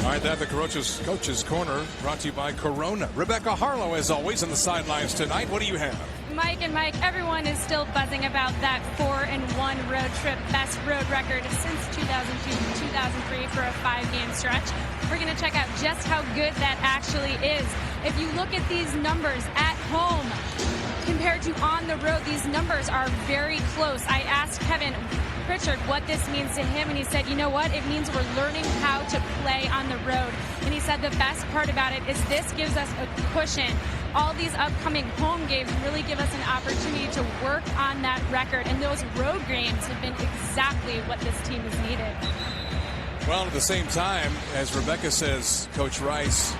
All right, that the Coach's Corner brought to you by Corona. Rebecca Harlow, as always, on the sidelines tonight. What do you have? Mike and Mike, everyone is still buzzing about that 4-1 road trip, best road record since 2002-2003 for a 5-game stretch. We're going to check out just how good that actually is. If you look at these numbers at home compared to on the road, these numbers are very close. I asked Kevin Pritchard what this means to him, and he said, you know what, it means we're learning how to play on the road. And he said the best part about it is this gives us a cushion. All these upcoming home games really give us an opportunity to work on that record, and those road games have been exactly what this team has needed. Well, at the same time, as Rebecca says, Coach Rice,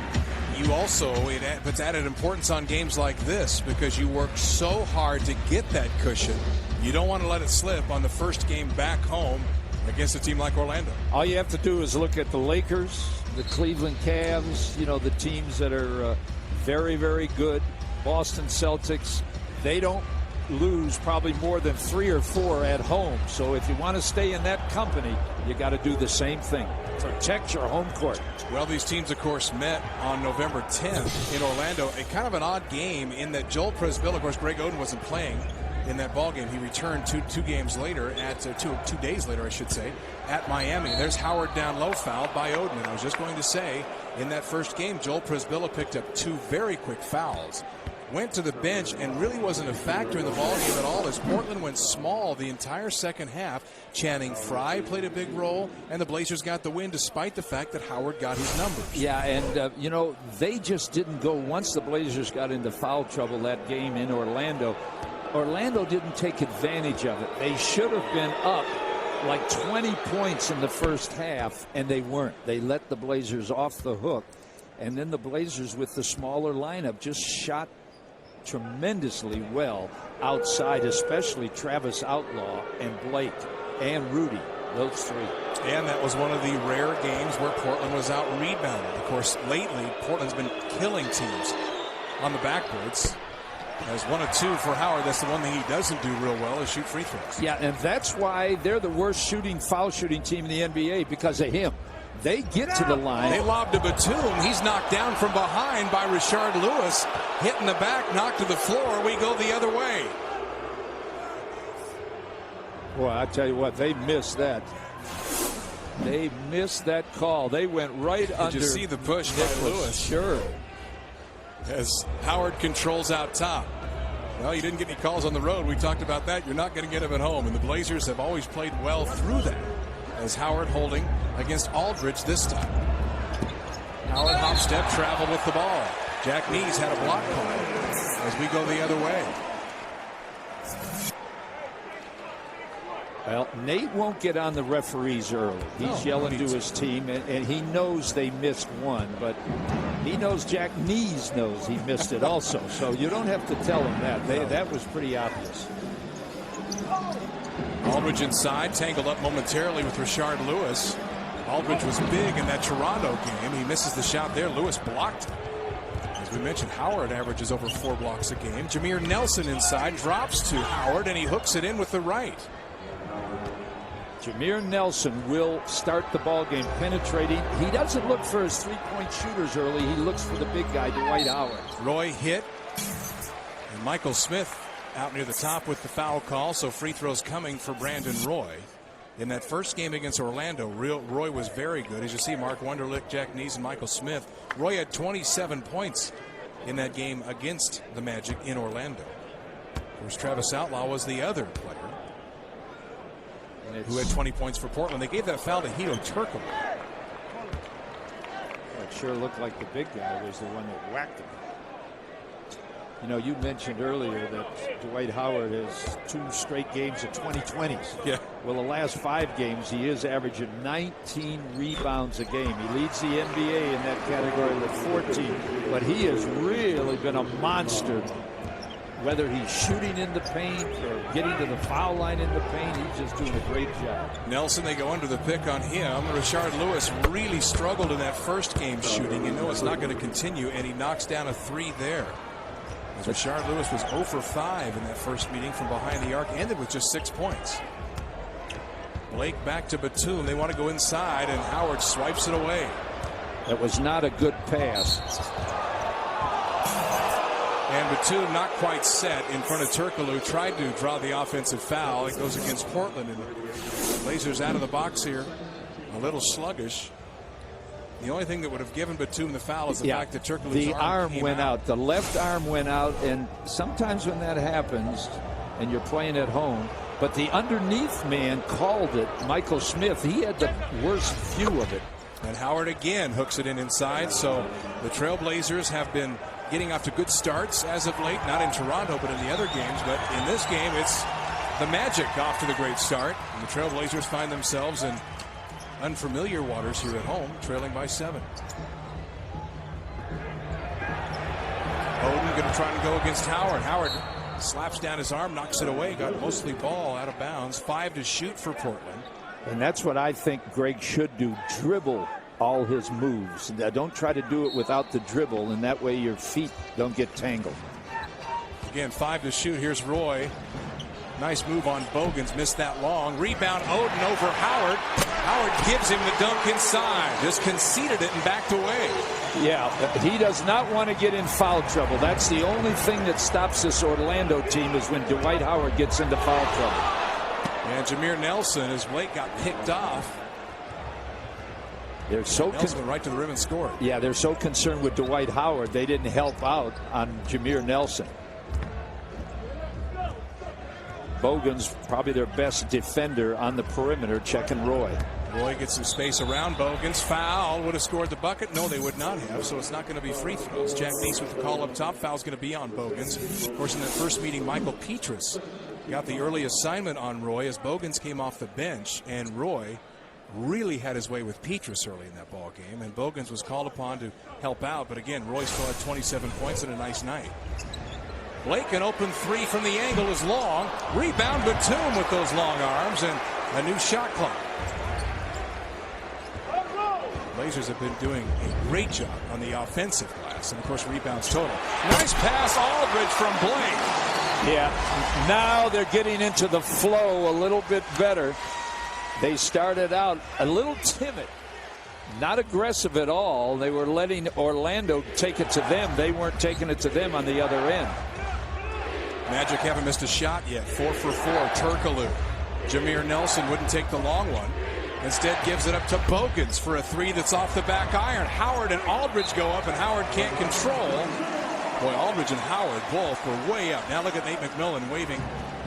you also, it's added importance on games like this because you work so hard to get that cushion. You don't want to let it slip on the first game back home against a team like Orlando. All you have to do is look at the Lakers, the Cleveland Cavs, you know, the teams that are very, very good. Boston Celtics, they don't lose probably more than 3 or 4 at home. So if you want to stay in that company, you got to do the same thing. Protect your home court. Well, these teams, of course, met on November 10th in Orlando. A kind of an odd game in that Joel Presbill, of course, Greg Oden wasn't playing in that ball game. He returned two games later at 2 days later, I should say, at Miami. There's Howard down low, fouled by Oden. I was just going to say, in that first game, Joel Presbill picked up 2 very quick fouls. Went to the bench and really wasn't a factor in the ballgame at all as Portland went small the entire second half. Channing Frye played a big role, and the Blazers got the win despite the fact that Howard got his numbers. Yeah, and, you know, they just didn't go once the Blazers got into foul trouble that game in Orlando. Orlando didn't take advantage of it. They should have been up like 20 points in the first half, and they weren't. They let the Blazers off the hook, and then the Blazers with the smaller lineup just shot tremendously well outside, especially Travis Outlaw and Blake and Rudy, those 3. And that was one of the rare games where Portland was out rebounded. Of course, lately, Portland's been killing teams on the backboards. As 1 of 2 for Howard. That's the one thing he doesn't do real well is shoot free throws. Yeah, and that's why they're the worst foul shooting team in the NBA, because of him. They get to the line. They lob to Batum. He's knocked down from behind by Rashard Lewis. Hit in the back, knocked to the floor. We go the other way. Boy, I tell you what, they missed that. They missed that call. They went right under. Did you see the push by Lewis? Sure. As Howard controls out top. Well, you didn't get any calls on the road. We talked about that. You're not going to get them at home. And the Blazers have always played well through that. As Howard holding against Aldridge this time. Howard hop step travel with the ball. Jack Nees had a block call as we go the other way. Well, Nate won't get on the referees early. He's yelling to his team, and he knows they missed one, but he knows Jack Nees knows he missed it also. So you don't have to tell him that. That was pretty obvious. Aldridge inside, tangled up momentarily with Rashard Lewis. Aldridge was big in that Toronto game. He misses the shot there. Lewis blocked. As we mentioned, Howard averages over 4 blocks a game. Jameer Nelson inside, drops to Howard, and he hooks it in with the right. Jameer Nelson will start the ball game penetrating. He doesn't look for his 3-point shooters early. He looks for the big guy, Dwight Howard. Roy hit. And Michael Smith out near the top with the foul call, so free throws coming for Brandon Roy. In that first game against Orlando, Roy was very good. As you see, Mark Wunderlich, Jack Nees, and Michael Smith. Roy had 27 points in that game against the Magic in Orlando. Of course, Travis Outlaw was the other player who had 20 points for Portland. They gave that foul to Hedo Turkoglu. It sure looked like the big guy was the one that whacked him. You know, you mentioned earlier that Dwight Howard has 2 straight games of 20-20s. Yeah. Well, the last 5 games, he is averaging 19 rebounds a game. He leads the NBA in that category with 14. But he has really been a monster. Whether he's shooting in the paint or getting to the foul line in the paint, he's just doing a great job. Nelson, they go under the pick on him. Rashard Lewis really struggled in that first game shooting. You know it's not going to continue, and he knocks down a 3 there. As Rashard Lewis was 0 for 5 in that first meeting from behind the arc, ended with just 6 points. Blake back to Batum. They want to go inside, and Howard swipes it away. That was not a good pass. And Batum not quite set in front of Turkoglu. Tried to draw the offensive foul. It goes against Portland. And Blazers out of the box here. A little sluggish. The only thing that would have given Batum the foul is the fact that Turkoglu's arm went out. The left arm went out. And sometimes when that happens and you're playing at home, but the underneath man called it, Michael Smith. He had the worst view of it. And Howard again hooks it in inside. So the Trailblazers have been getting off to good starts as of late, not in Toronto, but in the other games. But in this game, it's the Magic off to the great start. And the Trailblazers find themselves in unfamiliar waters here at home, trailing by 7. Oden going to try and go against Howard. Howard slaps down his arm, knocks it away, got mostly ball out of bounds. 5 to shoot for Portland. And that's what I think Greg should do. Dribble all his moves. Don't try to do it without the dribble, and that way your feet don't get tangled. Again, 5 to shoot. Here's Roy. Nice move on Bogans. Missed that long. Rebound Oden over Howard. Howard gives him the dunk inside. Just conceded it and backed away. Yeah, he does not want to get in foul trouble. That's the only thing that stops this Orlando team is when Dwight Howard gets into foul trouble. And Jameer Nelson, as Blake got picked off. They're so Nelson right to the rim and scored. Yeah, they're so concerned with Dwight Howard, they didn't help out on Jameer Nelson. Bogan's probably their best defender on the perimeter, checking Roy. Roy gets some space around Bogans. Foul. Would have scored the bucket. No, they would not have. So it's not going to be free throws. Jack Neese with the call up top. Foul's going to be on Bogans. Of course, in that first meeting, Michael Petrus got the early assignment on Roy as Bogans came off the bench. And Roy really had his way with Petrus early in that ball game. And Bogans was called upon to help out. But again, Roy still had 27 points and a nice night. Blake, an open 3 from the angle is long. Rebound Batum with those long arms and a new shot clock. Blazers have been doing a great job on the offensive glass, and of course rebounds total. Nice pass, Aldridge from Blake. Yeah, now they're getting into the flow a little bit better. They started out a little timid, not aggressive at all. They were letting Orlando take it to them. They weren't taking it to them on the other end. Magic haven't missed a shot yet. 4 for 4. Turkoglu. Jameer Nelson wouldn't take the long one. Instead gives it up to Bogans for a 3 that's off the back iron. Howard and Aldridge go up, and Howard can't control. Boy, Aldridge and Howard both were way up. Now look at Nate McMillan waving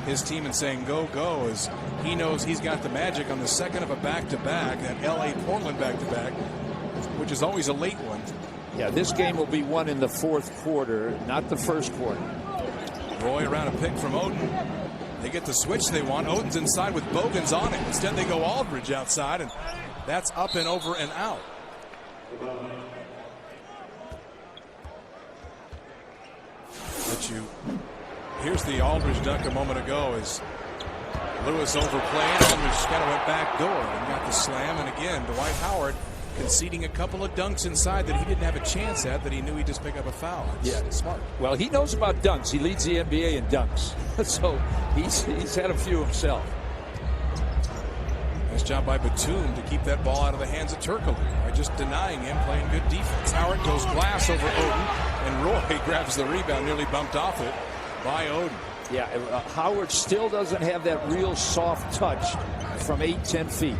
his team and saying go, go, as he knows he's got the Magic on the second of a back-to-back, that L.A.-Portland back-to-back, which is always a late one. Yeah, this game will be won in the fourth quarter, not the first quarter. Roy around a pick from Oden. They get the switch they want. Oden's inside with Bogans on him. Instead, they go Aldridge outside, and that's up and over and out. Here's the Aldridge dunk a moment ago as Lewis overplayed. Aldridge kind of went back door and got the slam. And again, Dwight Howard conceding a couple of dunks inside that he didn't have a chance at, that he knew he'd just pick up a foul. It's smart. Well, he knows about dunks. He leads the NBA in dunks. So he's had a few himself. Nice job by Batum to keep that ball out of the hands of Turkoglu by just denying him playing good defense. Howard goes glass over Oden, and Roy grabs the rebound, nearly bumped off it by Oden. Yeah, Howard still doesn't have that real soft touch from 8-10 feet.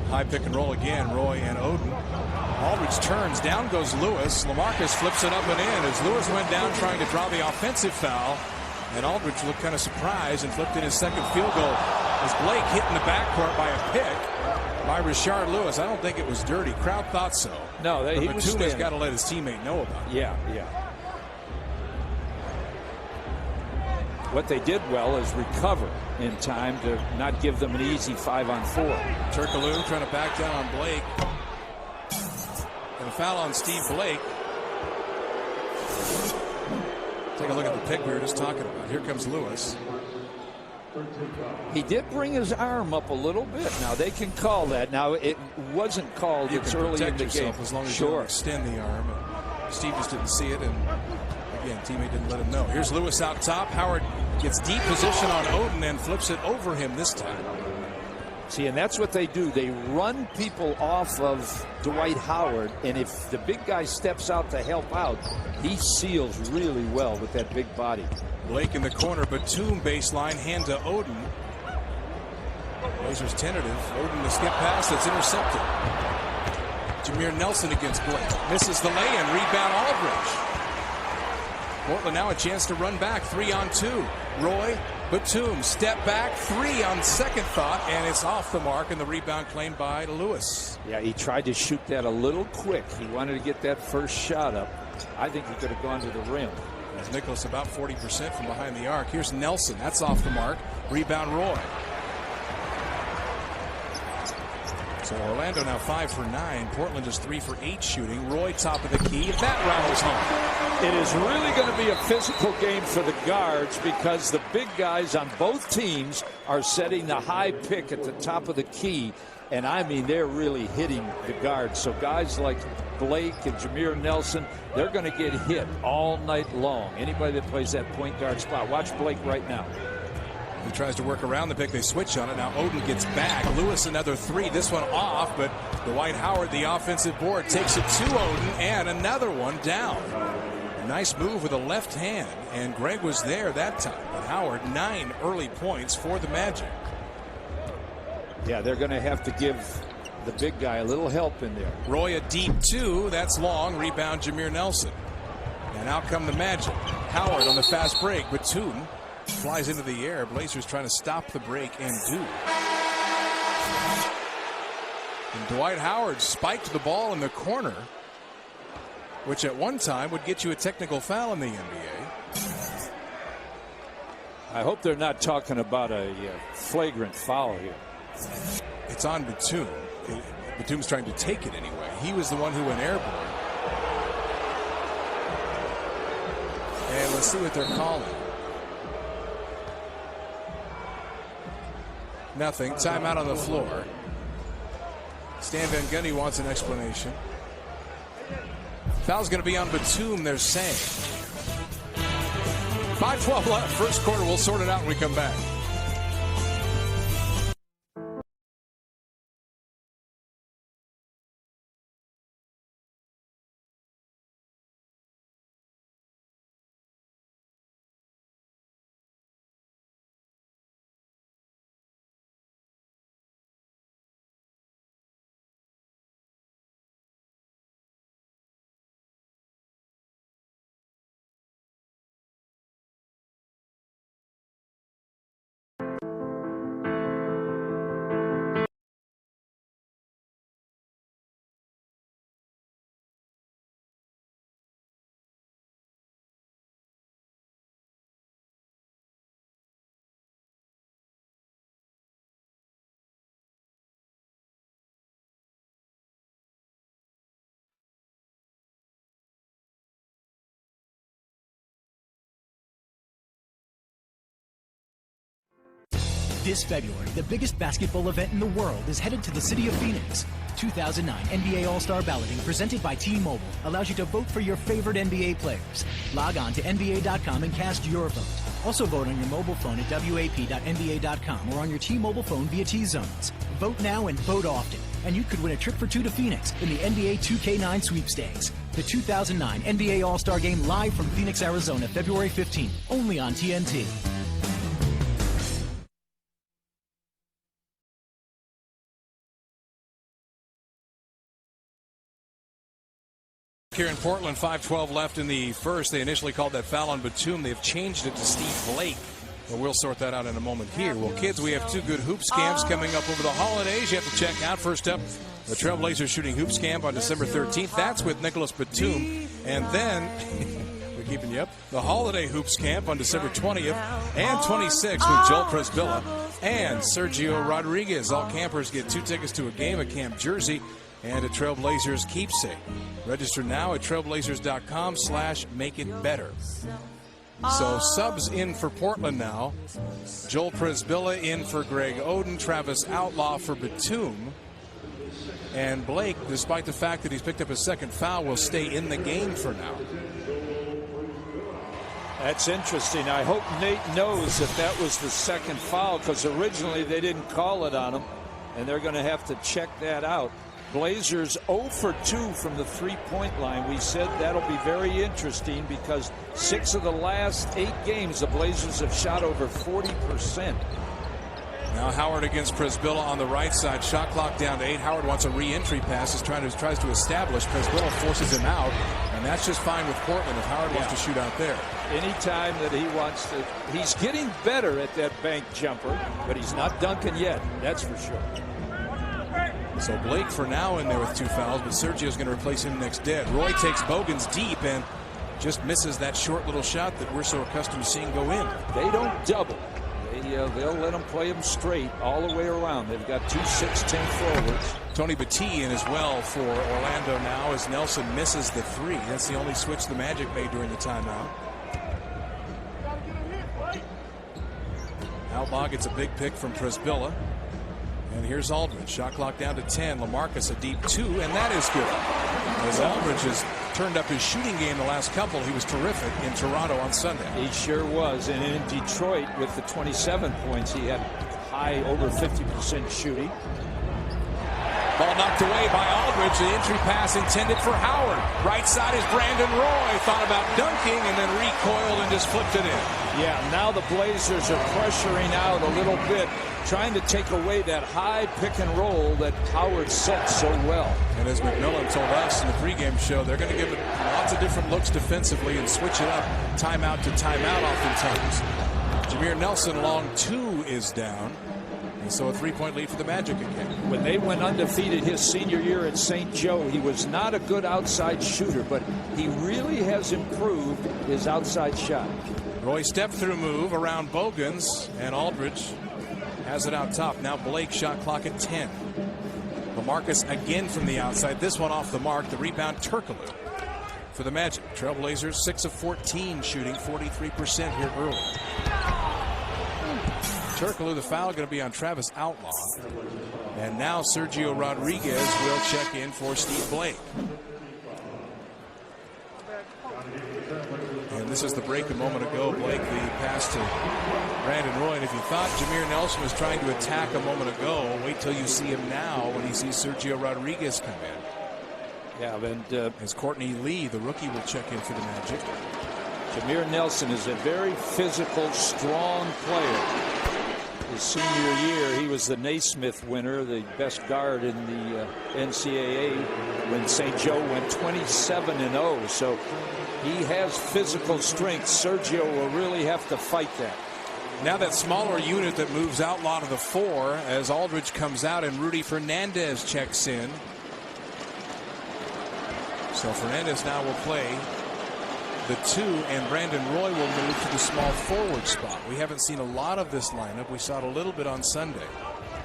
High pick and roll again, Roy and Oden. Aldridge turns, down goes Lewis. LaMarcus flips it up and in as Lewis went down trying to draw the offensive foul. And Aldridge looked kind of surprised and flipped in his second field goal as Blake hit in the backcourt by a pick by Rashard Lewis. I don't think it was dirty. Crowd thought so. No, he was Batum has got to let his teammate know about it. Yeah. What they did well is recover in time to not give them an easy 5-on-4. Turkoglu trying to back down on Blake. And a foul on Steve Blake. Take a look at the pick we were just talking about. Here comes Lewis. He did bring his arm up a little bit. Now they can call that. Now it wasn't called. You it's can early in protect the yourself game. as long as you don't extend the arm. And Steve just didn't see it, and again, teammate didn't let him know. Here's Lewis out top. Howard gets deep position on Oden and flips it over him this time. See, and that's what they do. They run people off of Dwight Howard, and if the big guy steps out to help out, he seals really well with that big body. Blake in the corner, Batum baseline, hand to Oden. Blazers tentative. Oden the skip pass that's intercepted. Jameer Nelson against Blake. Misses the lay-in. Rebound Aldridge. Portland now a chance to run back. 3-on-2. Roy, Batum, step back. 3 on second thought, and it's off the mark, and the rebound claimed by Lewis. Yeah, he tried to shoot that a little quick. He wanted to get that first shot up. I think he could have gone to the rim. As Nicholas about 40% from behind the arc. Here's Nelson. That's off the mark. Rebound Roy. So Orlando now 5 for 9. Portland is 3 for 8 shooting. Roy top of the key. That rattles home. It is really going to be a physical game for the guards because the big guys on both teams are setting the high pick at the top of the key. And I mean, they're really hitting the guards. So guys like Blake and Jameer Nelson, they're going to get hit all night long. Anybody that plays that point guard spot. Watch Blake right now. He tries to work around the pick. They switch on it. Now Oden gets back. Lewis another 3. This one off, but Dwight Howard, the offensive board, takes it to Oden, and another one down. Nice move with a left hand, and Greg was there that time. But Howard, 9 early points for the Magic. Yeah, they're going to have to give the big guy a little help in there. Roy a deep 2. That's long. Rebound Jameer Nelson. And out come the Magic. Howard on the fast break. Batum flies into the air. Blazers trying to stop the break and do. And Dwight Howard spiked the ball in the corner, which at one time would get you a technical foul in the NBA. I hope they're not talking about a flagrant foul here. It's on Batum. Batum's trying to take it anyway. He was the one who went airborne. And let's see what they're calling. Nothing. Timeout on the floor. Stan Van Gundy wants an explanation. Foul's going to be on Batum, they're saying. 5:12 left. First quarter. We'll sort it out when we come back. This February, the biggest basketball event in the world is headed to the city of Phoenix. 2009 NBA All-Star Balloting presented by T-Mobile allows you to vote for your favorite NBA players. Log on to NBA.com and cast your vote. Also vote on your mobile phone at WAP.NBA.com or on your T-Mobile phone via T-Zones. Vote now and vote often, and you could win a trip for 2 to Phoenix in the NBA 2K9 sweepstakes. The 2009 NBA All-Star Game live from Phoenix, Arizona, February 15th, only on TNT. Here in Portland, 5:12 left in the first. They initially called that foul on Batum. They've changed it to Steve Blake. But we'll sort that out in a moment here. Well, kids, we have 2 good hoops camps coming up over the holidays. You have to check out. First up, the Trailblazers shooting hoops camp on December 13th. That's with Nicholas Batum. And then, we're keeping you up, the holiday hoops camp on December 20th and 26th with Joel Presbilla and Sergio Rodriguez. All campers get 2 tickets to a game, a camp jersey, and a Trailblazers keepsake. Register now at trailblazers.com/makeitbetter. So subs in for Portland now. Joel Presbilla in for Greg Oden. Travis Outlaw for Batum. And Blake, despite the fact that he's picked up his second foul, will stay in the game for now. That's interesting. I hope Nate knows that that was the second foul because originally they didn't call it on him. and they're going to have to check that out. Blazers 0 for 2 from the three-point line. We said that'll be very interesting because 6 of the last 8 games, the Blazers have shot over 40%. Now Howard against Przybilla on the right side. Shot clock down to 8. Howard wants a re-entry pass. Tries to establish. Przybilla forces him out, and that's just fine with Portland if Howard wants to shoot out there. Anytime that he wants to, he's getting better at that bank jumper, but he's not dunking yet. That's for sure. So Blake for now in there with 2 fouls, but Sergio's going to replace him next dead. Roy takes Bogans deep and just misses that short little shot that we're so accustomed to seeing go in. They don't double. They'll let them play them straight all the way around. They've got 2 6'10" forwards. Tony Battie in as well for Orlando now as Nelson misses the 3. That's the only switch the Magic made during the timeout. Outlaw gets a big pick from Przybilla. And here's Aldridge. Shot clock down to 10. LaMarcus a deep 2, and that is good. As Aldridge has turned up his shooting game the last couple, he was terrific in Toronto on Sunday. He sure was. And in Detroit with the 27 points, he had high over 50% shooting. Ball knocked away by Aldridge. The entry pass intended for Howard. Right side is Brandon Roy. Thought about dunking and then recoiled and just flipped it in. Yeah, now the Blazers are pressuring out a little bit, trying to take away that high pick and roll that Howard set so well. And as McMillan told us in the pregame show, they're going to give it lots of different looks defensively and switch it up timeout to timeout oftentimes. Jameer Nelson, long 2 is down. And so a 3-point lead for the Magic again. When they went undefeated his senior year at St. Joe, he was not a good outside shooter, but he really has improved his outside shot. Roy step through move around Bogans, and Aldridge has it out top. Now Blake, shot clock at 10. LaMarcus again from the outside. This one off the mark. The rebound, Turkoglu for the Magic. Trailblazers 6 of 14 shooting, 43% here early. Turkoglu, the foul going to be on Travis Outlaw. And now Sergio Rodriguez will check in for Steve Blake. And this is the break a moment ago. Blake, the pass to Brandon Roy. And if you thought Jameer Nelson was trying to attack a moment ago, wait till you see him now when he sees Sergio Rodriguez come in. Yeah, and as Courtney Lee, the rookie, will check in for the Magic. Jameer Nelson is a very physical, strong player. His senior year, he was the Naismith winner, the best guard in the NCAA when St. Joe went 27-0. So he has physical strength. Sergio will really have to fight that. Now that smaller unit that moves Outlaw to the 4 as Aldridge comes out and Rudy Fernandez checks in. So Fernandez now will play the 2, and Brandon Roy will move to the small forward spot. We haven't seen a lot of this lineup. We saw it a little bit on Sunday.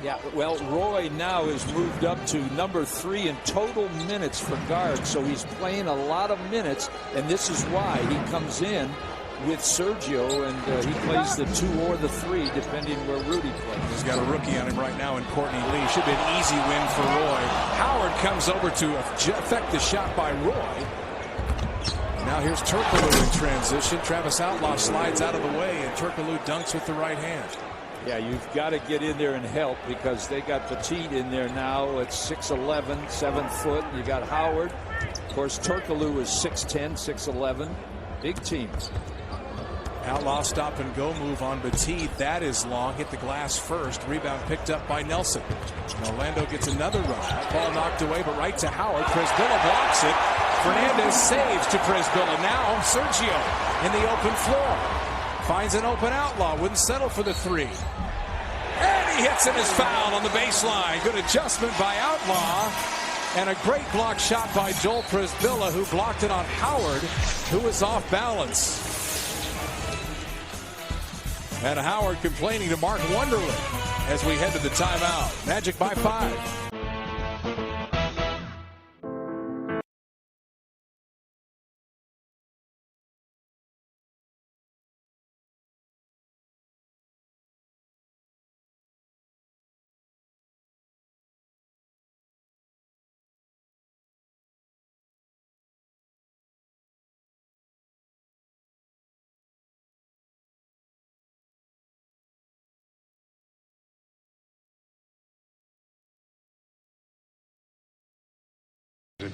Yeah, well, Roy now has moved up to number 3 in total minutes for guard, so he's playing a lot of minutes, and this is why he comes in with Sergio, and he plays the 2 or the 3, depending where Rudy plays. He's got a rookie on him right now in Courtney Lee. Should be an easy win for Roy. Howard comes over to affect the shot by Roy. Now here's Turkoglu in transition. Travis Outlaw slides out of the way, and Turkoglu dunks with the right hand. Yeah, you've got to get in there and help because they got Petit in there now at 6'11", 7 foot. You got Howard. Of course, Turkoglu is 6'10", 6'11". Big team. Outlaw stop and go move on Petit. That is long. Hit the glass first. Rebound picked up by Nelson. And Orlando gets another run. Ball knocked away, but right to Howard. Przybilla blocks it. Fernandez saves to Przybilla. Now Sergio in the open floor. Finds an open Outlaw. Wouldn't settle for the 3. And he hits and is fouled on the baseline. Good adjustment by Outlaw. And a great block shot by Joel Przybilla, who blocked it on Howard, who was off balance. And Howard complaining to Mark Wonderland as we head to the timeout. Magic by 5.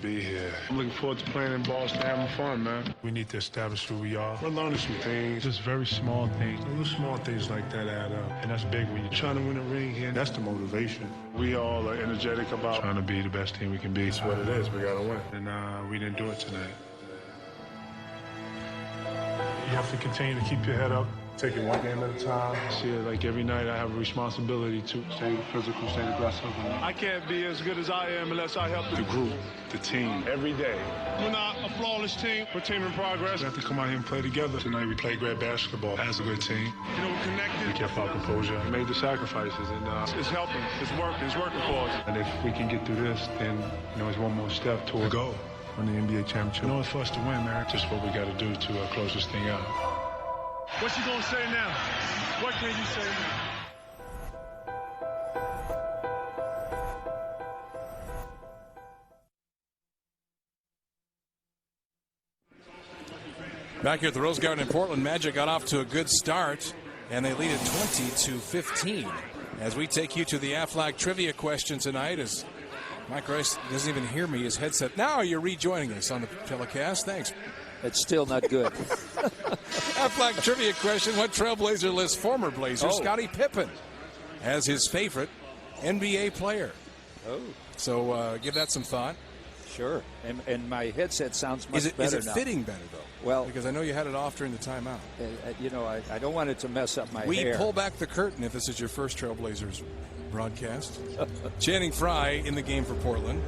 be here. I'm looking forward to playing in Boston, having fun, man. We need to establish who we are. We're learning some things, just very small things. Little small things like that add up. And that's big when you're trying to win a ring here. That's the motivation. We all are energetic about trying to be the best team we can be. It's what it is. We got to win. And we didn't do it tonight. You have to continue to keep your head up. Take it one game at a time. See it like every night I have a responsibility to stay physical, stay aggressive. I can't be as good as I am unless I help the group, the team, every day. We're not a flawless team. We're a team in progress. We have to come out here and play together. Tonight we played great basketball as a good team. You know, we're connected. We kept our composure. We made the sacrifices, and it's helping. It's working. It's working for us. And if we can get through this, then it's one more step toward the goal. Win the NBA championship. In order for us to win, man, just what we got to do to close this thing out. What you gonna say now? What can you say now? Back here at the Rose Garden in Portland, Magic got off to a good start, and they lead at 20-15. As we take you to the Aflac trivia question tonight, as Mike Rice doesn't even hear me, his headset. Now you're rejoining us on the telecast. Thanks. It's still not good. Aflac trivia question. What Trailblazer lists former Blazer Scottie Pippen as his favorite NBA player? Oh. So give that some thought. Sure. And my headset sounds much better now. Is it fitting better, though? Well, because I know you had it off during the timeout. I don't want it to mess up my hair. We pull back the curtain if this is your first Trailblazers broadcast. Channing Frye in the game for Portland.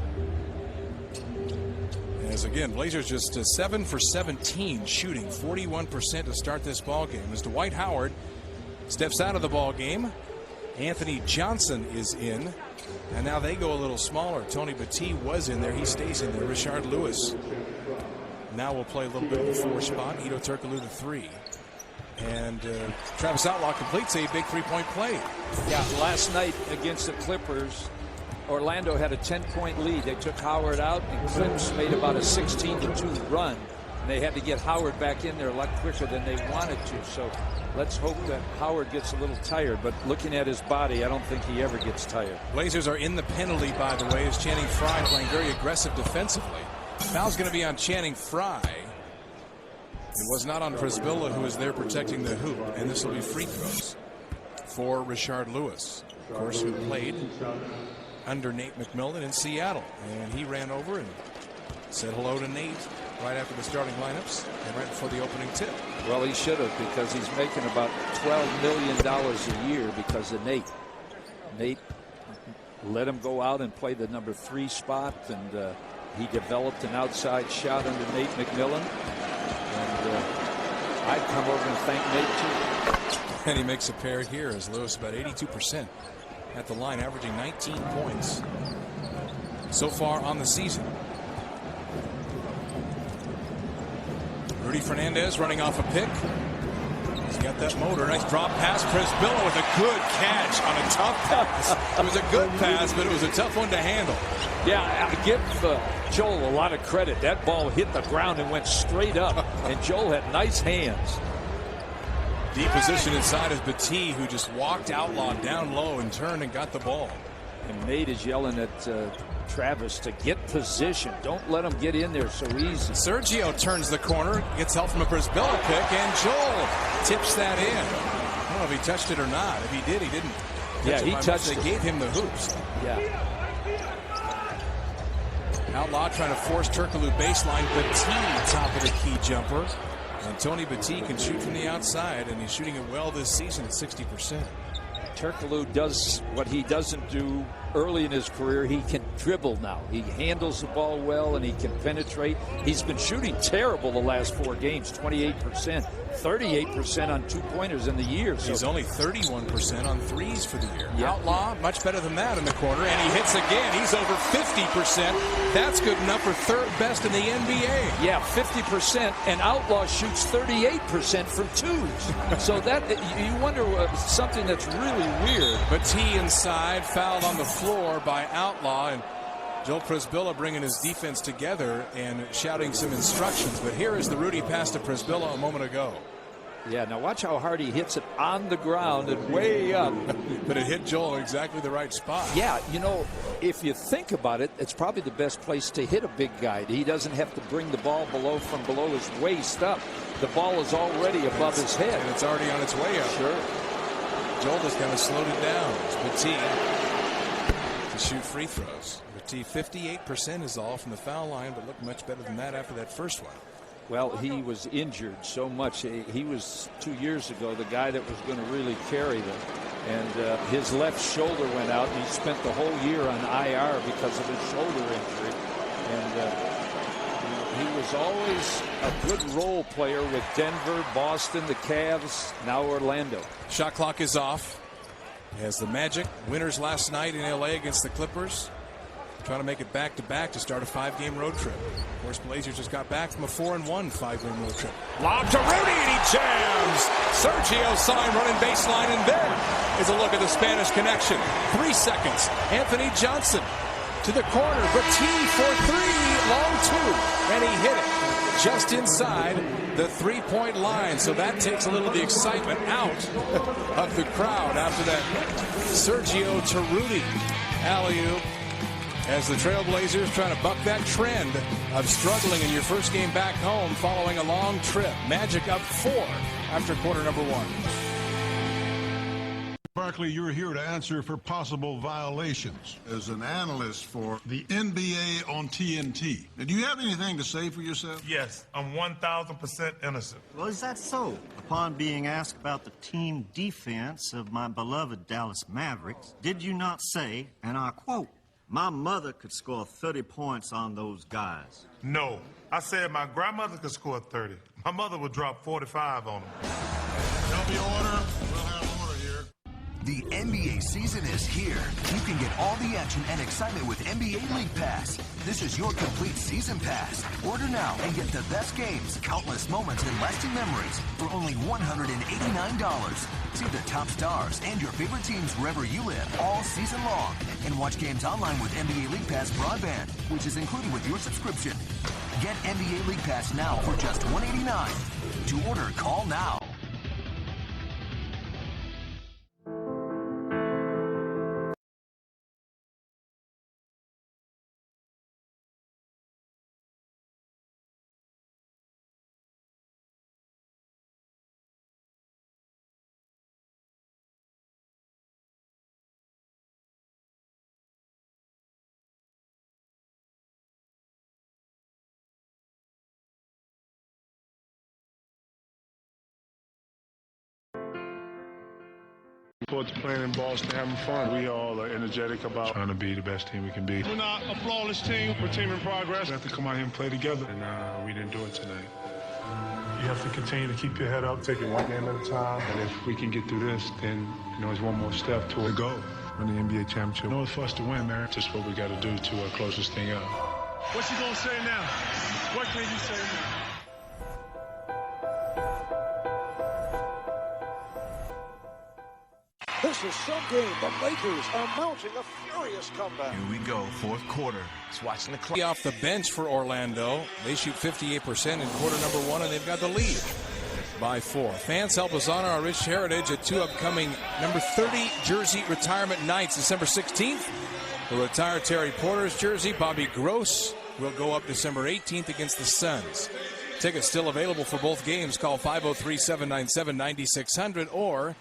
As again, Blazers just 7 for 17 shooting, 41% to start this ball game. As Dwight Howard steps out of the ball game, Anthony Johnson is in, and now they go a little smaller. Tony Battie was in there; he stays in there. Richard Lewis now will play a little bit of the 4 spot. Hedo Turkoglu the 3, and Travis Outlaw completes a big 3-point play. Yeah, last night against the Clippers, Orlando had a 10-point lead. They took Howard out, and Clips made about a 16-2 run. And they had to get Howard back in there a lot quicker than they wanted to. So let's hope that Howard gets a little tired. But looking at his body, I don't think he ever gets tired. Blazers are in the penalty, by the way, as Channing Frye playing very aggressive defensively. Foul's going to be on Channing Frye. It was not on Przybilla, who was there protecting the hoop. And this will be free throws for Richard Lewis, of course, who played under Nate McMillan in Seattle, and he ran over and said hello to Nate right after the starting lineups and right before the opening tip. Well, he should have, because he's making about $12 million a year because of Nate. Nate let him go out and play the number 3 spot, and he developed an outside shot under Nate McMillan. And I'd come over and thank Nate too. And he makes a pair here as Lewis about 82% at the line, averaging 19 points so far on the season. Rudy Fernandez running off a pick. He's got that motor. Nice drop pass. Przybilla with a good catch on a tough pass. It was a good pass, but it was a tough one to handle. Yeah, I give Joel a lot of credit. That ball hit the ground and went straight up, and Joel had nice hands. Deep position inside is Battie, who just walked Outlaw down low and turned and got the ball. And Nate is yelling at Travis to get position. Don't let him get in there so easy. Sergio turns the corner, gets help from a Przybilla pick, and Joel tips that in. I don't know if he touched it or not. If he did, he didn't. Yeah, he touched it. They gave him the hoops. Yeah. Outlaw trying to force Turkoglu baseline. Battie top of the key jumper. And Tony Battie can shoot from the outside, and he's shooting it well this season at 60%. Turkoglu does what he doesn't do early in his career. He can dribble now. He handles the ball well, and he can penetrate. He's been shooting terrible the last 4 games, 28%, 38% on 2-pointers in the year. So he's only 31% on 3s for the year. Yeah. Outlaw, much better than that in the corner, and he hits again. He's over 50%. That's good enough for 3rd best in the NBA. Yeah, 50%, and Outlaw shoots 38% from 2s. So that, you wonder something that's really weird. Battie inside, fouled on the floor by Outlaw, and Joel Przybilla bringing his defense together and shouting some instructions. But here is the Rudy pass to Przybilla a moment ago. Yeah, now watch how hard he hits it on the ground and way up. But it hit Joel in exactly the right spot. Yeah, you know, if you think about it, it's probably the best place to hit a big guy. He doesn't have to bring the ball from below his waist up. The ball is already above his head. And it's already on its way up. Sure. Joel just kind of slowed it down. It's Petit to shoot free throws. Petit 58% is all from the foul line, but looked much better than that after that first one. Well, he was injured so much. He was 2 years ago the guy that was going to really carry them. And his left shoulder went out, and he spent the whole year on IR because of his shoulder injury. And he was always a good role player with Denver, Boston, the Cavs, now Orlando. Shot clock is off as the Magic, winners last night in LA against the Clippers, trying to make it back-to-back to start a 5-game road trip. Of course, Blazers just got back from a 4-1 5-game road trip. Lob to Rudy, and he jams! Sergio Sign running baseline, and there is a look at the Spanish connection. 3 seconds. Anthony Johnson to the corner. Petit for 3, long 2, and he hit it just inside the 3-point line. So that takes a little of the excitement out of the crowd after that Sergio to Rudy alley-oop, as the Trailblazers trying to buck that trend of struggling in your first game back home following a long trip. Magic up 4 after quarter number 1. Barkley, you're here to answer for possible violations as an analyst for the NBA on TNT. Do you have anything to say for yourself? Yes, I'm 1,000% innocent. Well, is that so? Upon being asked about the team defense of my beloved Dallas Mavericks, did you not say, and I quote, "My mother could score 30 points on those guys"? No, I said my grandmother could score 30. My mother would drop 45 on them. There'll be order. We'll have order here. The NBA season is here. You can get all the action and excitement with NBA League Pass. This is your complete season pass. Order now and get the best games, countless moments, and lasting memories for only $189. See the top stars and your favorite teams wherever you live all season long. And watch games online with NBA League Pass broadband, which is included with your subscription. Get NBA League Pass now for just $189. To order, call now. Forward to playing in Boston, having fun. We all are energetic about trying to be the best team we can be. We're not a flawless team. We're a team in progress. We have to come out here and play together, and we didn't do it tonight. You have to continue to keep your head up, take it one game at a time. And if we can get through this, then it's one more step toward the goal. Win the NBA championship. It's for us to win, man. Just what we got to do to close this thing out. What you gonna say now? What can you say now? This is some game. The Lakers are mounting a furious comeback. Here we go, fourth quarter. Just watching the clock. Off the bench for Orlando. They shoot 58% in quarter number 1, and they've got the lead by 4. Fans help us honor our rich heritage at 2 upcoming number 30 jersey retirement nights. December 16th, we'll retire Terry Porter's jersey. Bobby Gross will go up December 18th against the Suns. Tickets still available for both games. Call 503-797-9600 or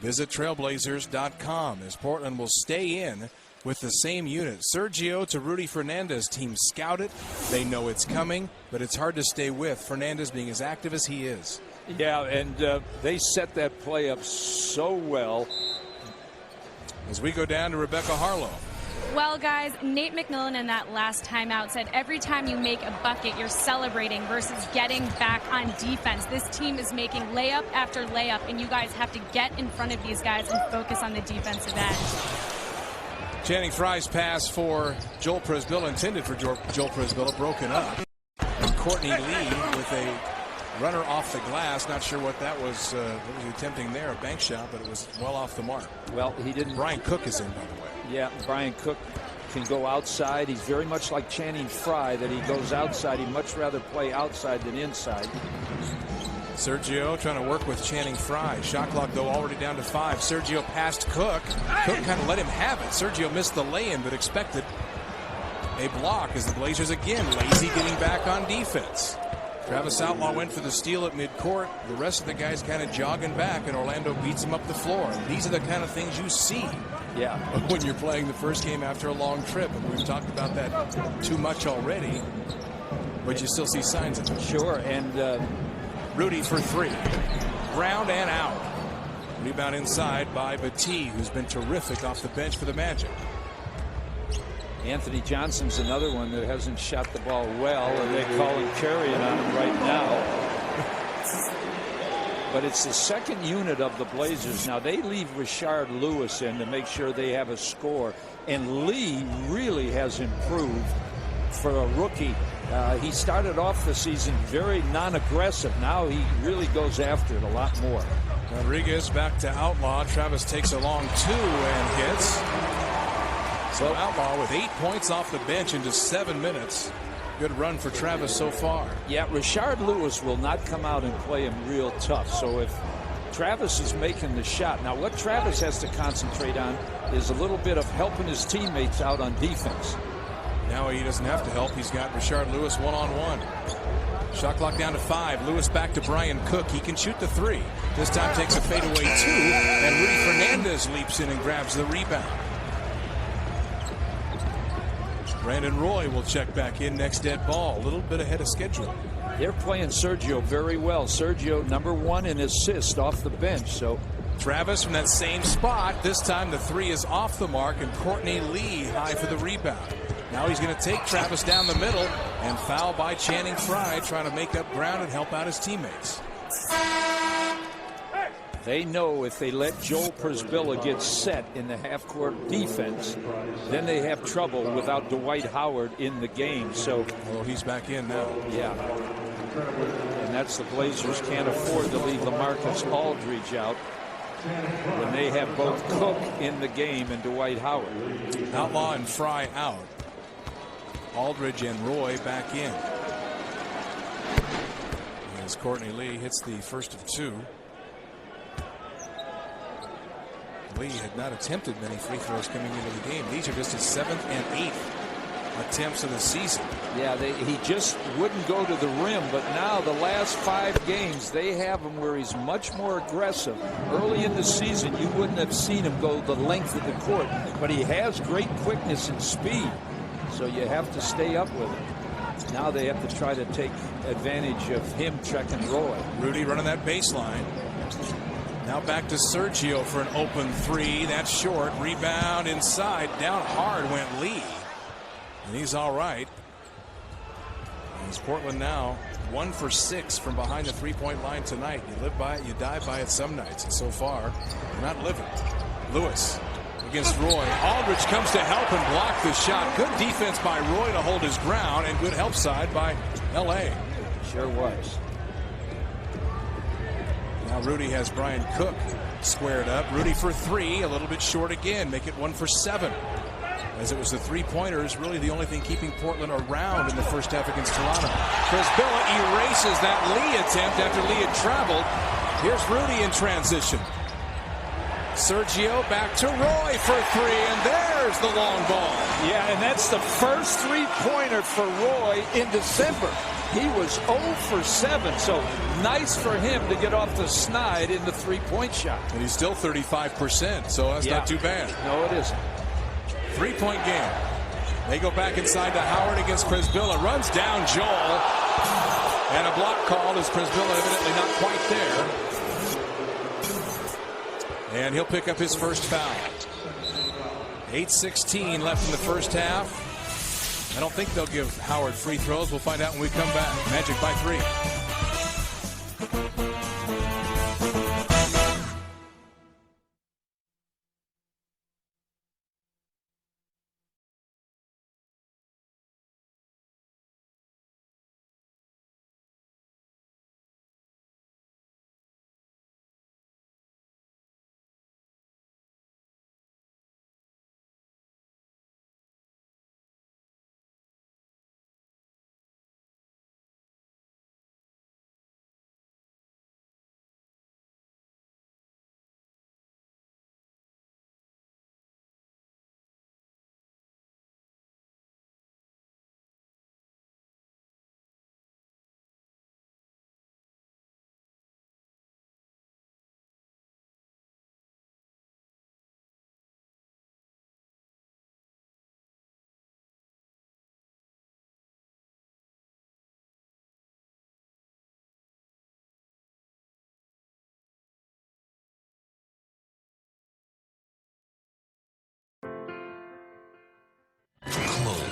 visit trailblazers.com, as Portland will stay in with the same unit. Sergio to Rudy Fernandez, team scouted. They know it's coming, but it's hard to stay with Fernandez being as active as he is. Yeah, and they set that play up so well. As we go down to Rebecca Harlow. Well, guys, Nate McMillan in that last timeout said every time you make a bucket, you're celebrating versus getting back on defense. This team is making layup after layup, and you guys have to get in front of these guys and focus on the defensive end. Channing Frye's pass for Joel Presbilla, intended for Joel Presbilla, broken up. And Courtney Lee with a runner off the glass. Not sure what that was. What was he attempting there? A bank shot, but it was well off the mark. Well, he didn't. Brian Cook is in, by the way. Yeah, Brian Cook can go outside. He's very much like Channing Frye, that he goes outside. He'd much rather play outside than inside. Sergio trying to work with Channing Frye. Shot clock, though, already down to 5. Sergio passed Cook. Cook kind of let him have it. Sergio missed the lay-in, but expected a block as the Blazers again lazy getting back on defense. Travis Outlaw went for the steal at midcourt. The rest of the guys kind of jogging back, and Orlando beats him up the floor. These are the kind of things you see when you're playing the first game after a long trip. And we've talked about that too much already, but you still see signs of it. Sure, and Rudy for 3. Ground and out. Rebound inside by Battie, who's been terrific off the bench for the Magic. Anthony Johnson's another one that hasn't shot the ball well, and they call him carrying on him right now. But it's the second unit of the Blazers. Now they leave Rashard Lewis in to make sure they have a score, and Lee really has improved for a rookie. He started off the season very non-aggressive. Now he really goes after it a lot more. Rodriguez back to Outlaw. Travis takes a long 2 and hits. So Outlaw with 8 points off the bench in just 7 minutes. Good run for Travis so far. Yeah, Rashard Lewis will not come out and play him real tough. So if Travis is making the shot. Now what Travis has to concentrate on is a little bit of helping his teammates out on defense. Now he doesn't have to help. He's got Rashard Lewis one-on-one. Shot clock down to 5. Lewis back to Brian Cook. He can shoot the 3. This time takes a fadeaway 2. And Rudy Fernandez leaps in and grabs the rebound. Brandon Roy will check back in next dead ball. A little bit ahead of schedule. They're playing Sergio very well. Sergio #1 in assists off the bench. So Travis from that same spot. This time the 3 is off the mark, and Courtney Lee high for the rebound. Now he's going to take Travis down the middle, and foul by Channing Frye, trying to make up ground and help out his teammates. They know if they let Joel Przybilla get set in the half-court defense, then they have trouble without Dwight Howard in the game. So, well, he's back in now. Yeah. And that's the Blazers can't afford to leave LaMarcus Aldridge out when they have both Cook in the game and Dwight Howard. Outlaw and Frye out. Aldridge and Roy back in. As Courtney Lee hits the first of 2. Lee had not attempted many free throws coming into the game. These are just his 7th and 8th attempts of the season. Yeah, he just wouldn't go to the rim, but now the last 5 games they have him where he's much more aggressive. Early in the season you wouldn't have seen him go the length of the court, but he has great quickness and speed, so you have to stay up with him. Now they have to try to take advantage of him checking Roy. Rudy running that baseline. Now back to Sergio for an open 3. That's short. Rebound inside. Down hard went Lee. And he's all right. As Portland now 1 for 6 from behind the 3-point line tonight. You live by it, you die by it some nights. And so far, you're not living. Lewis against Roy. Aldridge comes to help and block the shot. Good defense by Roy to hold his ground, and good help side by L.A. Sure was. Now Rudy has Brian Cook squared up. Rudy for 3, a little bit short again. Make it 1 for 7. As it was the 3-pointers, really the only thing keeping Portland around in the first half against Toronto. Przybilla erases that Lee attempt after Lee had traveled. Here's Rudy in transition. Sergio back to Roy for 3, and there's the long ball. Yeah, and that's the first 3-pointer for Roy in December. He was 0 for 7, so nice for him to get off the snide in the 3-point shot. And he's still 35%, so that's not too bad. No, it isn't. 3-point game. They go back inside to Howard against Przybilla. Runs down Joel. And a block called as Przybilla evidently not quite there. And he'll pick up his first foul. 8:16 left in the first half. I don't think they'll give Howard free throws. We'll find out when we come back. Magic by 3.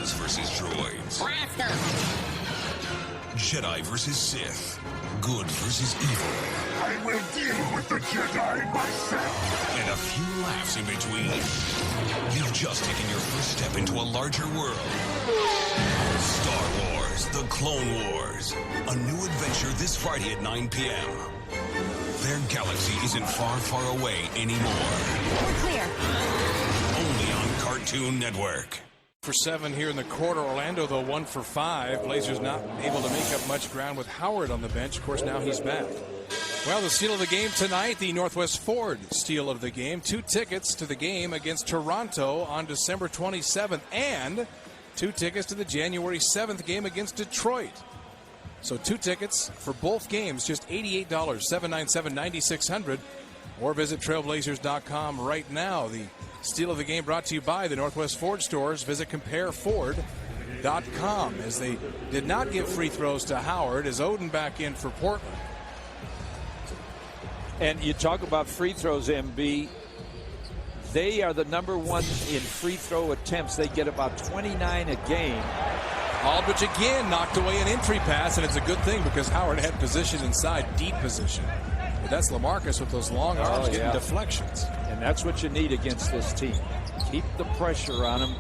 Autobots versus droids. Jedi versus Sith. Good versus evil. I will deal with the Jedi myself. And a few laughs in between. You've just taken your first step into a larger world. Star Wars: The Clone Wars. A new adventure this Friday at 9 p.m. Their galaxy isn't far, far away anymore. We're clear. Only on Cartoon Network. For 7 here in the quarter. Orlando, though, 1 for 5. Blazers not able to make up much ground with Howard on the bench. Of course, now he's back. Well, the steal of the game tonight, the Northwest Ford steal of the game. 2 tickets to the game against Toronto on December 27th, and 2 tickets to the January 7th game against Detroit. So 2 tickets for both games, just $88, $797-9600, or visit trailblazers.com right now. The steal of the game brought to you by the Northwest Ford stores. Visit compareford.com, as they did not give free throws to Howard, as Oden back in for Portland. And you talk about free throws, MB. They are the #1 in free throw attempts. They get about 29 a game. Aldridge again knocked away an entry pass, and it's a good thing because Howard had position inside, deep position. But that's LaMarcus with those long arms getting deflections. And that's what you need against this team. Keep the pressure on them.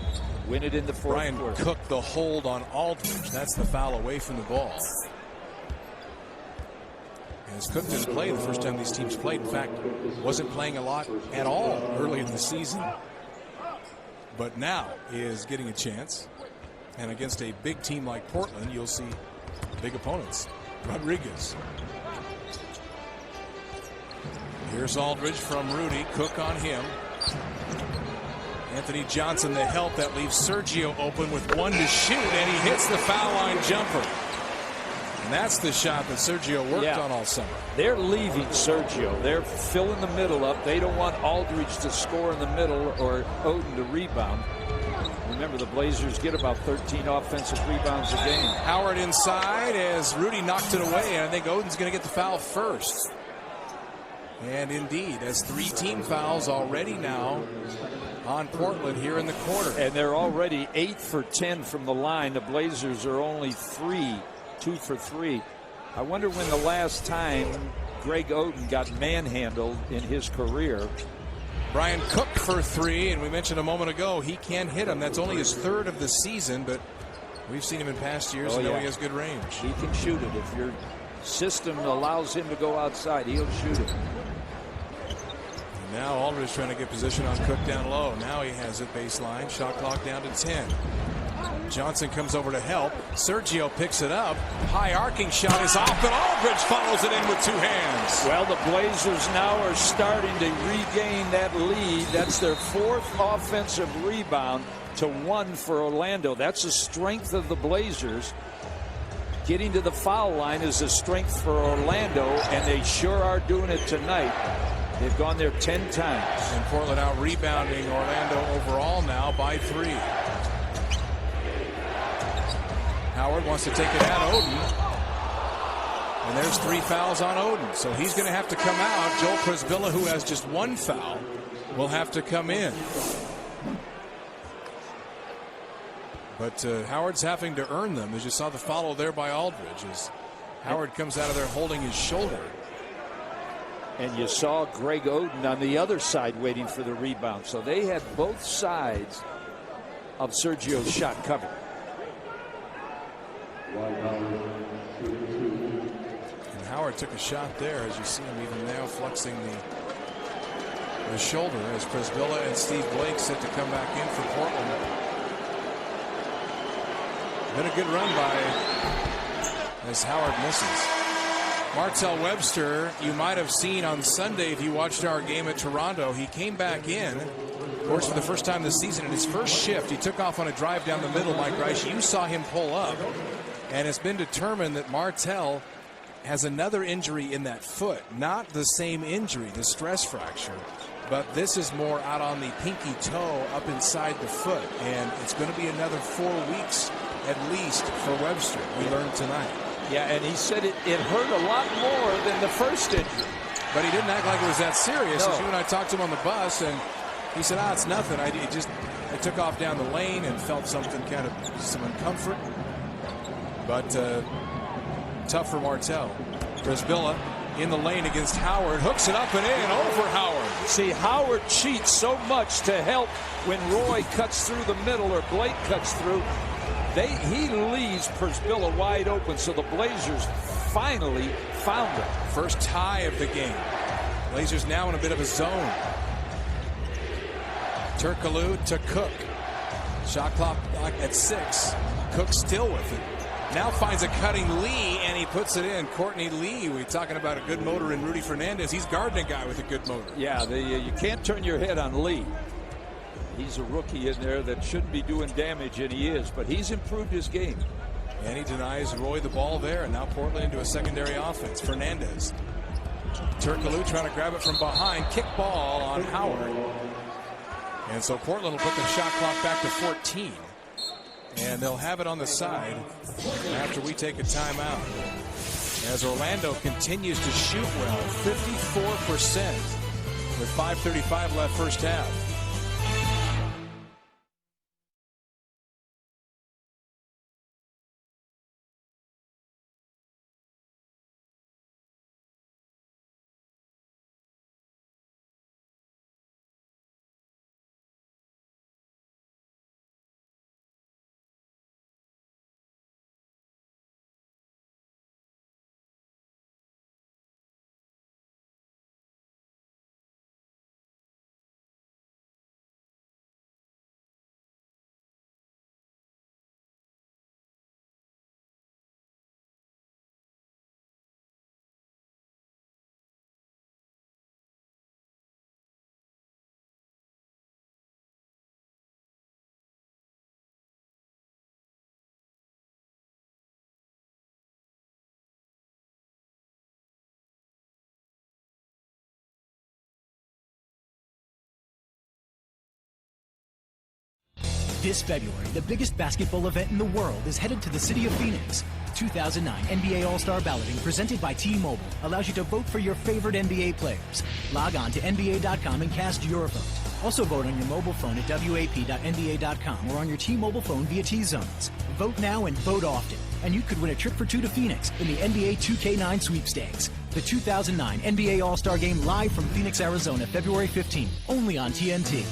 Win it in the fourth quarter. Brian Cook the hold on Aldridge. That's the foul away from the ball. As Cook didn't play the first time these teams played. In fact, wasn't playing a lot at all early in the season. But now he is getting a chance. And against a big team like Portland, you'll see big opponents. Rodriguez. Here's Aldridge from Rudy. Cook on him. Anthony Johnson the help. That leaves Sergio open with 1 to shoot, and he hits the foul line jumper. And that's the shot that Sergio worked on all summer. They're leaving Sergio. They're filling the middle up. They don't want Aldridge to score in the middle or Oden to rebound. Remember, the Blazers get about 13 offensive rebounds a game. Howard inside as Rudy knocked it away, and I think Oden's going to get the foul first. And indeed, as 3 team fouls already now on Portland here in the quarter. And they're already 8 for 10 from the line. The Blazers are only 2 for 3. I wonder when the last time Greg Oden got manhandled in his career. Brian Cook for 3, and we mentioned a moment ago he can hit him. That's only his 3rd of the season, but we've seen him in past years and know he has good range. He can shoot it. If your system allows him to go outside, he'll shoot it. And now Aldridge trying to get position on Cook down low. Now he has it baseline. Shot clock down to 10. Johnson comes over to help. Sergio picks it up. High arcing shot is off, but Aldridge follows it in with 2 hands. Well, the Blazers now are starting to regain that lead. That's their 4th offensive rebound to 1 for Orlando. That's the strength of the Blazers. Getting to the foul line is a strength for Orlando, and they sure are doing it tonight. They've gone there 10 times. And Portland out rebounding Orlando overall now by 3. Howard wants to take it at Oden. And there's 3 fouls on Oden. So he's going to have to come out. Joel Przybilla, who has just 1 foul, will have to come in. But Howard's having to earn them. As you saw the follow there by Aldridge, as Howard comes out of there holding his shoulder. And you saw Greg Oden on the other side waiting for the rebound. So they had both sides of Sergio's shot covered. And Howard took a shot there, as you see him even now flexing the shoulder, as Przybilla and Steve Blake set to come back in for Portland. Been a good run by, as Howard misses. Martell Webster, you might have seen on Sunday if you watched our game at Toronto. He came back in, of course, for the first time this season. In his first shift, he took off on a drive down the middle. Mike Reich, you saw him pull up. And it's been determined that Martell has another injury in that foot. Not the same injury, the stress fracture, but this is more out on the pinky toe up inside the foot. And it's going to be another 4 weeks at least for Webster, we learned tonight. Yeah, and he said it hurt a lot more than the first injury. But he didn't act like it was that serious. No. As you and I talked to him on the bus, and he said, it's nothing. They took off down the lane and felt something, kind of some uncomfort. But tough for Martell. Brisbilla in the lane against Howard. Hooks it up and in over Howard. See, Howard cheats so much to help when Roy cuts through the middle or Blake cuts through. He leaves Brisbilla wide open, so the Blazers finally found him. First tie of the game. Blazers now in a bit of a zone. Turkoglu to Cook. Shot clock at 6. Cook still with it. Now finds a cutting Lee, and he puts it in. Courtney Lee, we're talking about a good motor in Rudy Fernandez. He's guarding a guy with a good motor. Yeah, you can't turn your head on Lee. He's a rookie in there that shouldn't be doing damage, and he is. But he's improved his game. And he denies Roy the ball there, and now Portland into a secondary offense. Fernandez. Turkoglu trying to grab it from behind. Kick ball on Howard. And so Portland will put the shot clock back to 14. And they'll have it on the side after we take a timeout. As Orlando continues to shoot well, 54% with 5:35 left first half. This February, the biggest basketball event in the world is headed to the city of Phoenix. 2009 NBA All-Star Balloting presented by T-Mobile allows you to vote for your favorite NBA players. Log on to NBA.com and cast your vote. Also vote on your mobile phone at WAP.NBA.com or on your T-Mobile phone via T-Zones. Vote now and vote often, and you could win a trip for 2 to Phoenix in the NBA 2K9 sweepstakes. The 2009 NBA All-Star Game live from Phoenix, Arizona, February 15th, only on TNT.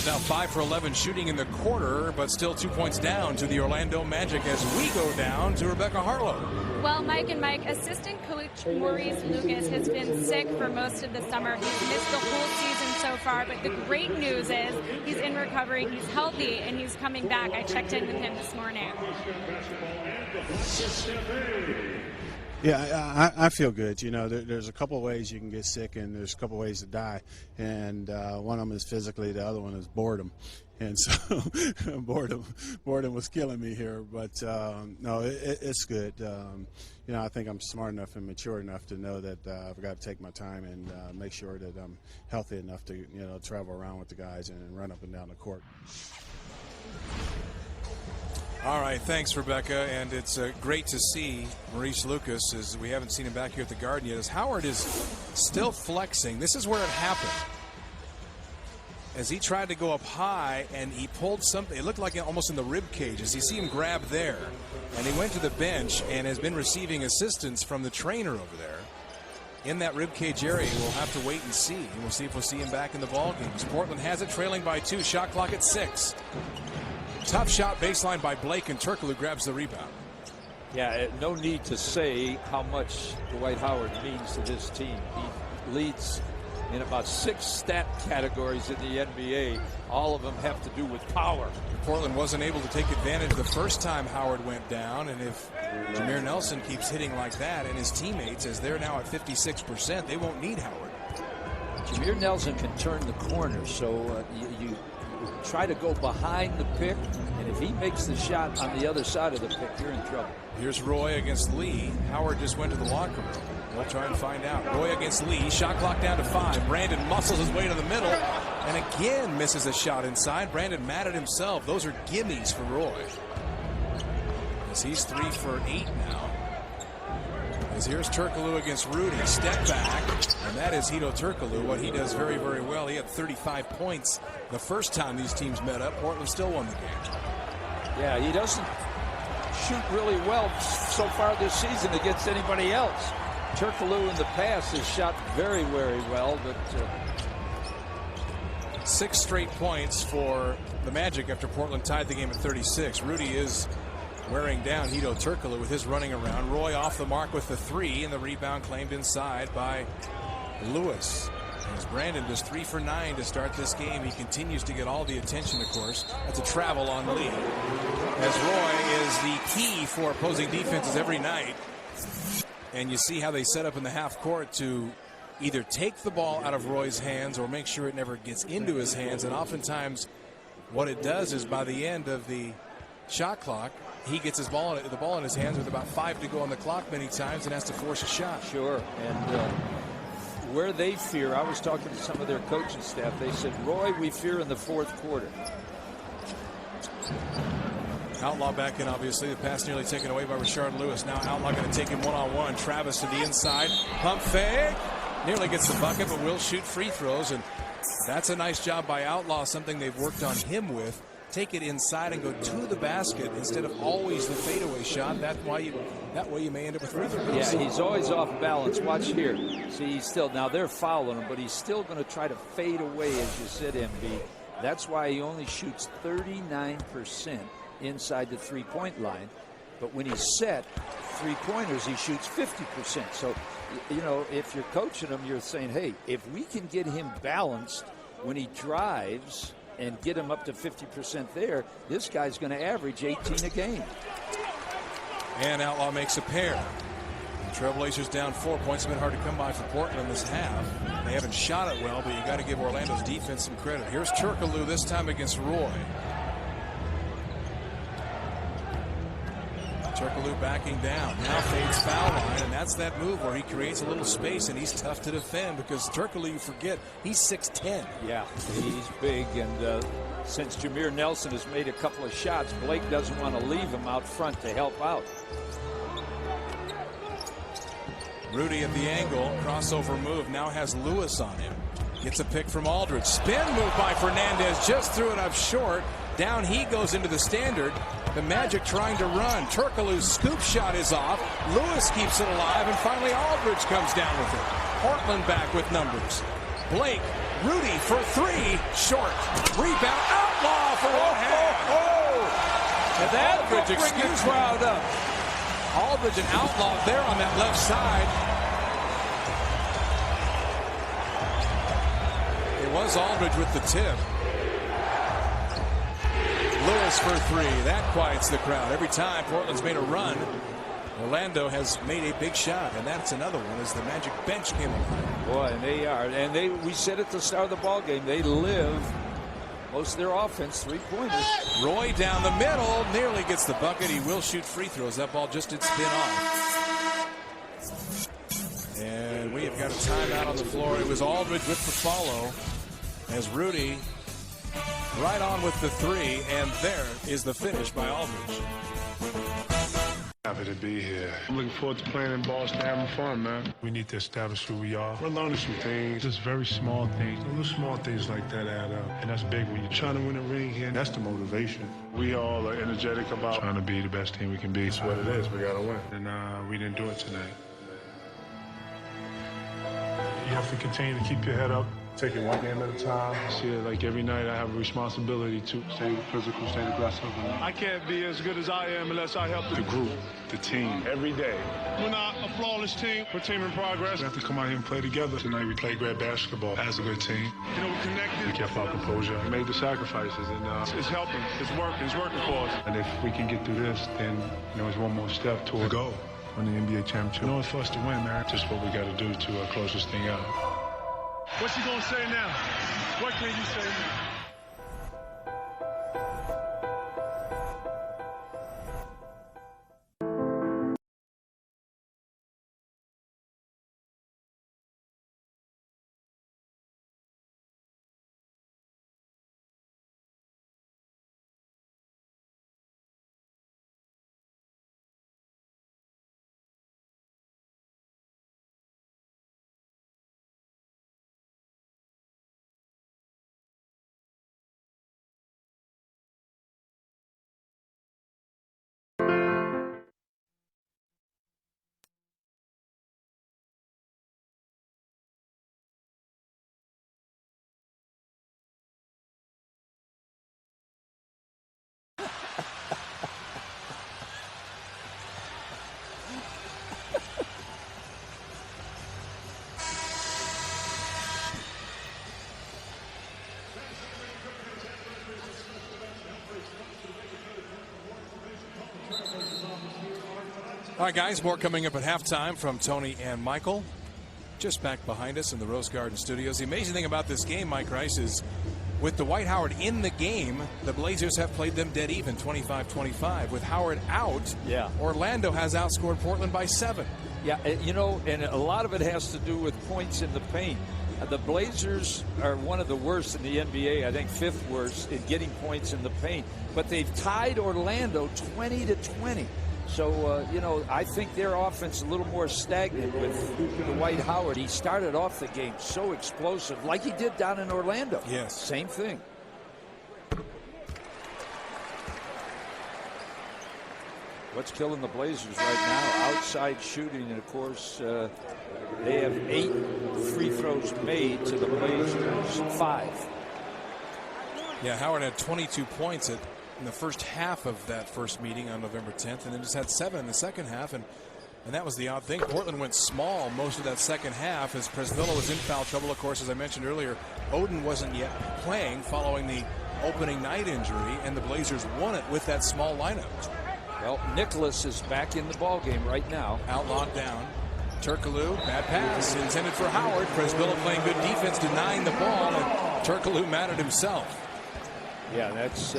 Now 5 for 11 shooting in the quarter, but still 2 points down to the Orlando Magic as we go down to Rebecca Harlow. Well, Mike, assistant coach Maurice Lucas has been sick for most of the summer. He's missed the whole season so far, but the great news is he's in recovery, he's healthy, and he's coming back. I checked in with him this morning. Yeah, I feel good. You know, there's a couple of ways you can get sick, and there's a couple of ways to die. And one of them is physically, the other one is boredom. And so boredom was killing me here. But no, it's good. You know, I think I'm smart enough and mature enough to know that I've got to take my time and make sure that I'm healthy enough to, you know, travel around with the guys and run up and down the court. All right, thanks, Rebecca, and it's great to see Maurice Lucas, as we haven't seen him back here at the Garden yet, as Howard is still flexing. This is where it happened. As he tried to go up high, and he pulled something, it looked like almost in the rib cage, as you see him grab there. And he went to the bench and has been receiving assistance from the trainer over there. In that rib cage area, we'll have to wait and see. And we'll see if we'll see him back in the ball games. Portland has it, trailing by 2, shot clock at 6. Tough shot baseline by Blake, and Turkoglu grabs the rebound. Yeah, no need to say how much Dwight Howard means to this team. He leads in about 6 stat categories in the NBA. All of them have to do with power. Portland wasn't able to take advantage the first time Howard went down, and if Jameer Nelson keeps hitting like that, and his teammates, as they're now at 56%, they won't need Howard. Jameer Nelson can turn the corner, so you try to go behind the pick, and if he makes the shot on the other side of the pick, you're in trouble. Here's Roy against Lee. Howard just went to the locker room. We'll try and find out. Roy against Lee. Shot clock down to 5. Brandon muscles his way to the middle and again misses a shot inside. Brandon mad at himself. Those are gimmies for Roy, as he's 3 for 8 now. As here's Turkoglu against Rudy. Step back, and that is Hedo Turkoglu. What he does very, very well. He had 35 points the first time these teams met up. Portland still won the game. Yeah, he doesn't shoot really well so far this season against anybody else. Turkoglu in the past has shot very, very well, but 6 straight points for the Magic after Portland tied the game at 36. Rudy is wearing down Hedo Turkoglu with his running around. Roy off the mark with the 3, and the rebound claimed inside by Lewis. As Brandon does 3 for 9 to start this game, he continues to get all the attention, of course. That's a travel on Lee. As Roy is the key for opposing defenses every night. And you see how they set up in the half court to either take the ball out of Roy's hands or make sure it never gets into his hands. And oftentimes what it does is by the end of the shot clock, he gets the ball in his hands with about 5 to go on the clock many times and has to force a shot. Sure. And where they fear, I was talking to some of their coaching staff, they said, Roy, we fear in the fourth quarter. Outlaw back in, obviously. The pass nearly taken away by Rashard Lewis. Now Outlaw going to take him one-on-one. Travis to the inside. Pump fake. Nearly gets the bucket, but will shoot free throws. And that's a nice job by Outlaw, something they've worked on him with. Take it inside and go to the basket instead of always the fadeaway shot. That way you may end up with free throws. Yeah, he's always off balance. Watch here. See, he's still, now they're fouling him, but he's still going to try to fade away, as you said, MB. That's why he only shoots 39% inside the three-point line. But when he's set, three-pointers, he shoots 50%. So, you know, if you're coaching him, you're saying, hey, if we can get him balanced when he drives and get him up to 50% there, this guy's going to average 18 a game. And Outlaw makes a pair. The Trailblazers down 4 points. It's been hard to come by for Portland this half. They haven't shot it well, but you got to give Orlando's defense some credit. Here's Turkoglu, this time against Roy. Turkoglu backing down. Now fades foul line, and that's that move where he creates a little space, and he's tough to defend because Turkoglu, you forget, he's 6'10". Yeah, he's big, and since Jameer Nelson has made a couple of shots, Blake doesn't want to leave him out front to help out. Rudy at the angle, crossover move, now has Lewis on him. Gets a pick from Aldridge. Spin move by Fernandez, just threw it up short. Down he goes into the standard. The Magic trying to run. Turkoglu's scoop shot is off. Lewis keeps it alive, and finally Aldridge comes down with it. Portland back with numbers. Blake, Rudy for 3, short. Rebound, Outlaw for one hand. And that Aldridge, excuse the crowd up. Aldridge and Outlaw there on that left side. It was Aldridge with the tip. Lewis for 3. That quiets the crowd. Every time Portland's made a run, Orlando has made a big shot, and that's another one as the Magic bench came alive. Boy, and they are. And we said at the start of the ball game, they live most of their offense three-pointers. Roy down the middle, nearly gets the bucket. He will shoot free throws. That ball just did spin off. And we have got a timeout on the floor. It was Aldridge with the follow as Rudy right on with the 3, and there is the finish by Aldridge. Happy to be here. I'm looking forward to playing in Boston, having fun, man. We need to establish who we are. We're learning some things, just very small things. Little small things like that add up, and that's big when you're trying to win a ring here. That's the motivation. We all are energetic about trying to be the best team we can be. It's what it is. We got to win, and we didn't do it tonight. You have to continue to keep your head up. Take it one game at a time. See, like every night I have a responsibility to stay physical, stay aggressive. I can't be as good as I am unless I help the group, the team, every day. We're not a flawless team. We're a team in progress. We have to come out here and play together. Tonight we played great basketball as a good team. You know, we're connected. We kept our composure. We made the sacrifices, and it's helping. It's working. It's working for us. And if we can get through this, then, you know, it's one more step toward the goal on the NBA championship. You know, it's for us to win, man. Just what we got to do to close this thing out. What's he gonna say now? What can you say now? All right, guys, more coming up at halftime from Tony and Michael. Just back behind us in the Rose Garden studios. The amazing thing about this game, Mike Rice, is with Dwight Howard in the game, the Blazers have played them dead even, 25-25. With Howard out, Orlando has outscored Portland by 7. Yeah, you know, and a lot of it has to do with points in the paint. The Blazers are one of the worst in the NBA, I think 5th worst in getting points in the paint. But they've tied Orlando 20-20. So, you know, I think their offense is a little more stagnant with Dwight Howard. He started off the game so explosive, like he did down in Orlando. Yes. Same thing. What's killing the Blazers right now? Outside shooting, and of course, they have 8 free throws made to the Blazers 5. Yeah, Howard had 22 points in the first half of that first meeting on November 10th, and then just had 7 in the second half, and that was the odd thing. Portland went small most of that second half as Presvilla was in foul trouble. Of course, as I mentioned earlier, Oden wasn't yet playing following the opening night injury, and the Blazers won it with that small lineup. Well, Nicholas is back in the ballgame right now. Out locked down. Turkoglu, bad pass intended for Howard. Presvilla playing good defense, denying the ball, and Turkoglu mad at himself. Yeah, that's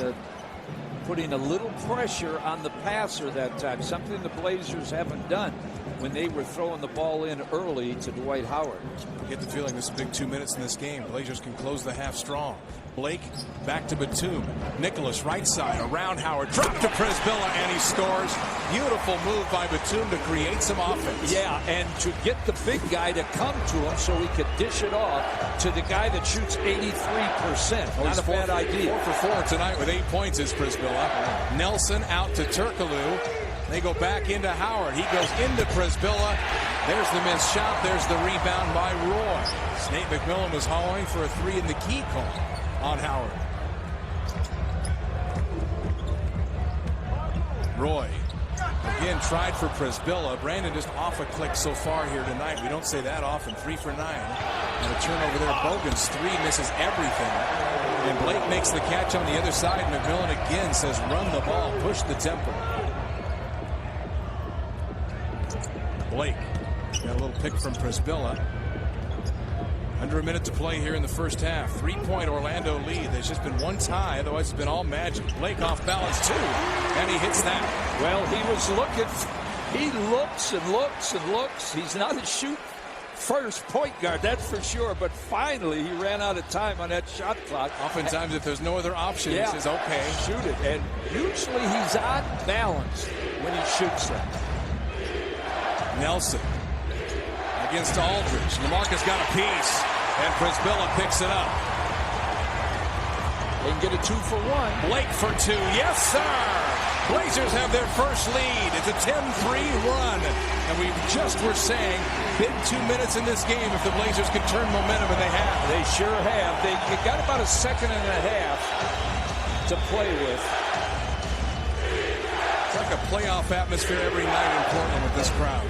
putting a little pressure on the passer that time, something the Blazers haven't done when they were throwing the ball in early to Dwight Howard. I get the feeling this is big 2 minutes in this game. Blazers can close the half strong. Blake back to Batum. Nicholas right side around Howard. Drop to Presvilla and he scores. Beautiful move by Batum to create some offense. Yeah, and to get the big guy to come to him so he could dish it off to the guy that shoots 83%. Not a bad idea. 4 for 4 tonight with 8 points is Presvilla. Nelson out to Turkoglu. They go back into Howard. He goes into Presvilla. There's the missed shot. There's the rebound by Roy. Nate McMillan was hollering for a 3 in the key call on Howard. Roy again tried for Presvilla. Brandon just off a click so far here tonight. We don't say that often. 3 for 9. And a turnover there. Bogan's 3 misses everything. And Blake makes the catch on the other side. McMillan again says run the ball, push the tempo. Blake got a little pick from Presvilla. Under a minute to play here in the first half. 3-point Orlando lead. There's just been one tie, otherwise it's been all magic. Blake off balance too, and he hits that. Well, he was looking. He looks and looks and looks. He's not a shoot first point guard, that's for sure. But finally, he ran out of time on that shot clock. Oftentimes, if there's no other option, he says, okay, shoot it. And usually he's on balance when he shoots it. Nelson against Aldridge. LaMarcus got a piece, and Presvilla picks it up. They can get a 2 for 1. Blake for 2. Yes, sir. Blazers have their first lead. It's a 10-3 run. And we just were saying, big 2 minutes in this game if the Blazers can turn momentum, and they have. They sure have. They got about a second and a half to play with. It's like a playoff atmosphere every night in Portland with this crowd.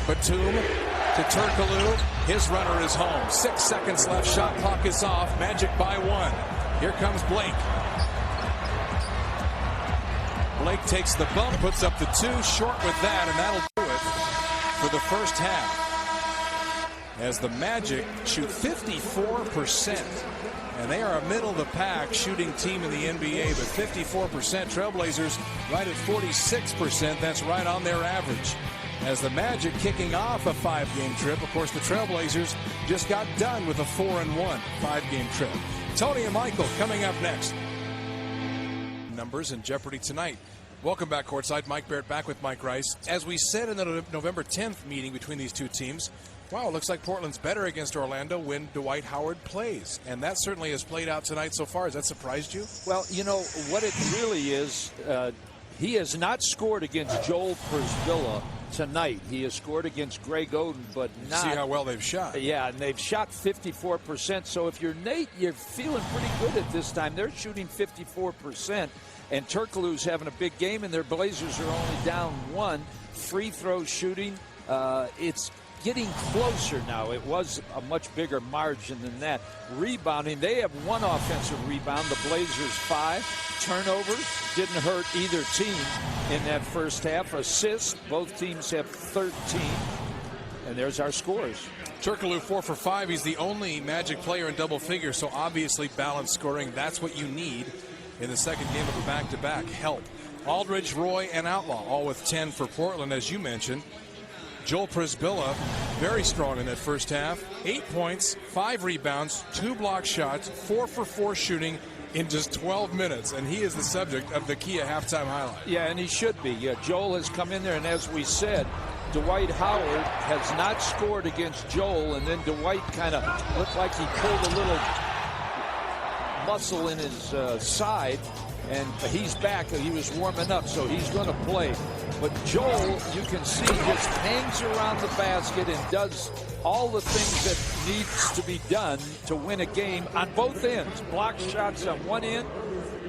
Batum to Turkoglu. His runner is home. 6 seconds left. Shot clock is off. Magic by 1. Here comes Blake. Blake takes the bump, puts up the 2, short with that, and that'll do it for the first half. As the Magic shoot 54%. And they are a middle-of-the-pack shooting team in the NBA, but 54%. Trailblazers right at 46%. That's right on their average. As the Magic kicking off a 5-game trip. Of course, the Trailblazers just got done with a 4-1 5-game trip. Tony and Michael coming up next. Numbers in jeopardy tonight. Welcome back courtside. Mike Barrett back with Mike Rice. As we said in the November 10th meeting between these two teams, wow, it looks like Portland's better against Orlando when Dwight Howard plays. And that certainly has played out tonight so far. Has that surprised you? Well, you know, what it really is, he has not scored against Joel Presvilla tonight. He has scored against Greg Oden, but not. See how well they've shot. Yeah, and they've shot 54%. So if you're Nate, you're feeling pretty good at this time. They're shooting 54%. And Turkoglu's having a big game, and their Blazers are only down 1. Free throw shooting, it's getting closer now. It was a much bigger margin than that. Rebounding, they have 1 offensive rebound. The Blazers 5. Turnovers didn't hurt either team in that first half. Assists, both teams have 13. And there's our scores. Turkoglu 4 for 5. He's the only Magic player in double figures, so obviously balanced scoring. That's what you need in the second game of a back-to-back. Help. Aldridge, Roy, and Outlaw all with 10 for Portland, as you mentioned. Joel Przybilla, very strong in that first half. 8 points, 5 rebounds, 2 block shots, 4 for 4 shooting in just 12 minutes. And he is the subject of the Kia halftime highlight. Yeah, and he should be. Joel has come in there, and as we said, Dwight Howard has not scored against Joel, and then Dwight kind of looked like he pulled a little muscle in his side, and he's back. He was warming up, so he's going to play. But Joel, you can see, just hangs around the basket and does all the things that needs to be done to win a game on both ends. Block shots on one end,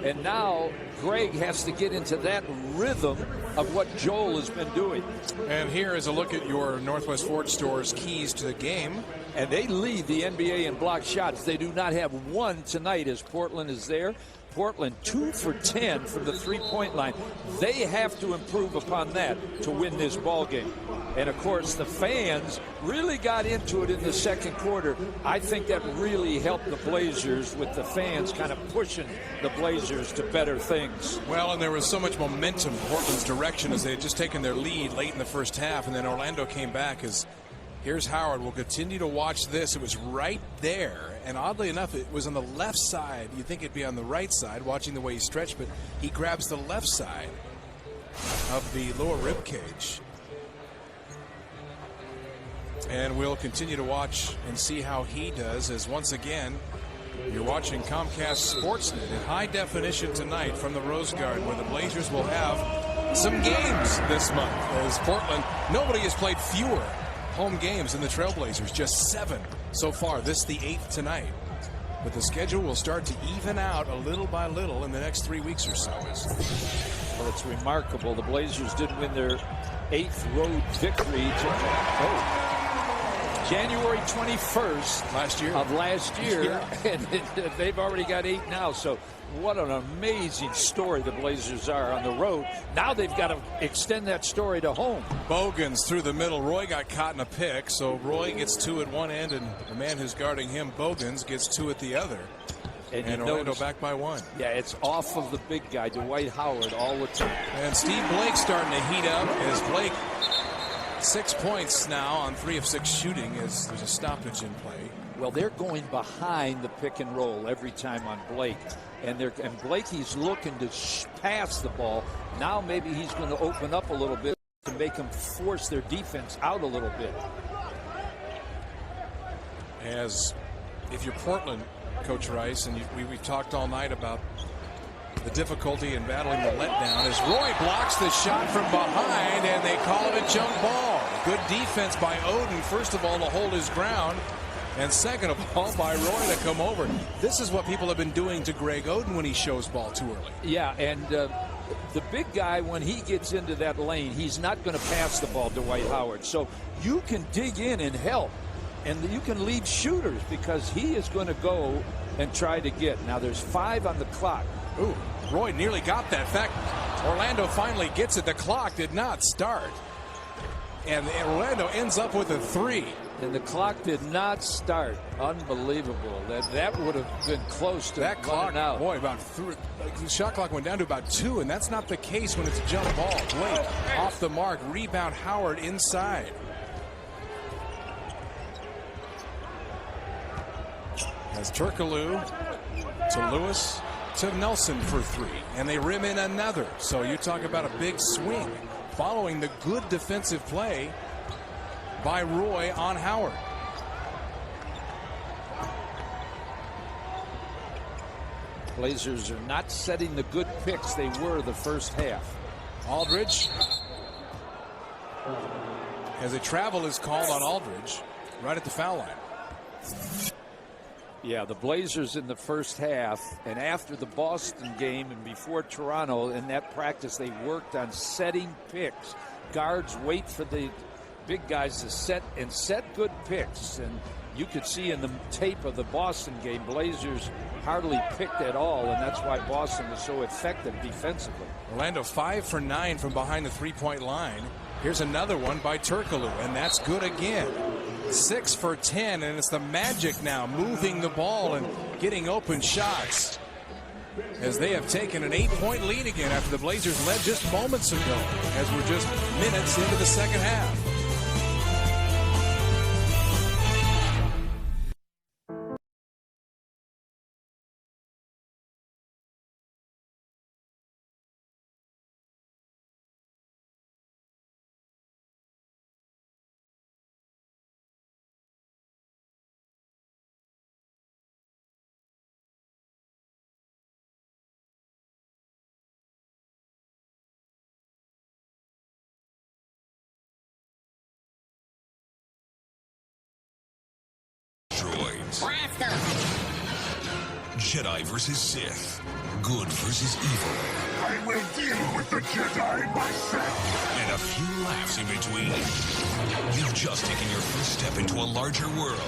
and now Greg has to get into that rhythm of what Joel has been doing. And here is a look at your Northwest Ford store's keys to the game. And they lead the NBA in block shots. They do not have one tonight as Portland is there. Portland 2 for 10 from the three-point line. They have to improve upon that to win this ball game. And of course the fans really got into it in the second quarter. I think that really helped the Blazers with the fans kind of pushing the Blazers to better things. Well, and there was so much momentum Portland's direction as they had just taken their lead late in the first half, and then Orlando came back. As here's Howard. We'll continue to watch this. It was right there. And oddly enough, it was on the left side. You'd think it'd be on the right side, watching the way he stretched, but he grabs the left side of the lower rib cage. And we'll continue to watch and see how he does, as once again, you're watching Comcast Sportsnet in high definition tonight from the Rose Garden, where the Blazers will have some games this month. As Portland, nobody has played fewer home games than the Trailblazers, just 7 so far. This is the 8th tonight. But the schedule will start to even out a little by little in the next 3 weeks or so. Well, it's remarkable. The Blazers didn't win their 8th road victory January 21st of last year, and they've already got 8 now. So what an amazing story the Blazers are on the road. Now they've got to extend that story to home. Bogans through the middle. Roy got caught in a pick, so Roy gets 2 at one end, and the man who's guarding him, Bogans, gets 2 at the other. And Orlando back by 1. Yeah, it's off of the big guy, Dwight Howard, all the time. And Steve Blake starting to heat up as Blake 6 points now on 3 of 6 shooting as there's a stoppage in play. Well, they're going behind the pick and roll every time on Blake. And Blakey's looking to pass the ball. Now maybe he's going to open up a little bit to make them force their defense out a little bit. As if you're Portland, Coach Rice, and we've talked all night about the difficulty in battling the letdown, as Roy blocks the shot from behind, and they call it a jump ball. Good defense by Oden, first of all, to hold his ground, and second of all by Roy to come over. This is what people have been doing to Greg Oden when he shows ball too early. Yeah, and the big guy, when he gets into that lane, he's not going to pass the ball to Dwight Howard. So you can dig in and help, and you can lead shooters because he is going to go and try to get. Now there's 5 on the clock. Ooh, Roy nearly got that. In fact, Orlando finally gets it. The clock did not start. And Orlando ends up with a 3. And the clock did not start. Unbelievable. That would have been close to that clock out. Boy, about 3. The shot clock went down to about 2, and that's not the case when it's a jump ball. Blake off the mark. Rebound Howard inside. As Turkoglu to Lewis to Nelson for 3, and they rim in another. So you talk about a big swing following the good defensive play by Roy on Howard. Blazers are not setting the good picks they were the first half. Aldridge, as a travel is called on Aldridge right at the foul line. Yeah, the Blazers in the first half, and after the Boston game and before Toronto, in that practice they worked on setting picks. Guards wait for the big guys to set good picks. And you could see in the tape of the Boston game, Blazers hardly picked at all, and that's why Boston was so effective defensively. Orlando 5 for 9 from behind the three-point line. Here's another one by Turkoglu, and that's good again. 6 for 10, and it's the Magic now moving the ball and getting open shots, as they have taken an 8-point lead again after the Blazers led just moments ago, as we're just minutes into the second half. Jedi versus Sith. Good versus evil. I will deal with the Jedi myself. And a few laughs in between. You've just taken your first step into a larger world.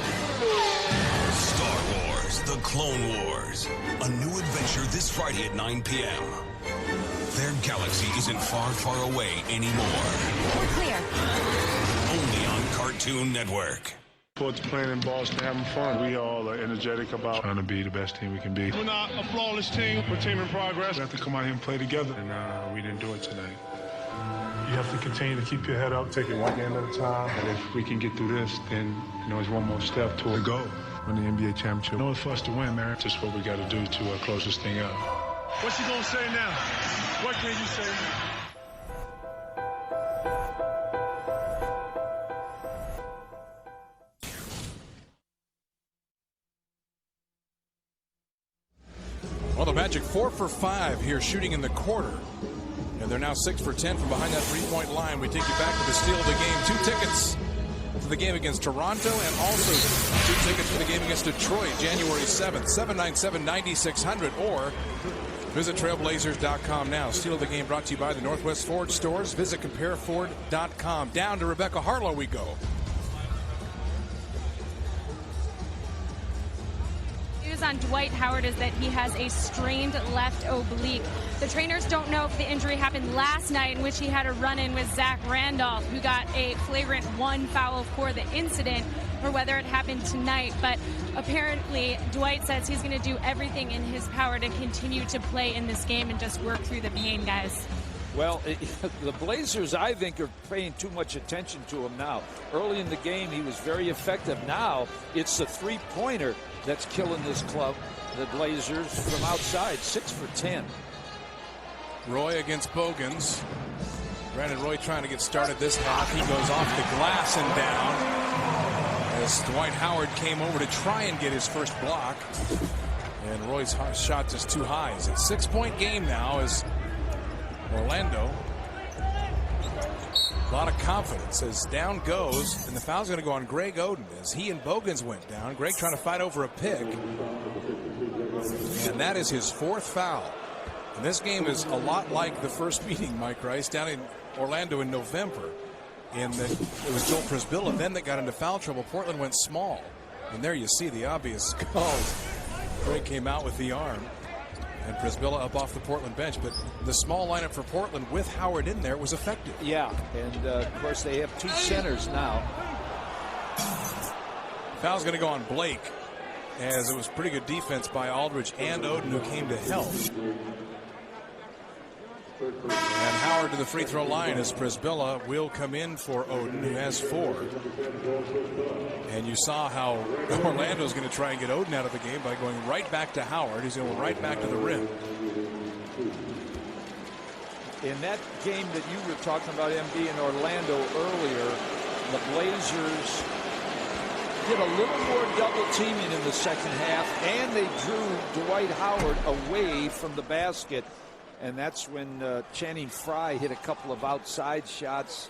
Star Wars: The Clone Wars. A new adventure this Friday at 9 p.m. Their galaxy isn't far, far away anymore. We're clear. Only on Cartoon Network. Sports playing in Boston, having fun. We all are energetic about trying to be the best team we can be. We're not a flawless team. We're a team in progress. We have to come out here and play together, and we didn't do it tonight. You have to continue to keep your head up, take it one game at a time. And if we can get through this, then, it's one more step toward the goal. Win the NBA championship. It's for us to win, man. Just what we got to do to close this thing out. What's he going to say now? What can you say? Well, the Magic 4 for 5 here shooting in the quarter. And they're now 6 for 10 from behind that three-point line. We take you back to the steal of the game. 2 tickets to the game against Toronto, and also 2 tickets for the game against Detroit, January 7th, 797-9600, or visit trailblazers.com now. Steal of the game brought to you by the Northwest Ford stores. Visit compareford.com. Down to Rebecca Harlow we go. On Dwight Howard is that he has a strained left oblique. The trainers don't know if the injury happened last night, in which he had a run-in with Zach Randolph, who got a flagrant 1 foul for the incident, or whether it happened tonight. But apparently Dwight says he's going to do everything in his power to continue to play in this game and just work through the pain, guys. Well, the Blazers, I think, are paying too much attention to him now. Early in the game, he was very effective. Now, it's the three-pointer that's killing this club, the Blazers, from outside. 6 for 10. Roy against Bogans. Brandon Roy trying to get started this half. He goes off the glass and down as Dwight Howard came over to try and get his first block. And Roy's shot just too high. It's a 6-point game now as Orlando, a lot of confidence as down goes, and the foul's going to go on Greg Oden as he and Bogans went down. Greg trying to fight over a pick, and that is his 4th foul. And this game is a lot like the first meeting, Mike Rice, down in Orlando in November. And it was Joel Przybilla then that got into foul trouble. Portland went small, and there you see the obvious calls. Greg came out with the arm. And Przybilla up off the Portland bench, but the small lineup for Portland with Howard in there was effective. Yeah, and of course they have 2 centers now. Foul's going to go on Blake, as it was pretty good defense by Aldridge and Oden, who came to help. And Howard to the free throw line as Przybilla will come in for Oden, who has 4. And you saw how Orlando's going to try and get Oden out of the game by going right back to Howard. He's going to go right back to the rim. In that game that you were talking about, MB, in Orlando earlier, the Blazers did a little more double teaming in the second half, and they drew Dwight Howard away from the basket. And that's when Channing Frye hit a couple of outside shots.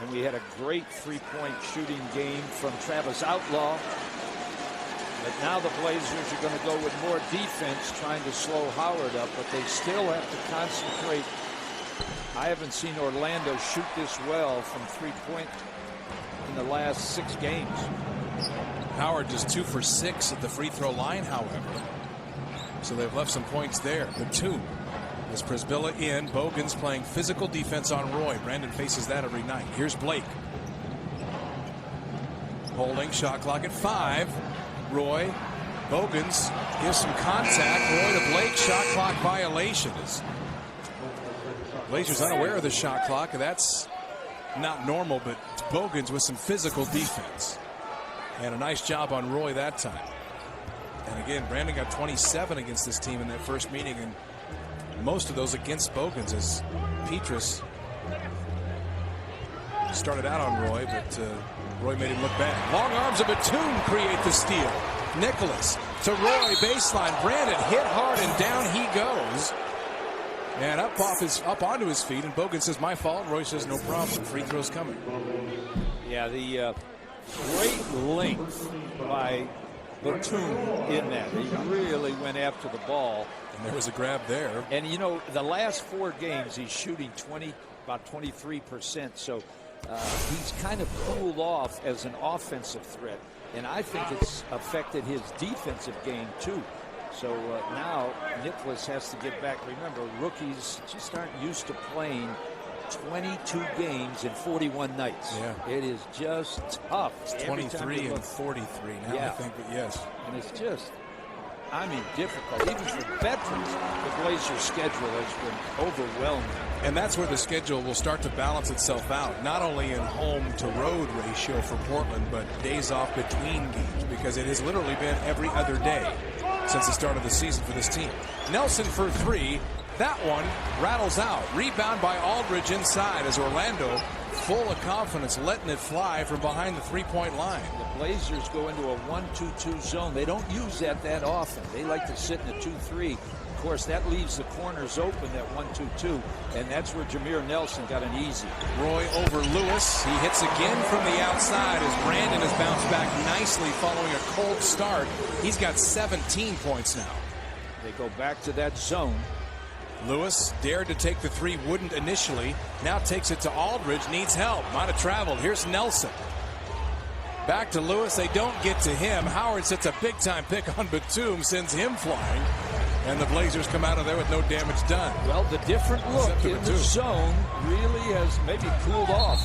And we had a great three-point shooting game from Travis Outlaw. But now the Blazers are going to go with more defense, trying to slow Howard up. But they still have to concentrate I haven't seen Orlando shoot this well from three-point in the last 6 games. Howard just 2 for 6 at the free throw line, however. So they've left some points there. Batum as Przybilla in. Bogans playing physical defense on Roy. Brandon faces that every night. Here's Blake. Holding, shot clock at 5. Roy, Bogans gives some contact. Roy to Blake, shot clock violation. Blazers unaware of the shot clock. That's not normal, but Bogans with some physical defense. And a nice job on Roy that time. And again, Brandon got 27 against this team in that first meeting, and most of those against Bogans, as Petrus started out on Roy, but Roy made him look bad. Long arms of Batum create the steal. Nicholas to Roy, baseline. Brandon hit hard, and down he goes. And up onto his feet, and Bogans says, my fault. Roy says, no problem. Free throw's coming. Yeah, the great length by Batum in that. He really went after the ball. And there was a grab there. And, you know, the last 4 games, he's shooting about 23%. So he's kind of cooled off as an offensive threat. And I think it's affected his defensive game, too. So now Nicholas has to get back. Remember, rookies just aren't used to playing 22 games in 41 nights. Yeah. It is just tough. It's 23 and 43 now, yeah. I think, but yes. And it's just, I mean, difficult. Even for veterans, the Blazers' schedule has been overwhelming. And that's where the schedule will start to balance itself out, not only in home-to-road ratio for Portland, but days off between games, because it has literally been every other day since the start of the season for this team. Nelson for 3. That one rattles out. Rebound by Aldridge inside as Orlando, full of confidence, letting it fly from behind the three-point line. The Blazers go into a 1-2-2 zone. They don't use that often. They like to sit in a 2-3. Of course, that leaves the corners open, that 1-2-2, and that's where Jameer Nelson got an easy. Roy over Lewis. He hits again from the outside as Brandon has bounced back nicely following a cold start. He's got 17 points now. They go back to that zone. Lewis dared to take the 3, wouldn't initially. Now takes it to Aldridge, needs help. Might have traveled. Here's Nelson. Back to Lewis. They don't get to him. Howard sets a big-time pick on Batum, sends him flying. And the Blazers come out of there with no damage done. Well, the different look in the zone really has maybe cooled off.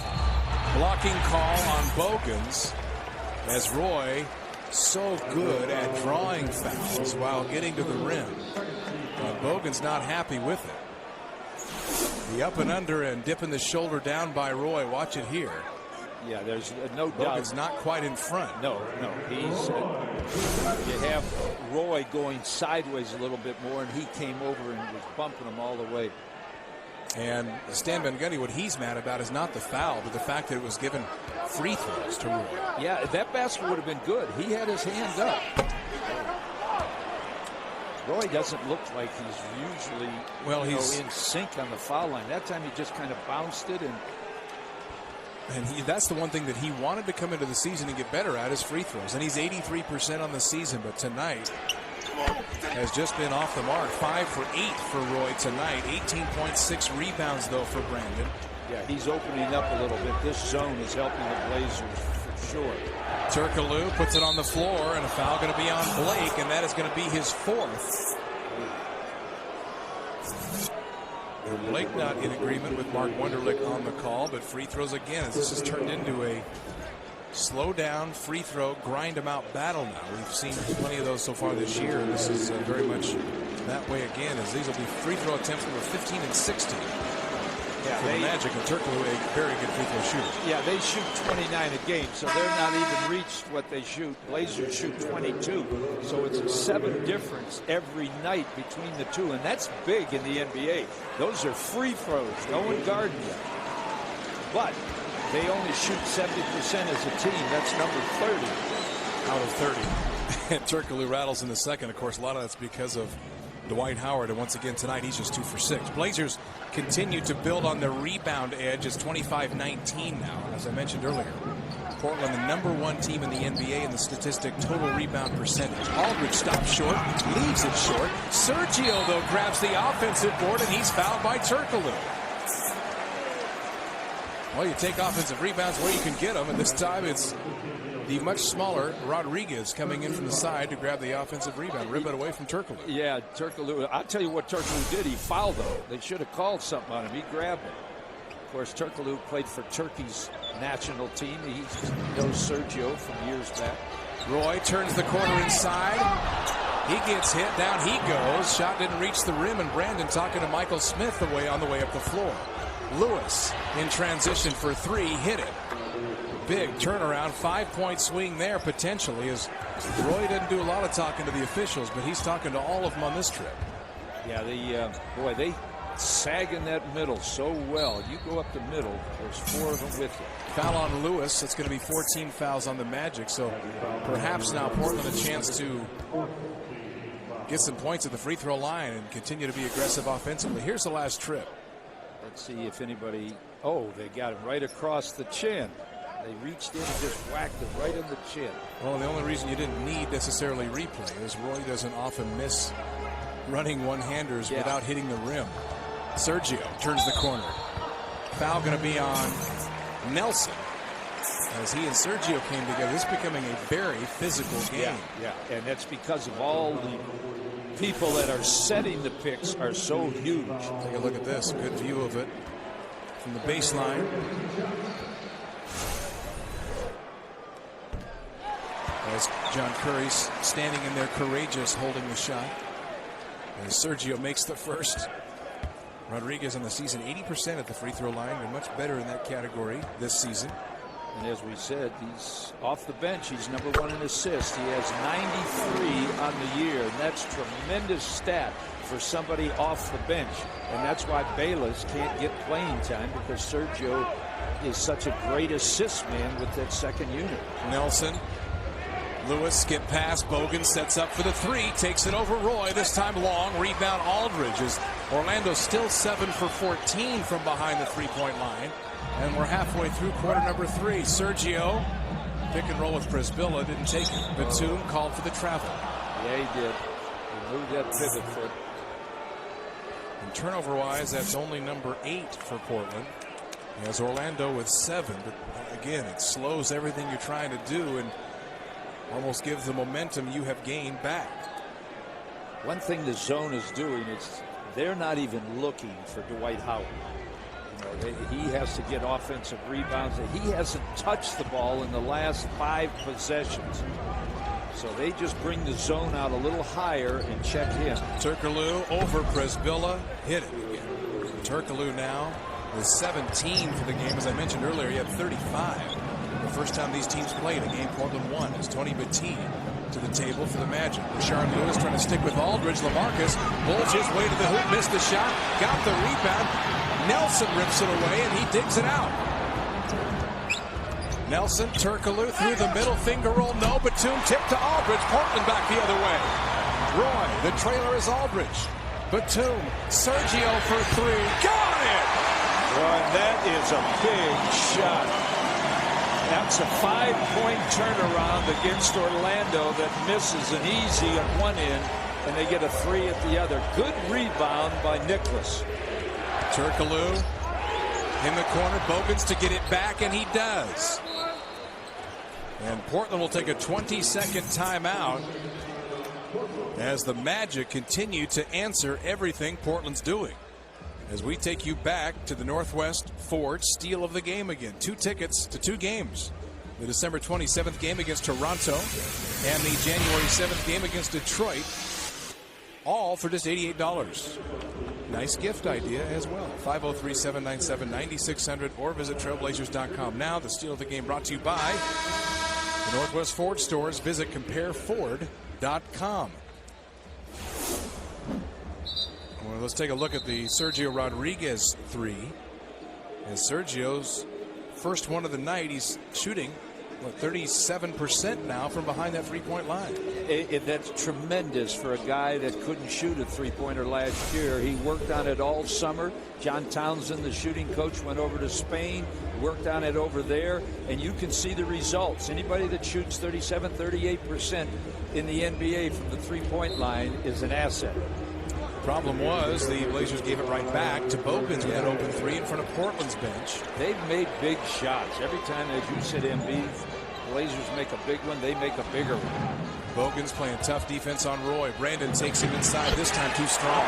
Blocking call on Bogans as Roy so good at drawing fouls while getting to the rim. Bogans not happy with it. The up and under and dipping the shoulder down by Roy. Watch it here. Yeah, there's no doubt. Bogans not quite in front. No. He's you have Roy going sideways a little bit more, and he came over and was bumping him all the way. And Stan Van Gundy, what he's mad about is not the foul, but the fact that it was given free throws to Roy. Yeah, that basket would have been good. He had his hand up. Roy doesn't look like he's usually he's in sync on the foul line. That time he just kind of bounced it. And that's the one thing that he wanted to come into the season and get better at is free throws. And he's 83% on the season, but tonight has just been off the mark. 5 for 8 for Roy tonight. 18.6 rebounds, though, for Brandon. Yeah, he's opening up a little bit. This zone is helping the Blazers for sure. Turkoglu puts it on the floor, and a foul going to be on Blake, and that is going to be his 4th. Blake not in agreement with Mark Wunderlich on the call, but free throws again as this has turned into a slow down free throw, grind them out battle now. We've seen plenty of those so far this year, and this is very much that way again, as these will be free throw attempts number 15 and 16. Yeah, for the Magic, and Turkoglu a very good free throw shooter. Yeah, they shoot 29 a game, so they're not even reached what they shoot. Blazers shoot 22, so it's a 7 difference every night between the two, and that's big in the NBA. Those are free throws, no one guarding you. But they only shoot 70% as a team. That's number 30 out of 30. And Turkoglu rattles in the second. Of course, a lot of that's because of Dwight Howard, and once again tonight he's just 2 for 6. Blazers continue to build on their rebound edge. It's 25-19 now. As I mentioned earlier, Portland the #1 team in the NBA in the statistic total rebound percentage. Aldridge stops short, leaves it short. Sergio, though, grabs the offensive board, and he's fouled by Turkoglu. Well, you take offensive rebounds where you can get them, and this time it's the much smaller Rodriguez coming in from the side to grab the offensive rebound, rip it away from Turkoglu. Yeah, Turkoglu. I'll tell you what Turkoglu did. He fouled him. They should have called something on him. He grabbed it. Of course, Turkoglu played for Turkey's national team. He knows Sergio from years back. Roy turns the corner inside. He gets hit. Down he goes. Shot didn't reach the rim, and Brandon talking to Michael Smith on the way up the floor. Lewis in transition for three. Hit it. Big turnaround. 5-point swing there potentially, as Roy doesn't do a lot of talking to the officials, but he's talking to all of them on this trip. Yeah, they sag in that middle so well. You go up the middle, there's 4 of them with you. Foul on Lewis. It's going to be 14 fouls on the Magic, so perhaps now Portland a chance to get some points at the free throw line and continue to be aggressive offensively. Here's the last trip. Let's see if anybody. Oh, they got him right across the chin. They reached in and just whacked it right in the chin. Well, the only reason you didn't need necessarily replay is Roy doesn't often miss running one-handers without hitting the rim. Sergio turns the corner. Foul going to be on Nelson. As he and Sergio came together, this is becoming a very physical game. Yeah, and that's because of all the people that are setting the picks are so huge. Take a look at this. Good view of it from the baseline. As John Curry's standing in there courageous, holding the shot. As Sergio makes the first. Rodriguez on the season 80% at the free throw line. They're much better in that category this season. And as we said, he's off the bench. He's #1 in assists. He has 93 on the year, and that's tremendous stat for somebody off the bench. And that's why Bayless can't get playing time, because Sergio is such a great assist man with that second unit. Nelson. Lewis skip pass. Bogan sets up for the three. Takes it over Roy. This time long. Rebound Aldridge. As Orlando still 7 for 14 from behind the three-point line. And we're halfway through quarter number 3. Sergio, pick and roll with Prisbilla, didn't take it. Batum called for the travel. Yeah, he did. He moved that pivot foot. And turnover-wise, that's only number 8 for Portland. As Orlando with 7. But again, it slows everything you're trying to do and almost gives the momentum you have gained back. One thing the zone is doing is they're not even looking for Dwight Howard. He has to get offensive rebounds. He hasn't touched the ball in the last 5 possessions. So they just bring the zone out a little higher and check him. Turkoglu over Prisbilla. Hit it again. Turkoglu now with 17 for the game. As I mentioned earlier, he had 35. The first time these teams played a game Portland won as Tony Bettine to the table for the Magic. Rashard Lewis trying to stick with Aldridge. LaMarcus pulls his way to the hoop, missed the shot, got the rebound. Nelson rips it away, and he digs it out. Nelson, Turkoglu through the middle, finger roll, no. Batum tip to Aldridge. Portland back the other way. Roy, the trailer is Aldridge. Batum, Sergio for 3. Got it! Boy, that is a big shot. That's a 5-point turnaround against Orlando that misses an easy at one end, and they get a 3 at the other. Good rebound by Nicholas. Turkoglu in the corner. Bogans to get it back, and he does. And Portland will take a 20-second timeout as the Magic continue to answer everything Portland's doing. As we take you back to the Northwest Ford steal of the game again. 2 tickets to 2 games. The December 27th game against Toronto and the January 7th game against Detroit. All for just $88. Nice gift idea as well. 503-797-9600 or visit trailblazers.com. Now the steal of the game brought to you by the Northwest Ford stores. Visit compareford.com. Well, let's take a look at the Sergio Rodriguez 3. And Sergio's first one of the night. He's shooting 37% now from behind that three-point line. That's tremendous for a guy that couldn't shoot a three-pointer last year. He worked on it all summer. John Townsend, the shooting coach, went over to Spain, worked on it over there, and you can see the results. Anybody that shoots 37, 38% in the NBA from the three-point line is an asset. Problem was the Blazers gave it right back to Bogans with an open three in front of Portland's bench. They've made big shots. Every time, as you said, MB, Blazers make a big one, they make a bigger one. Bogans playing tough defense on Roy. Brandon takes him inside, this time too strong.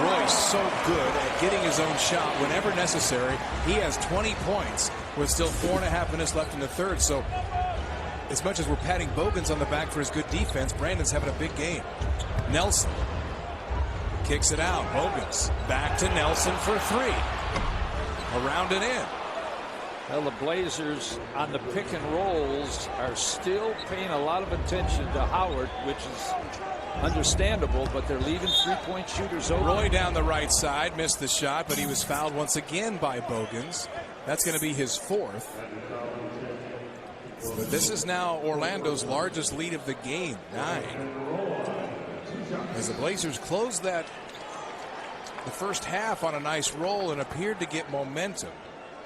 Roy's so good at getting his own shot whenever necessary. He has 20 points with still 4.5 minutes left in the third. So as much as we're patting Bogans on the back for his good defense, Brandon's having a big game. Nelson kicks it out. Bogans back to Nelson for three. Around and in. Well, the Blazers on the pick and rolls are still paying a lot of attention to Howard, which is understandable, but they're leaving three-point shooters open. Roy down the right side missed the shot, but he was fouled once again by Bogans. That's going to be his fourth. But this is now Orlando's largest lead of the game, 9. As the Blazers closed the first half on a nice roll and appeared to get momentum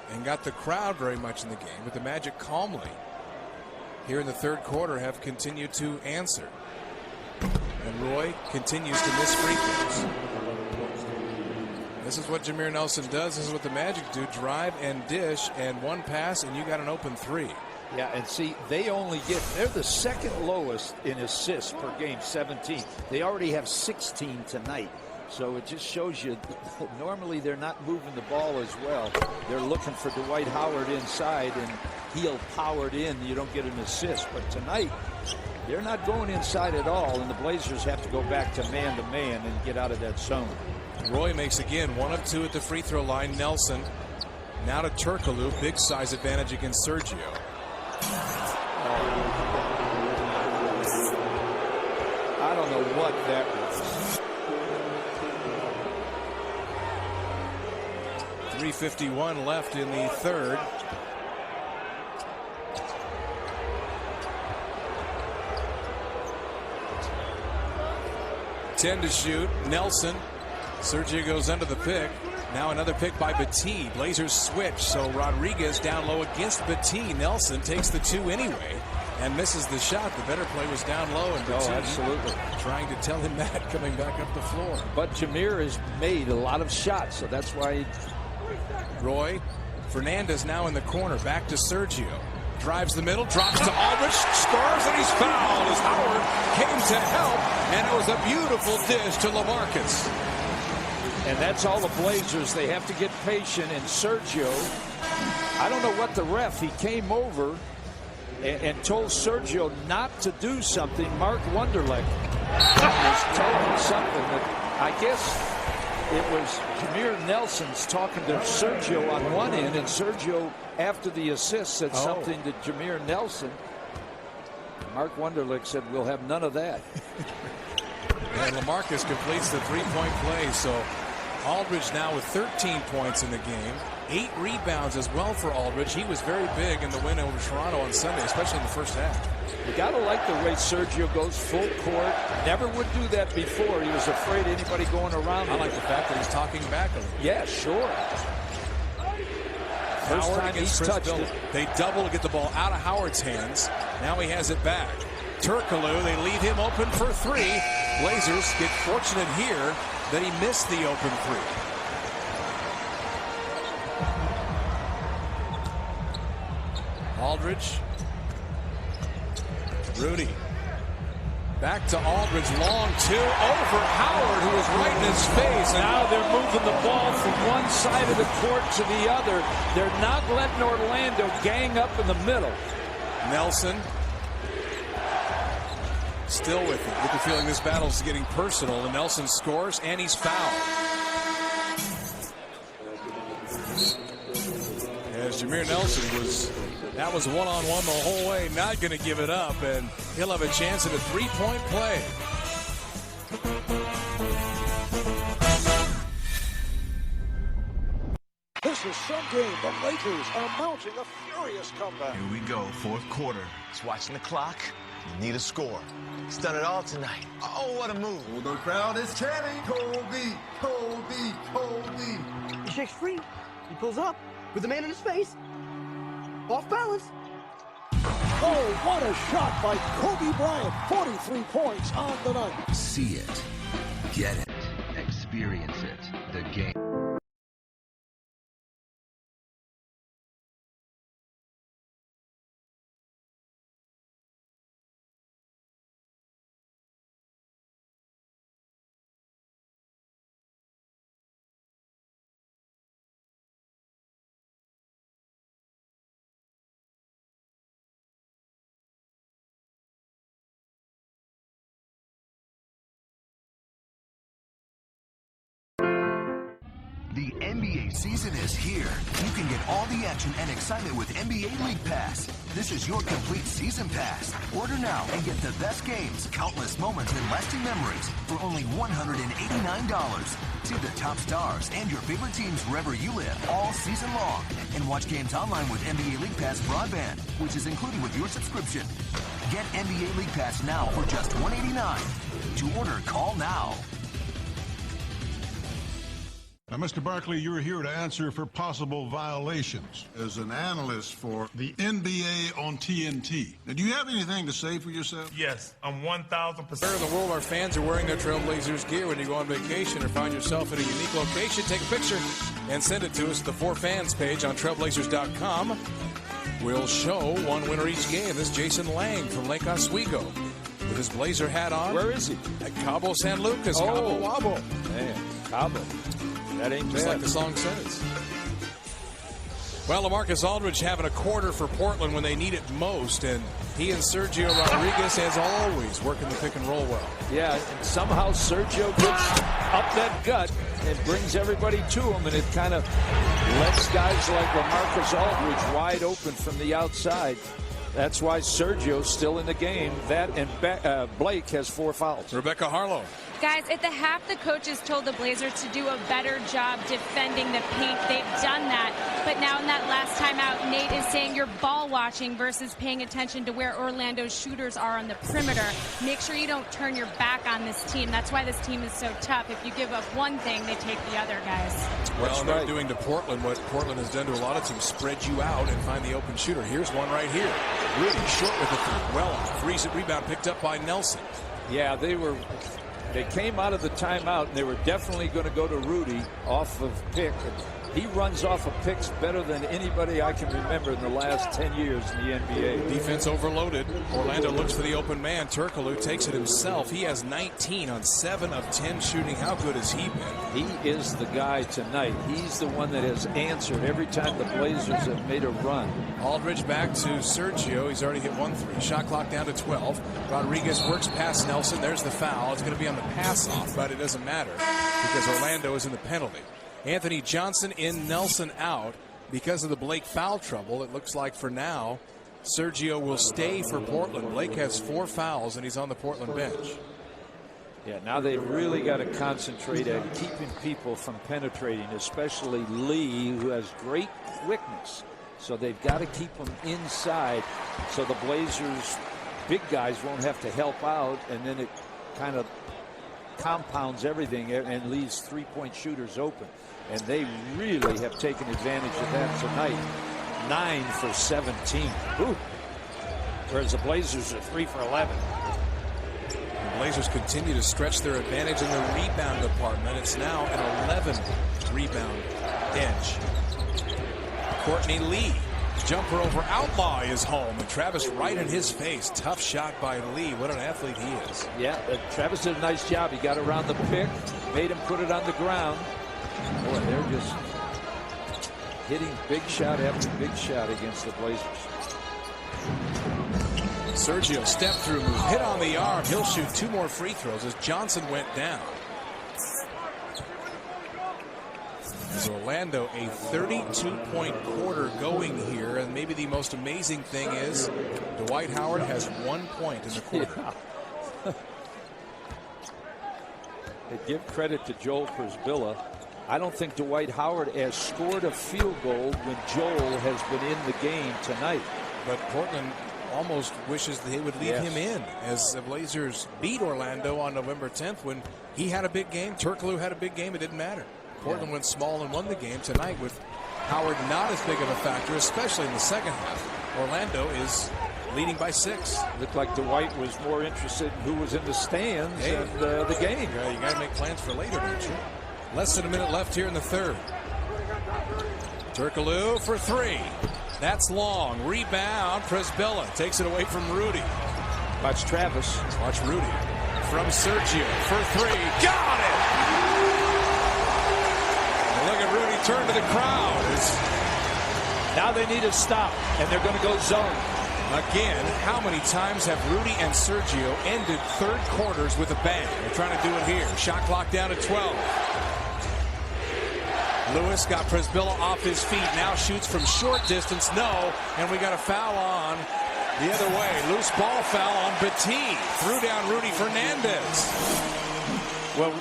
and got the crowd very much in the game, but the Magic calmly here in the third quarter have continued to answer. And Roy continues to miss free throws. This is what Jameer Nelson does. This is what the Magic do. Drive and dish, and one pass and you got an open three. Yeah, and see, they're the second lowest in assists per game, 17. They already have 16 tonight. So it just shows you normally they're not moving the ball as well. They're looking for Dwight Howard inside, and he'll power it in. You don't get an assist. But tonight, they're not going inside at all, and the Blazers have to go back to man and get out of that zone. Roy makes again 1 of 2 at the free throw line. Nelson now to Turkoglu. Big size advantage against Sergio. I don't know what that was. 3:51 left in the third. Ten to shoot. Nelson. Sergio goes under the pick. Now another pick by Battie. Blazers switch, so Rodriguez down low against Battie. Nelson takes the 2 anyway and misses the shot. The better play was down low, and Battie absolutely trying to tell him that coming back up the floor. But Jameer has made a lot of shots, so that's why. Roy. Fernandez now in the corner. Back to Sergio. Drives the middle. Drops to Aldridge. Scores, and he's fouled as Howard came to help. And it was a beautiful dish to LaMarcus. And that's all the Blazers. They have to get patient. And Sergio, I don't know what the ref, he came over and told Sergio not to do something. Mark Wunderlich was telling him something that I guess it was Jameer Nelson's talking to Sergio on one end, and Sergio, after the assist, said something to Jameer Nelson. Mark Wunderlich said, we'll have none of that. And LaMarcus completes the three-point play. So Aldridge now with 13 points in the game. 8 rebounds as well for Aldridge. He was very big in the win over Toronto on Sunday, especially in the first half. You got to like the way Sergio goes full court. Never would do that before. He was afraid of anybody going around. I like the fact that he's talking back a little. Yeah, sure. First time he's touched it. They double to get the ball out of Howard's hands. Now he has it back. Turkoglu, they leave him open for 3. Blazers get fortunate here that he missed the open 3. Aldridge. Rudy. Back to Aldridge. Long 2 over Howard, who was right in his face. And now they're moving the ball from one side of the court to the other. They're not letting Orlando gang up in the middle. Nelson. Still with it. Get the feeling this battle is getting personal. And Nelson scores, and he's fouled. As Jameer Nelson was, that was one-on-one the whole way. Not going to give it up, and he'll have a chance at a three-point play. This is some game. The Lakers are mounting a furious comeback. Here we go, fourth quarter. Just watching the clock. You need a score. He's done it all tonight. Oh, what a move. Oh, the crowd is chanting, Kobe, Kobe, Kobe. He shakes free. He pulls up with the man in his face. Off balance. Oh, what a shot by Kobe Bryant. 43 points on the night. See it. Get it. Experience the game. The NBA season is here. You can get all the action and excitement with NBA League Pass. This is your complete season pass. Order now and get the best games, countless moments, and lasting memories for only $189. See the top stars and your favorite teams wherever you live all season long. And watch games online with NBA League Pass broadband, which is included with your subscription. Get NBA League Pass now for just $189. To order, call now. Now, Mr. Barkley, you're here to answer for possible violations as an analyst for the NBA on TNT. Now, do you have anything to say for yourself? Yes, I'm 1,000%. Where in the world our fans are wearing their Trailblazers gear when you go on vacation or find yourself in a unique location? Take a picture and send it to us at the 4Fans page on Trailblazers.com. We'll show one winner each game. This is Jason Lang from Lake Oswego with his Blazer hat on. Where is he? At Cabo San Lucas. Cabo Wabo. Man, Cabo. That ain't just bad. like the song says. Well, LaMarcus Aldridge having a quarter for Portland when they need it most, and he and Sergio Rodriguez, as always, working the pick and roll well. Yeah, and somehow Sergio gets up that gut and brings everybody to him, and it kind of lets guys like LaMarcus Aldridge wide open from the outside. That's why Sergio's still in the game. That and Blake has 4 fouls. Rebecca Harlow. Guys, at the half, the coaches told the Blazers to do a better job defending the paint. They've done that. But now in that last timeout, Nate is saying you're ball watching versus paying attention to where Orlando's shooters are on the perimeter. Make sure you don't turn your back on this team. That's why this team is so tough. If you give up one thing, they take the other, guys. Well, they're doing to Portland what Portland has done to a lot of teams, spread you out and find the open shooter. Here's one right here. Really short with the three. Well off. Recent rebound picked up by Nelson. Yeah, they came out of the timeout, and they were definitely going to go to Rudy off of pick. He runs off of picks better than anybody I can remember in the last 10 years in the NBA. Defense overloaded. Orlando looks for the open man. Turkoglu takes it himself. He has 19 on 7 of 10 shooting. How good has he been? He is the guy tonight. He's the one that has answered every time the Blazers have made a run. Aldridge back to Sergio. He's already hit 1 3. Shot clock down to 12. Rodriguez works past Nelson. There's the foul. It's going to be on the pass off, but it doesn't matter because Orlando is in the penalty. Anthony Johnson in, Nelson out because of the Blake foul trouble. It looks like for now Sergio will stay for Portland. Blake has 4 fouls and he's on the Portland bench. Yeah, now they've really got to concentrate on keeping people from penetrating, especially Lee, who has great quickness. So they've got to keep them inside so the Blazers big guys won't have to help out, and then it kind of compounds everything and leaves 3-point shooters open. And they really have taken advantage of that tonight. 9 for 17. Ooh. Whereas the Blazers are 3 for 11. The Blazers continue to stretch their advantage in the rebound department. It's now an 11 rebound edge. Courtney Lee, jumper over Outlaw is home, and Travis right in his face. Tough shot by Lee. What an athlete he is. Yeah, Travis did a nice job. He got around the pick, made him put it on the ground. Boy, they're just hitting big shot after big shot against the Blazers. Sergio step through move, hit on the arm. He'll shoot 2 more free throws as Johnson went down. As Orlando, a 32-point quarter going here, and maybe the most amazing thing is Dwight Howard has 1 point in the quarter. Yeah. They give credit to Joel Przybilla. I don't think Dwight Howard has scored a field goal when Joel has been in the game tonight. But Portland almost wishes they would leave him in, as the Blazers beat Orlando on November 10th when he had a big game. Turkoglu had a big game. It didn't matter. Portland went small and won the game tonight with Howard not as big of a factor, especially in the second half. Orlando is leading by 6. Looked like Dwight was more interested in who was in the stands and the game. You got to make plans for later, don't you? Less than a minute left here in the third. Turkoglu for three. That's long. Rebound. Przybilla takes it away from Rudy. Watch Travis. Watch Rudy. From Sergio for three. Got it! And look at Rudy turn to the crowd. Now they need a stop, and they're going to go zone. Again, how many times have Rudy and Sergio ended third quarters with a bang? They're trying to do it here. Shot clock down to 12. Lewis got Przybilla off his feet. Now shoots from short distance. No. And we got a foul on the other way. Loose ball foul on Petit. Threw down Rudy Fernandez. Well,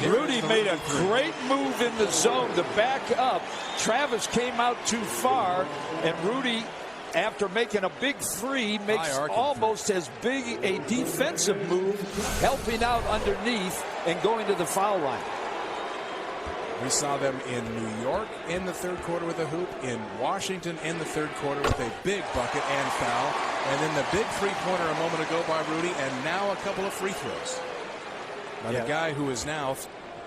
Rudy made a great move in the zone to back up. Travis came out too far, and Rudy, after making a big three, makes almost as big a defensive move, helping out underneath and going to the foul line. We saw them in New York in the third quarter with a hoop, in Washington in the third quarter with a big bucket and foul, and then the big three-pointer a moment ago by Rudy, and now a couple of free throws. By the guy who is now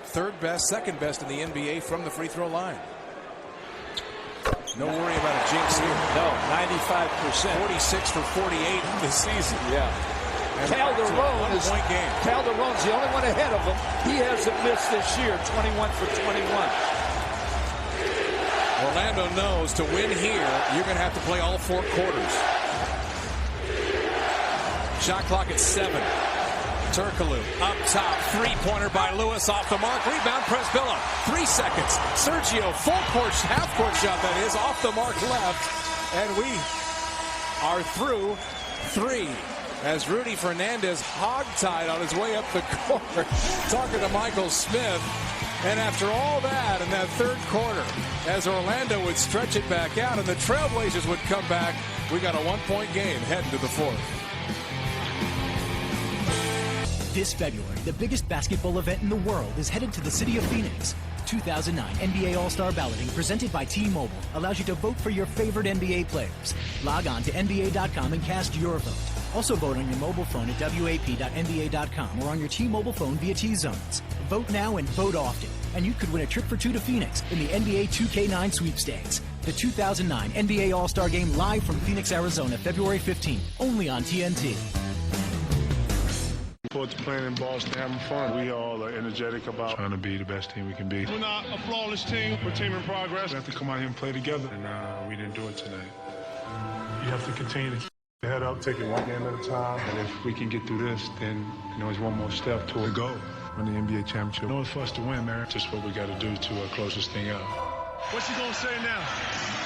second best in the NBA from the free throw line. No worry about a jinx here. No, 95%. 46 for 48 this season. Yeah. Calderone's the only one ahead of him. He hasn't missed this year, 21 for 21. Orlando knows to win here, you're going to have to play all four quarters. Shot clock at 7. Turkoglu up top. Three-pointer by Lewis off the mark. Rebound, Przybilla. 3 seconds. Sergio, full-court, half-court shot, that is, off the mark left. And we are through 3. As Rudy Fernandez hog-tied on his way up the court, talking to Michael Smith. And after all that in that third quarter, as Orlando would stretch it back out and the Trailblazers would come back, we got a one-point game heading to the fourth. This February, the biggest basketball event in the world is headed to the city of Phoenix. 2009 NBA All-Star Balloting presented by T-Mobile allows you to vote for your favorite NBA players. Log on to NBA.com and cast your vote. Also vote on your mobile phone at WAP.NBA.com or on your T-Mobile phone via T-Zones. Vote now and vote often, and you could win a trip for 2 to Phoenix in the NBA 2K9 sweepstakes. The 2009 NBA All-Star Game live from Phoenix, Arizona, February 15th, only on TNT. Forward to playing in Boston, having fun. We all are energetic about trying to be the best team we can be. We're not a flawless team. We're a team in progress. We have to come out here and play together, and we didn't do it tonight. You have to continue to keep your head up, take it one game at a time. And if we can get through this, then it's one more step toward the goal. Win the NBA championship. In order for us to win, man, just what we got to do to close this thing out. What you gonna say now?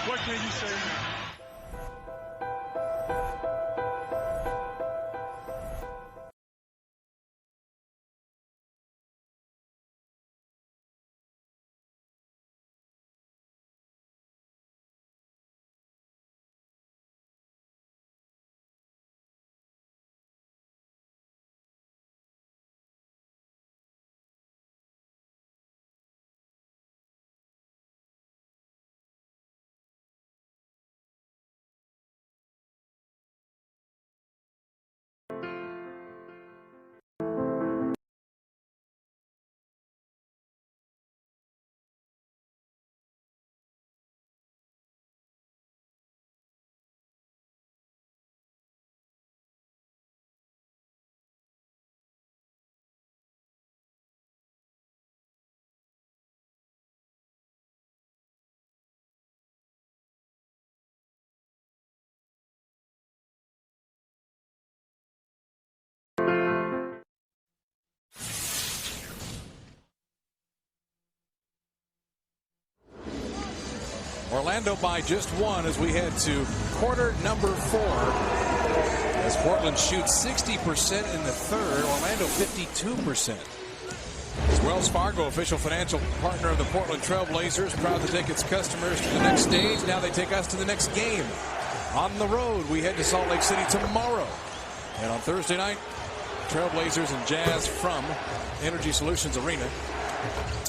What can you say now? Orlando by just 1 as we head to quarter number 4. As Portland shoots 60% in the third, Orlando 52%. As Wells Fargo, official financial partner of the Portland Trailblazers, proud to take its customers to the next stage. Now they take us to the next game. On the road, we head to Salt Lake City tomorrow. And on Thursday night, Trailblazers and Jazz from Energy Solutions Arena.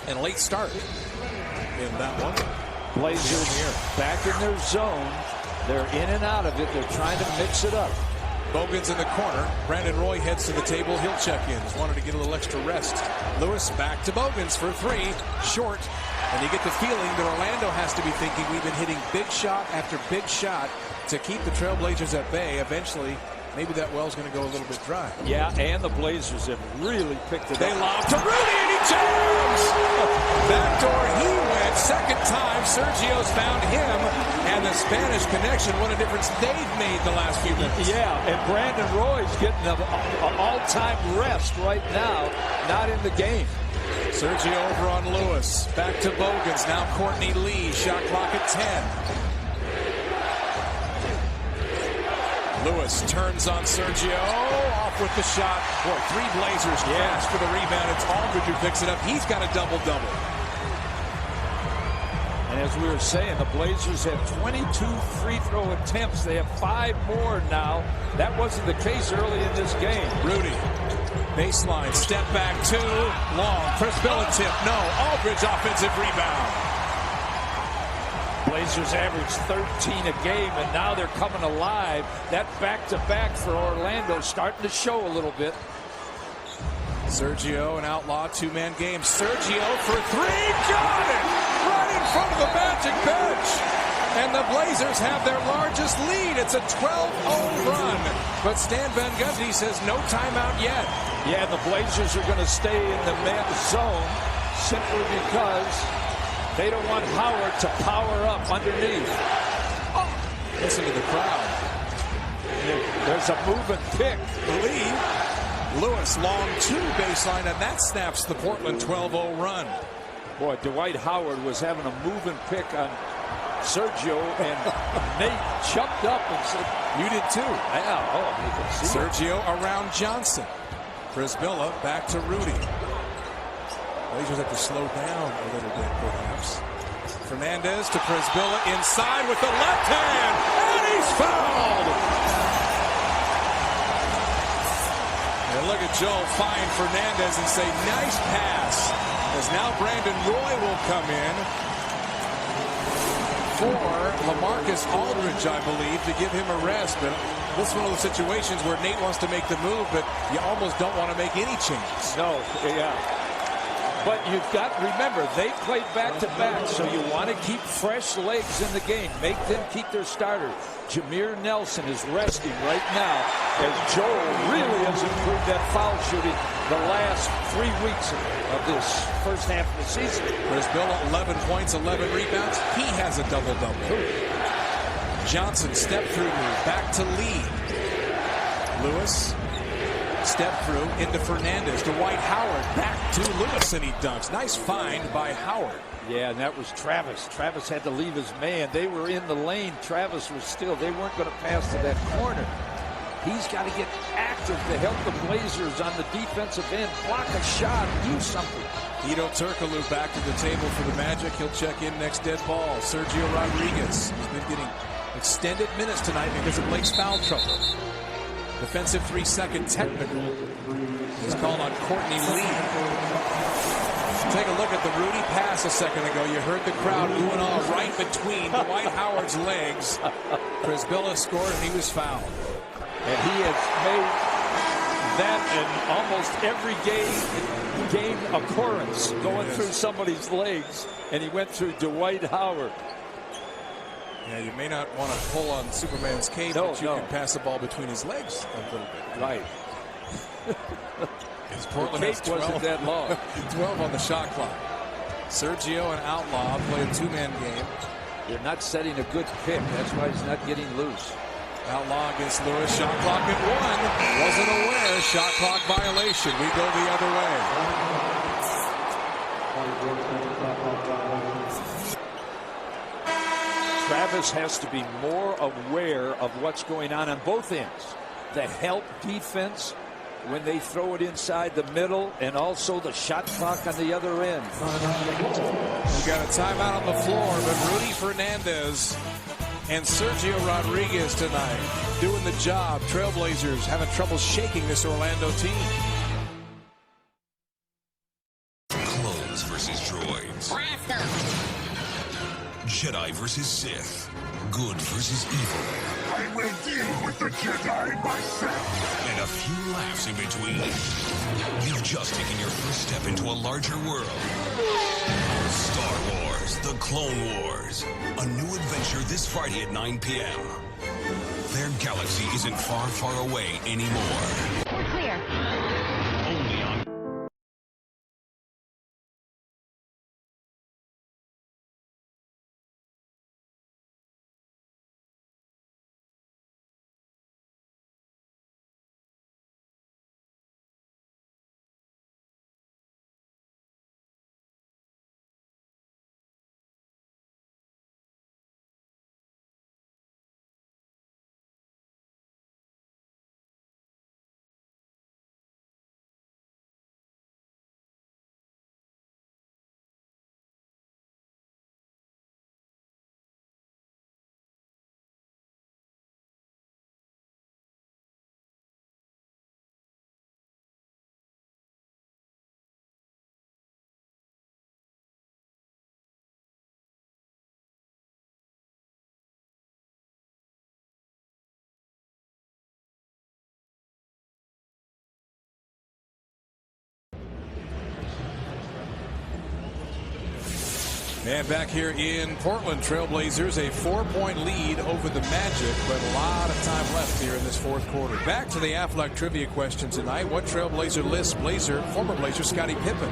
And a late start in that one. Blazers back in their zone. They're in and out of it. They're trying to mix it up. Bogans in the corner. Brandon Roy heads to the table. He'll check in. Just wanted to get a little extra rest. Lewis back to Bogans for three. Short. And you get the feeling that Orlando has to be thinking we've been hitting big shot after big shot to keep the Trailblazers at bay. Eventually, maybe that well's going to go a little bit dry. Yeah, and the Blazers have really picked it up. They lob to Rudy, and he jams! Backdoor, he went. Second time, Sergio's found him. And the Spanish connection, what a difference they've made the last few minutes. Yeah, and Brandon Roy's getting an all-time rest right now, not in the game. Sergio over on Lewis. Back to Bogans. Now Courtney Lee. Shot clock at 10. Lewis turns on Sergio. Off with the shot. Boy, three Blazers crash for the rebound. It's Aldridge who picks it up. He's got a double-double. And as we were saying, the Blazers have 22 free throw attempts. They have 5 more now. That wasn't the case early in this game. Rudy. Baseline, step back, 2, long. Chris Billa tip, no. Aldridge offensive rebound. Blazers average 13 a game, and now they're coming alive. That back-to-back for Orlando starting to show a little bit. Sergio, an outlaw, two-man game. Sergio for 3, got it! Right in front of the Magic bench. And the Blazers have their largest lead. It's a 12-0 run. But Stan Van Gundy says no timeout yet. Yeah, the Blazers are going to stay in the man zone simply because they don't want Howard to power up underneath. Oh, listen to the crowd. There's a moving pick. Lee. Lewis, long 2 baseline, and that snaps the Portland 12-0 run. Boy, Dwight Howard was having a moving pick on Sergio, and Nate jumped up and said, "You did too." Yeah, oh, you can see Sergio around Johnson. Prisbilla back to Rudy. Blazers have to slow down a little bit, perhaps. Fernandez to Prisbilla inside with the left hand, and he's fouled. And look at Joel find Fernandez and say, "Nice pass." As now Brandon Roy will come in for LaMarcus Aldridge, I believe, to give him a rest. But this is one of those situations where Nate wants to make the move, but you almost don't want to make any changes. No, yeah. But you've got, remember, they played back-to-back, so you want to keep fresh legs in the game. Make them keep their starter. Jameer Nelson is resting right now as Joel really has improved that foul shooting the last 3 weeks of this first half of the season. Prisbilla, 11 points, 11 rebounds. He has a double-double. Johnson, step-through move, back to Lee. Lewis, step-through into Fernandez. Dwight Howard, back to Lewis, and he dunks. Nice find by Howard. Yeah, and that was Travis. Travis had to leave his man. They were in the lane. Travis was still. They weren't going to pass to that corner. He's got to get active to help the Blazers on the defensive end. Block a shot. Do something. Hedo Turkoglu back to the table for the Magic. He'll check in next dead ball. Sergio Rodriguez has been getting extended minutes tonight because of Blake's foul trouble. Defensive 3-second technical is called on Courtney Lee. Take a look at the Rudy pass a second ago. You heard the crowd ooh and ah right between Dwight Howard's legs. Prisbilla scored and he was fouled. And he has made that in almost every game occurrence, going through somebody's legs, and he went through Dwight Howard. Yeah, you may not want to pull on Superman's cape, but you can pass the ball between his legs a little bit. Right. Portland has 12, wasn't that long. 12 on the shot clock. Sergio and Outlaw play a two-man game. They're not setting a good pick. That's why he's not getting loose. Outlaw against Lewis. Shot clock at 1. Wasn't aware. Shot clock violation. We go the other way. Travis has to be more aware of what's going on both ends. The help defense when they throw it inside the middle, and also the shot clock on the other end. We got a timeout on the floor, but Rudy Fernandez and Sergio Rodriguez tonight doing the job. Trailblazers having trouble shaking this Orlando team. Clones versus droids. Jedi versus Sith. Good versus evil. I will deal with the Jedi myself. And a few laughs in between. You've just taken your first step into a larger world. Star Wars, The Clone Wars. A new adventure this Friday at 9 p.m. Their galaxy isn't far, far away anymore. We're clear. Only on And back here in Portland, Trailblazers a 4-point lead over the Magic, but a lot of time left here in this fourth quarter. Back to the Affleck trivia question tonight. What Trailblazer lists former Blazer Scottie Pippen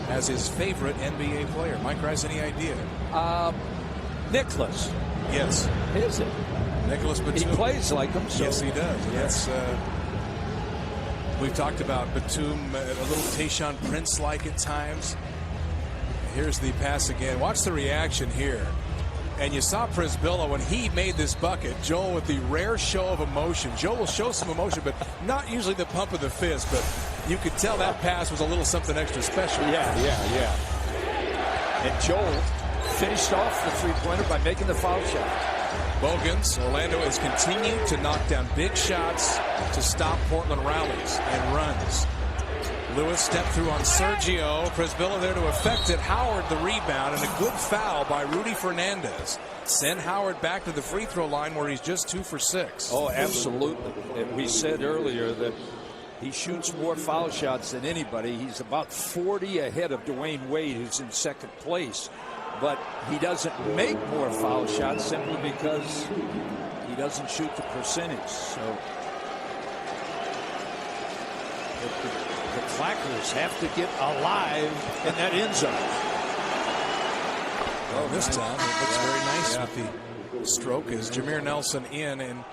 as his favorite NBA player? Mike Rice, any idea? Nicholas. Yes. Is it? Nicholas Batum. He plays like him. So. Yes, he does. And that's we've talked about Batum, a little Tayshaun Prince-like at times. Here's the pass again. Watch the reaction here. And you saw Przybilla when he made this bucket. Joel with the rare show of emotion. Joel will show some emotion, but not usually the pump of the fist. But you could tell that pass was a little something extra special. Yeah. And Joel finished off the three-pointer by making the foul shot. Bogans, Orlando has continued to knock down big shots to stop Portland rallies and runs. Lewis stepped through on Sergio. Przybilla there to effect it. Howard the rebound, and a good foul by Rudy Fernandez. Send Howard back to the free throw line where he's just 2 for 6. Oh, absolutely. And we said earlier that he shoots more foul shots than anybody. He's about 40 ahead of Dwayne Wade, who's in second place. But he doesn't make more foul shots simply because he doesn't shoot the percentage. So the Clackers have to get alive in that end zone. Well, this time it looks very nice with the stroke as Jameer Nelson in and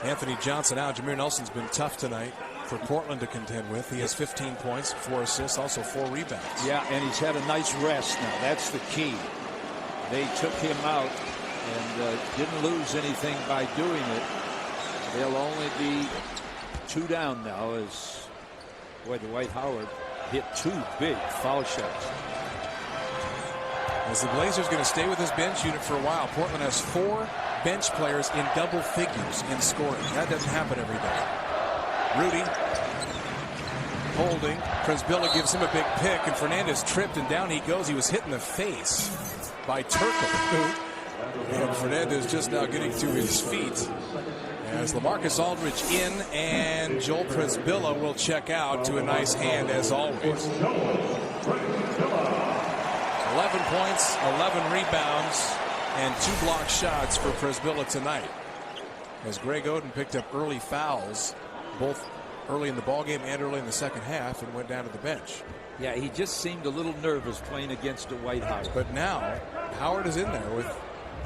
Anthony Johnson out. Jameer Nelson's been tough tonight for Portland to contend with. He has 15 points, 4 assists, also 4 rebounds. Yeah, and he's had a nice rest now. That's the key. They took him out and didn't lose anything by doing it. They'll only be 2 down now as Dwight Howard hit 2 big foul shots. As the Blazers going to stay with this bench unit for a while. Portland has 4 bench players in double figures in scoring. That doesn't happen every day. Rudy holding. Przybilla gives him a big pick, and Fernandez tripped, and down he goes. He was hit in the face by Turkle. And Fernandez just now getting to his feet. As LaMarcus Aldridge in, and Joel Przybilla will check out to a nice hand as always. 11 points, 11 rebounds, and 2 block shots for Przybilla tonight. As Greg Oden picked up early fouls, both early in the ballgame and early in the second half, and went down to the bench. Yeah, he just seemed a little nervous playing against Dwight Howard. But now Howard is in there with,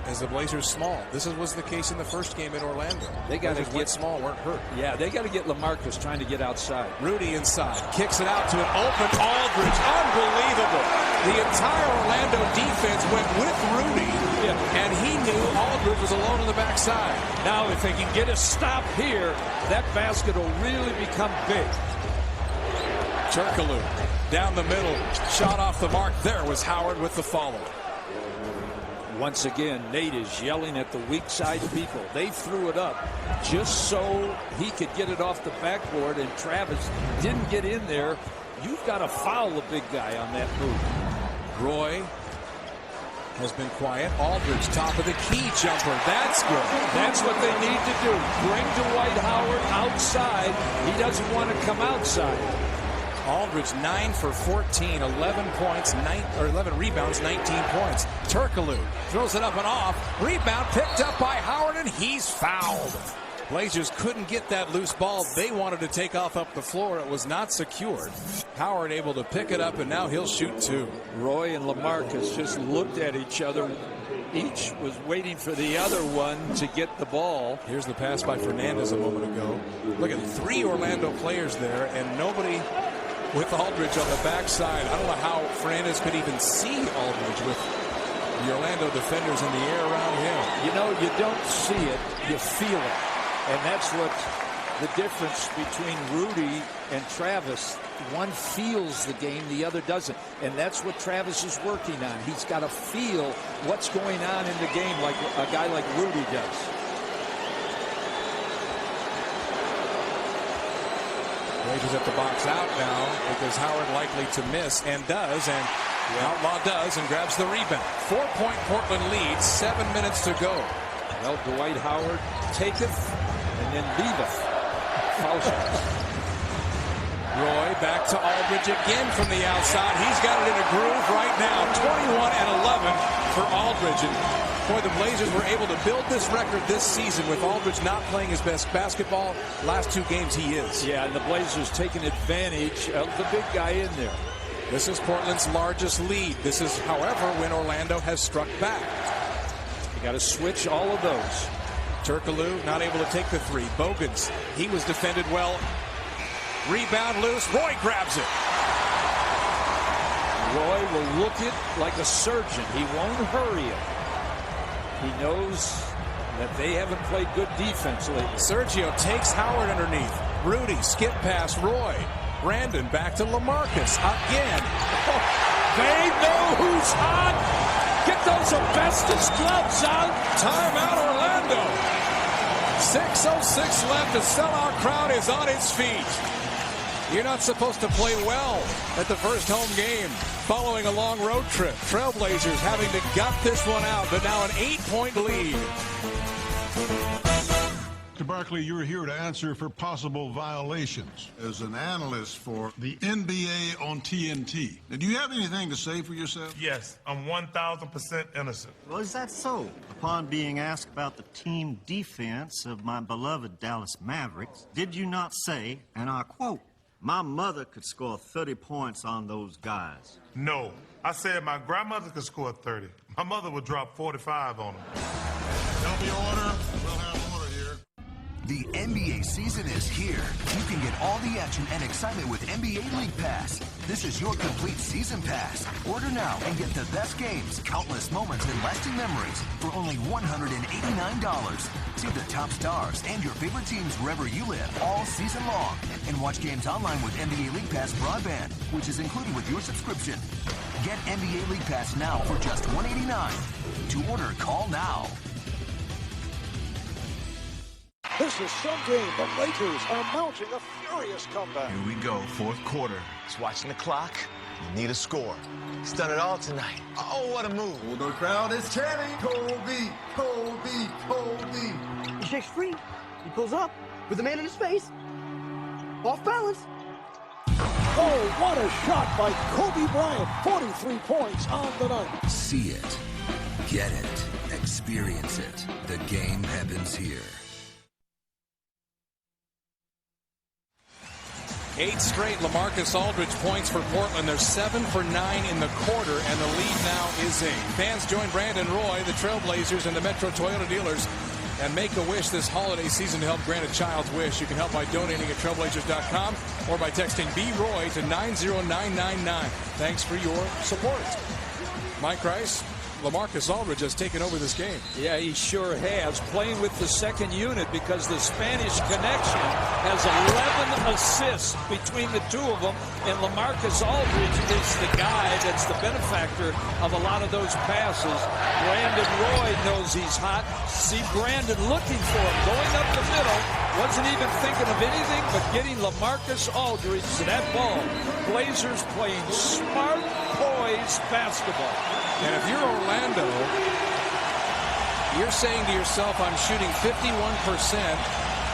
as the Blazers small. This was the case in the first game in Orlando. They got to get small, weren't hurt. Yeah, they got to get LaMarcus trying to get outside. Rudy inside, kicks it out to an open Aldridge. Unbelievable. The entire Orlando defense went with Rudy, and he knew Aldridge was alone on the backside. Now, if they can get a stop here, that basket will really become big. Turkoglu down the middle, shot off the mark. There was Howard with the follow. Once again, Nate is yelling at the weak side people. They threw it up just so he could get it off the backboard, and Travis didn't get in there. You've got to foul the big guy on that move. Roy has been quiet. Aldridge, top of the key jumper. That's good. That's what they need to do. Bring Dwight Howard outside. He doesn't want to come outside. Aldridge 9 for 14, 11 points, 11 rebounds, 19 points. Turkoglu throws it up and off. Rebound picked up by Howard, and he's fouled. Blazers couldn't get that loose ball. They wanted to take off up the floor. It was not secured. Howard able to pick it up, and now he'll shoot two. Roy and LaMarcus just looked at each other. Each was waiting for the other one to get the ball. Here's the pass by Fernandez a moment ago. Look at 3 Orlando players there, and nobody with Aldridge on the backside. I don't know how Fernandez could even see Aldridge with the Orlando defenders in the air around him. You know, you don't see it, you feel it. And that's what the difference between Rudy and Travis. One feels the game, the other doesn't. And that's what Travis is working on. He's got to feel what's going on in the game like a guy like Rudy does. Blazers at the box out now because Howard likely to miss and does. And Outlaw does and grabs the rebound. 4-point Portland lead, 7 minutes to go. Well, Dwight Howard taketh and then leaveth. Foul shots. Roy back to Aldridge again from the outside. He's got it in a groove right now. 21 and 11 for Aldridge. And boy, the Blazers were able to build this record this season with Aldridge not playing his best basketball. Last 2 games he is. Yeah, and the Blazers taking advantage of the big guy in there. This is Portland's largest lead. This is, however, when Orlando has struck back. You got to switch all of those. Turkoglu not able to take the 3. Bogans, he was defended well. Rebound loose. Roy grabs it. Roy will look it like a surgeon. He won't hurry it. He knows that they haven't played good defense lately. Sergio takes Howard underneath. Rudy skip past Roy. Brandon back to LaMarcus again. Oh, they know who's hot. Get those asbestos gloves out. Timeout Orlando. 6:06 left. The sellout crowd is on its feet. You're not supposed to play well at the first home game following a long road trip. Trailblazers having to gut this one out, but now an 8-point lead. Mr. Barkley, you're here to answer for possible violations as an analyst for the NBA on TNT. Now, do you have anything to say for yourself? Yes, I'm 1,000% innocent. Well, is that so? Upon being asked about the team defense of my beloved Dallas Mavericks, did you not say, and I quote, "My mother could score 30 points on those guys"? No, I said my grandmother could score 30. My mother would drop 45 on them. There'll be order. We'll have order here. The NBA season is here. You can get all the action and excitement with NBA League Pass. This is your complete season pass. Order now and get the best games, countless moments, and lasting memories for only $189. See the top stars and your favorite teams wherever you live all season long. And watch games online with NBA League Pass broadband, which is included with your subscription. Get NBA League Pass now for just $189. To order, call now. This is some game. The Lakers are mounting a furious comeback. Here we go, 4th quarter. Just watching the clock. You need a score. He's done it all tonight. Oh, what a move. Oh, the crowd is chanting, Kobe, Kobe, Kobe. He shakes free. He pulls up with the man in his face. Off balance. Oh, what a shot by Kobe Bryant. 43 points on the night. See it. Get it. Experience it. The game happens here. 8 straight LaMarcus Aldridge points for Portland. They're 7 for 9 in the quarter, and the lead now is 8. Fans join Brandon Roy, the Trailblazers, and the Metro Toyota dealers, and make a wish this holiday season to help grant a child's wish. You can help by donating at trailblazers.com or by texting BROY to 90999. Thanks for your support. Mike Rice, LaMarcus Aldridge has taken over this game. Yeah, he sure has. Playing with the second unit because the Spanish connection has 11 assists between the two of them. And LaMarcus Aldridge is the guy that's the benefactor of a lot of those passes. Brandon Roy knows he's hot. See Brandon looking for him, going up the middle. Wasn't even thinking of anything but getting LaMarcus Aldridge to that ball. Blazers playing smart, poised, plays basketball. And if you're Orlando, you're saying to yourself, I'm shooting 51%.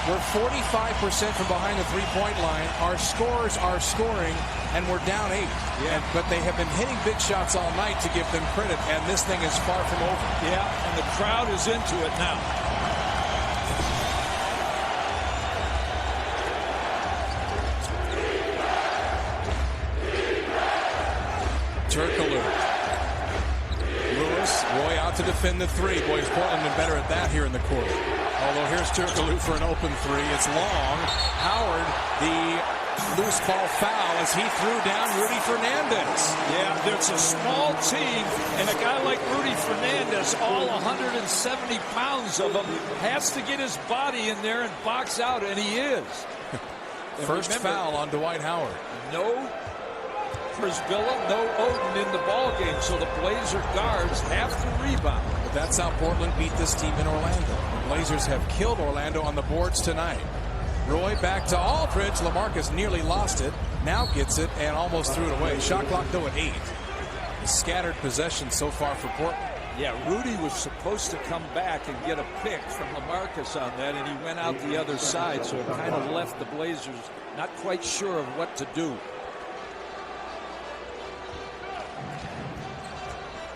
We're 45% from behind the three-point line. Our scorers are scoring, and we're down 8. Yeah. But they have been hitting big shots all night to give them credit, and this thing is far from over. Yeah, and the crowd is into it now. Turkoglu. Lewis, Roy out to defend the three. Boys, Portland been better at that here in the quarter. Although here's Turkoglu for an open three. It's long. Howard, the loose ball foul as he threw down Rudy Fernandez. Yeah, there's a small team, and a guy like Rudy Fernandez, all 170 pounds of him, has to get his body in there and box out, and he is. First foul on Dwight Howard. No Brisbilla, no Oden in the ball game, so the Blazer guards have to rebound. But that's how Portland beat this team in Orlando. The Blazers have killed Orlando on the boards tonight. Roy back to Aldridge. LaMarcus nearly lost it. Now gets it and almost threw it away. Shot clock though at 8. A scattered possession so far for Portland. Yeah, Rudy was supposed to come back and get a pick from LaMarcus on that, and he went out the other side, so it kind of left the Blazers not quite sure of what to do.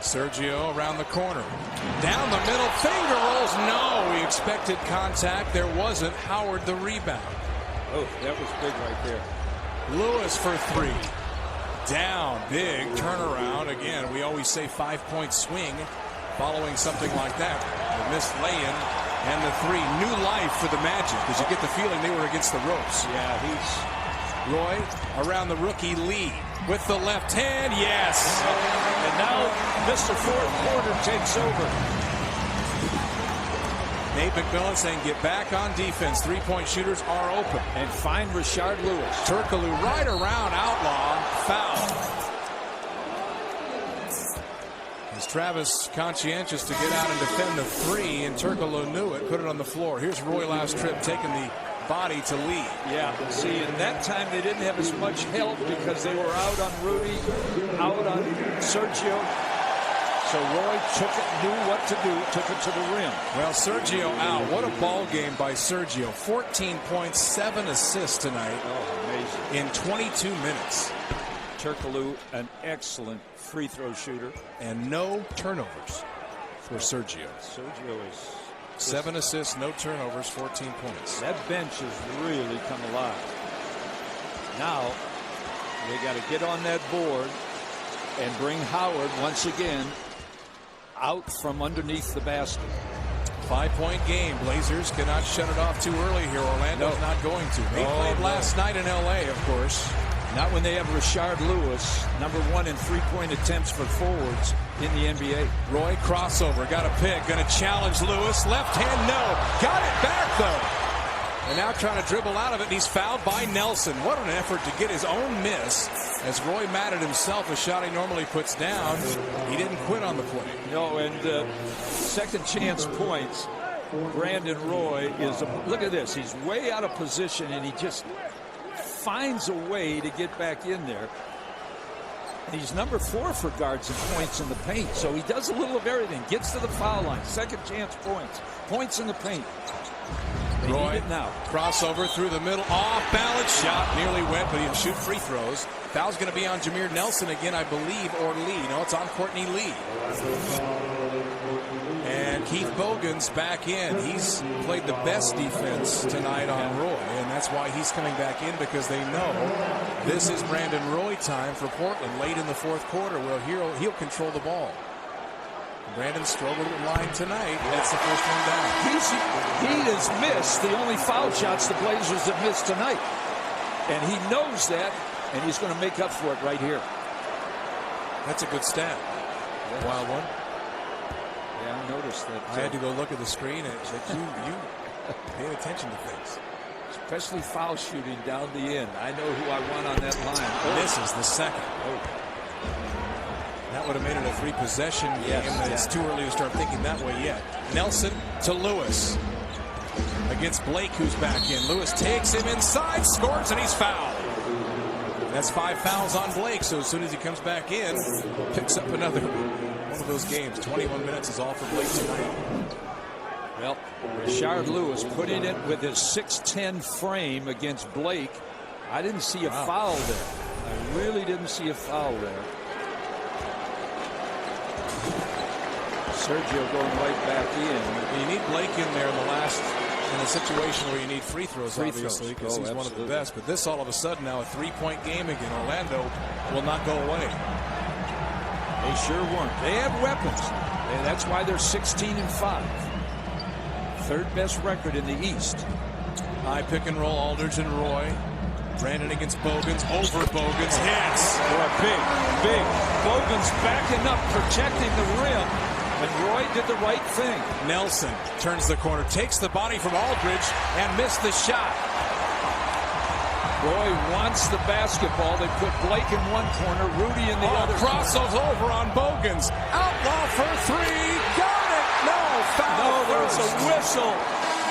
Sergio around the corner. Down the middle. Finger rolls. No, we expected contact. There wasn't. Howard the rebound. Oh, that was big right there. Lewis for 3. Down. Big turnaround. Again, we always say 5-point swing following something like that. The missed lay-in and the 3. New life for the Magic because you get the feeling they were against the ropes. Yeah, Roy around the rookie Lee with the left hand. Yes. And now Mr. Fourth Quarter takes over. Nate McMillan saying get back on defense. 3-point shooters are open. And find Rashard Lewis. Turkoglu right around Outlaw. Foul. As Travis conscientious to get out and defend the 3, and Turkoglu knew it. Put it on the floor. Here's Roy last trip taking the body to Lee. Yeah, see, in that time they didn't have as much help because they were out on Rudy, out on Sergio. So Roy took it, knew what to do, took it to the rim. Well, Sergio out. What a ball game by Sergio. 14 points, 7 assists tonight. Oh, amazing. In 22 minutes. Turkoglu, an excellent free throw shooter. And no turnovers for Sergio. Sergio is... 7 assists, no turnovers, 14 points. That bench has really come alive. Now, they got to get on that board and bring Howard once again out from underneath the basket. 5-point game. Blazers cannot shut it off too early here. Orlando's not going to. They played last night in L.A., of course. Not when they have Rashard Lewis, #1 in 3-point attempts for forwards in the NBA. Roy crossover, got a pick, going to challenge Lewis. Left hand, no. Got it back, though. And now trying to dribble out of it, and he's fouled by Nelson. What an effort to get his own miss. As Roy mad at himself, a shot he normally puts down. He didn't quit on the play. No, and second chance points. Brandon Roy is, look at this. He's way out of position, and he just finds a way to get back in there. And he's #4 for guards and points in the paint. So he does a little of everything. Gets to the foul line. Second chance points. Points in the paint. They Roy, need it now. Crossover through the middle. Off balance shot. Nearly went, but he didn't shoot free throws. Foul's going to be on Jameer Nelson again, I believe, or Lee. No, it's on Courtney Lee. And Keith Bogan's back in. He's played the best defense tonight on Roy, and that's why he's coming back in, because they know this is Brandon Roy time for Portland late in the fourth quarter. Well, he'll control the ball. Brandon struggled at line tonight. That's the first one down. He has missed the only foul shots the Blazers have missed tonight. And he knows that, and he's going to make up for it right here. That's a good stat. Wild one. Yeah, I noticed that. I had to go look at the screen, and it said you pay attention to things. Especially foul shooting down the end. I know who I want on that line. Oh. This is the second. Oh. That would have made it a 3-possession game. It's too early to start thinking that way yet. Nelson to Lewis against Blake, who's back in. Lewis takes him inside, scores, and he's fouled. That's 5 fouls on Blake, so as soon as he comes back in, picks up another one of those games. 21 minutes is all for Blake tonight. Well, Rashard Lewis putting it with his 6'10" frame against Blake. I didn't see a foul there. I really didn't see a foul there. Sergio going right back in. You need Blake in there in a situation where you need free throws, obviously, because he's one of the best. But this, all of a sudden, now a 3-point game again. Orlando will not go away. They sure weren't. They have weapons. That's why they're 16-5. Third best record in the East. High pick and roll, Aldridge and Roy. Brandon against Bogans, over Bogans, hits. Boy, big. Bogans backing up, protecting the rim. And Roy did the right thing. Nelson turns the corner, takes the body from Aldridge, and missed the shot. Roy wants the basketball. They put Blake in one corner, Rudy in the other. Crosses over on Bogans. Outlaw for 3. Got it. No, foul. No, there's a whistle.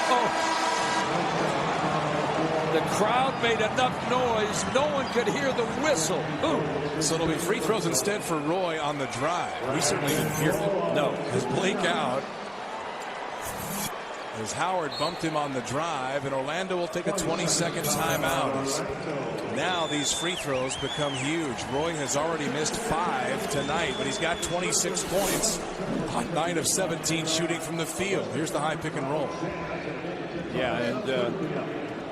Oh. The crowd made enough noise. No one could hear the whistle. Ooh. So it'll be free throws instead for Roy on the drive. We certainly didn't hear it. No. As Blake out. As Howard bumped him on the drive, and Orlando will take a 20-second timeout. Now these free throws become huge. Roy has already missed 5 tonight, but he's got 26 points on 9 of 17 shooting from the field. Here's the high pick and roll. Yeah, and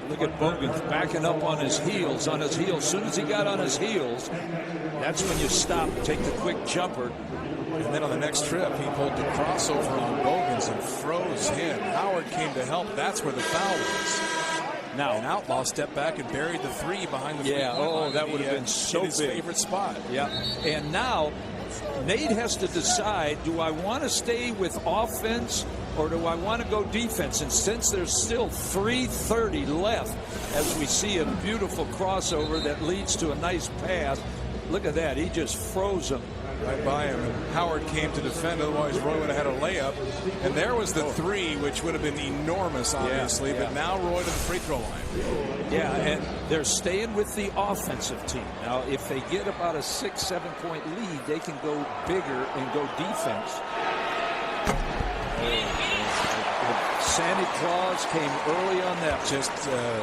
look at Bogans backing up on his heels. As soon as he got on his heels, that's when you stop and take the quick jumper. And then on the next trip, he pulled the crossover on Bogans and froze him. Howard came to help. That's where the foul was. Now, an Outlaw stepped back and buried the 3 behind the three-point line. that would have been so his big. Favorite spot. Yeah, and now Nate has to decide, do I want to stay with offense or do I want to go defense? And since there's still 3:30 left, as we see a beautiful crossover that leads to a nice pass, look at that. He just froze him. Right by him, and Howard came to defend, otherwise Roy would have had a layup. And there was the 3, which would have been enormous, obviously, but now Roy to the free throw line. Yeah, and they're staying with the offensive team. Now, if they get about a 6-7 point lead, they can go bigger and go defense. Santa Claus came early on that.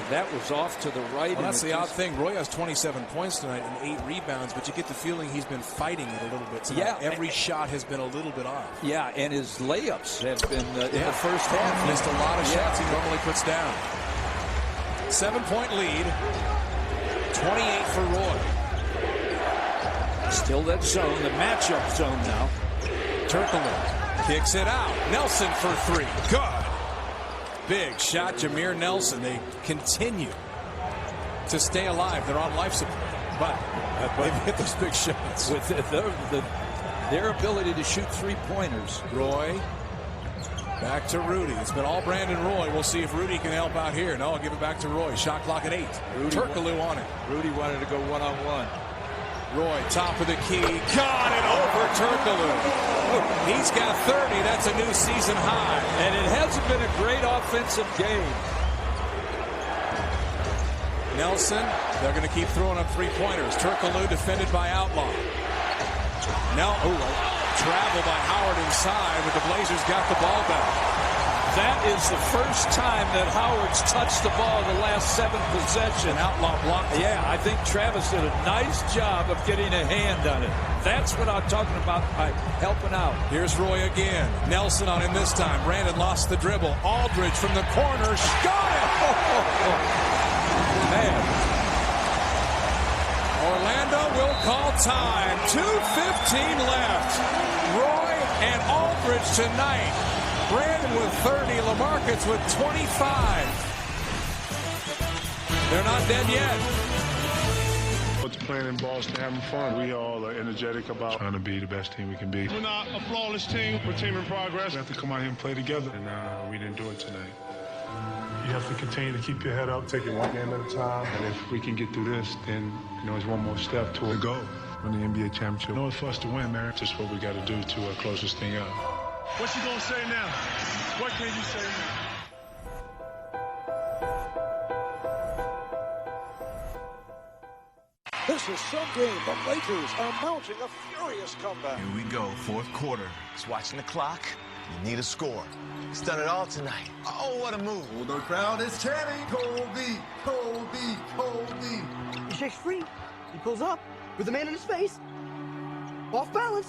That was off to the right. Well, that's the odd thing. Roy has 27 points tonight and 8 rebounds, but you get the feeling he's been fighting it a little bit tonight. Yeah. Every shot has been a little bit off. Yeah, and his layups have been in the first half. Missed a lot of shots he normally puts down. 7-point lead. 28 for Roy. Still that zone, the matchup zone now. Turkoglu kicks it out. Nelson for 3. Good. Big shot, Jameer Nelson. They continue to stay alive. They're on life support, but they've hit those big shots. With their ability to shoot 3-pointers. Roy back to Rudy. It's been all Brandon Roy. We'll see if Rudy can help out here. No, I'll give it back to Roy. Shot clock at 8. Turkoglu on it. Rudy wanted to go one-on-one. Roy, top of the key. Got it over Turkoglu. He's got 30. That's a new season high. And it hasn't been a great offensive game. Nelson, they're going to keep throwing up 3-pointers. Turkoglu defended by Outlaw. Now, travel by Howard inside, but the Blazers got the ball back. That is the first time that Howard's touched the ball in the last 7 possessions. Outlaw blocked. Yeah, I think Travis did a nice job of getting a hand on it. That's what I'm talking about by helping out. Here's Roy again. Nelson on him this time. Brandon lost the dribble. Aldridge from the corner. Got it! Man. Orlando will call time. 2:15 left. Roy and Aldridge tonight. Brandon with 30, LaMarcus with 25. They're not dead yet. What's playing in Boston, having fun. We all are energetic about trying to be the best team we can be. We're not a flawless team. We're a team in progress. We have to come out here and play together, and we didn't do it tonight. You have to continue to keep your head up, take it one game at a time. And if we can get through this, then, it's one more step toward the goal. Win the NBA championship. It's for us to win, man. Just what we got to do to close this thing out. What you gonna say now? What can you say now? This is some game. The Lakers are mounting a furious comeback. Here we go, fourth quarter. Just watching the clock. You need a score. He's done it all tonight. Oh, what a move. Oh, the crowd is chanting, Kobe, Kobe, Kobe. He shakes free. He pulls up with the man in his face. Off balance.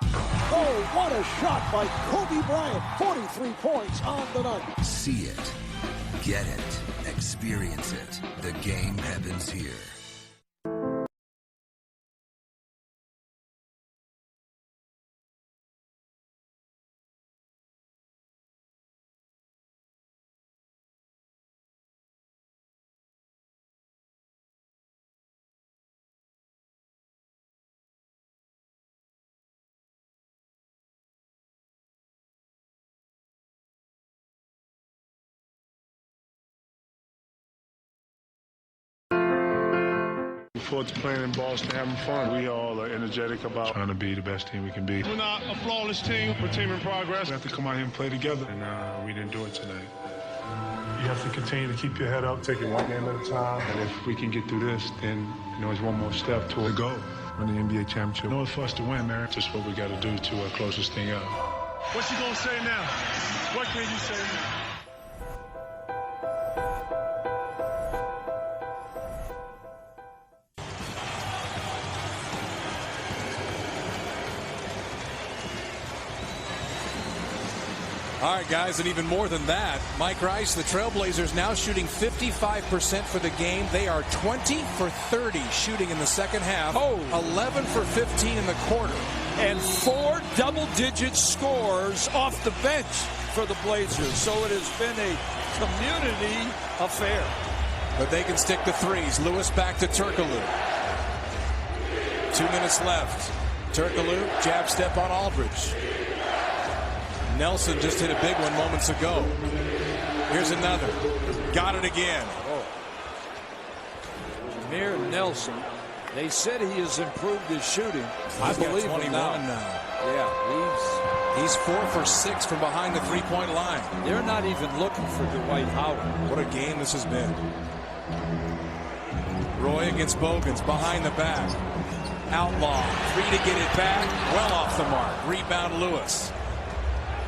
Oh, what a shot by Kobe Bryant. 43 points on the night. See it, get it, experience it. The game happens here. Before it's playing in Boston, having fun. We all are energetic about trying to be the best team we can be. We're not a flawless team. We're a team in progress. We have to come out here and play together, and we didn't do it tonight. You have to continue to keep your head up, take it one game at a time. And if we can get through this, then, it's one more step toward the goal. Win the NBA championship. It's for us to win, man. Just what we got to do to close this thing out. What you gonna say now? What can you say now? All right, guys, and even more than that, Mike Rice, the Trailblazers now shooting 55% for the game. They are 20 for 30 shooting in the second half. 11 for 15 in the quarter. And 4 double-digit scores off the bench for the Blazers. So it has been a community affair. But they can stick the threes. Lewis back to Turkoglu. 2 minutes left. Turkoglu, jab step on Aldridge. Nelson just hit a big one moments ago. Here's another. Got it again. Jameer Nelson, they said he has improved his shooting. I believe 21 now. Yeah, he's 4 for 6 from behind the three-point line. They're not even looking for Dwight Howard. What a game this has been. Roy against Bogans behind the back. Outlaw, 3 to get it back. Well off the mark. Rebound Lewis.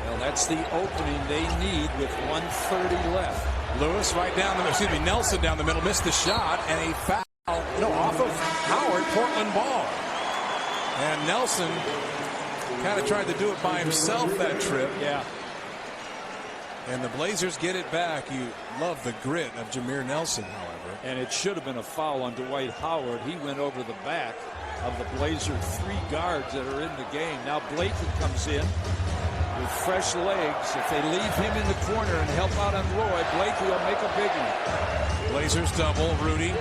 Well, that's the opening they need with 1:30 left. Lewis right down the middle. Nelson down the middle missed the shot, and a foul off of Howard. Portland ball. And Nelson kind of tried to do it by himself that trip. Yeah. And the Blazers get it back. You love the grit of Jameer Nelson, however. And it should have been a foul on Dwight Howard. He went over the back of the Blazer 3 guards that are in the game. Now Blakey comes in with fresh legs. If they leave him in the corner and help out on Roy, Blakey will make a big one. Blazers double. Rudy.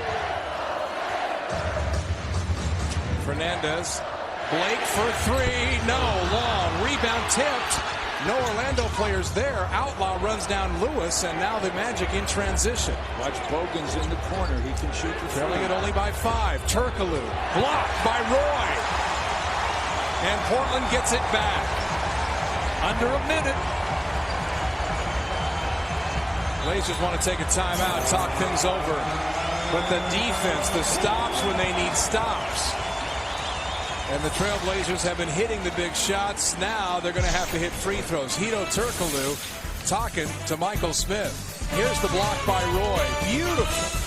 Fernandez. Blake for 3. No. Long. Rebound tipped. No Orlando players there. Outlaw runs down Lewis, and now the Magic in transition. Watch Bogans in the corner. He can shoot the three. Trailing it only by 5. Turkoglu. Blocked by Roy. And Portland gets it back. Under a minute. Blazers want to take a timeout, talk things over. But the defense, the stops when they need stops. And the Trailblazers have been hitting the big shots. Now they're going to have to hit free throws. Hedo Turkoglu talking to Michael Smith. Here's the block by Roy. Beautiful.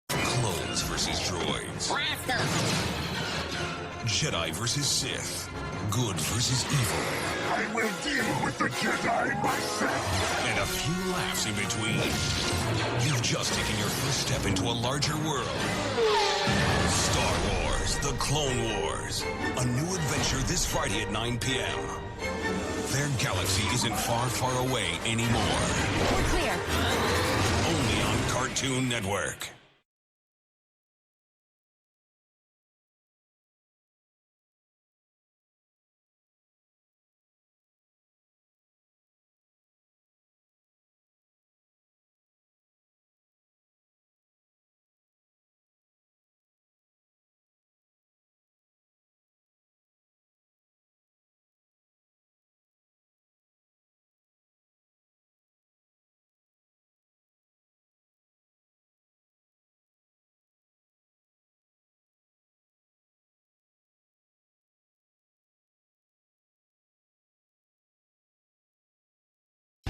Clones versus droids. Jedi versus Sith. Good versus evil. I will deal with the Jedi myself. And a few laughs in between. You've just taken your first step into a larger world. Star Wars, The Clone Wars. A new adventure this Friday at 9 p.m. Their galaxy isn't far, far away anymore. We're clear. Only on Cartoon Network.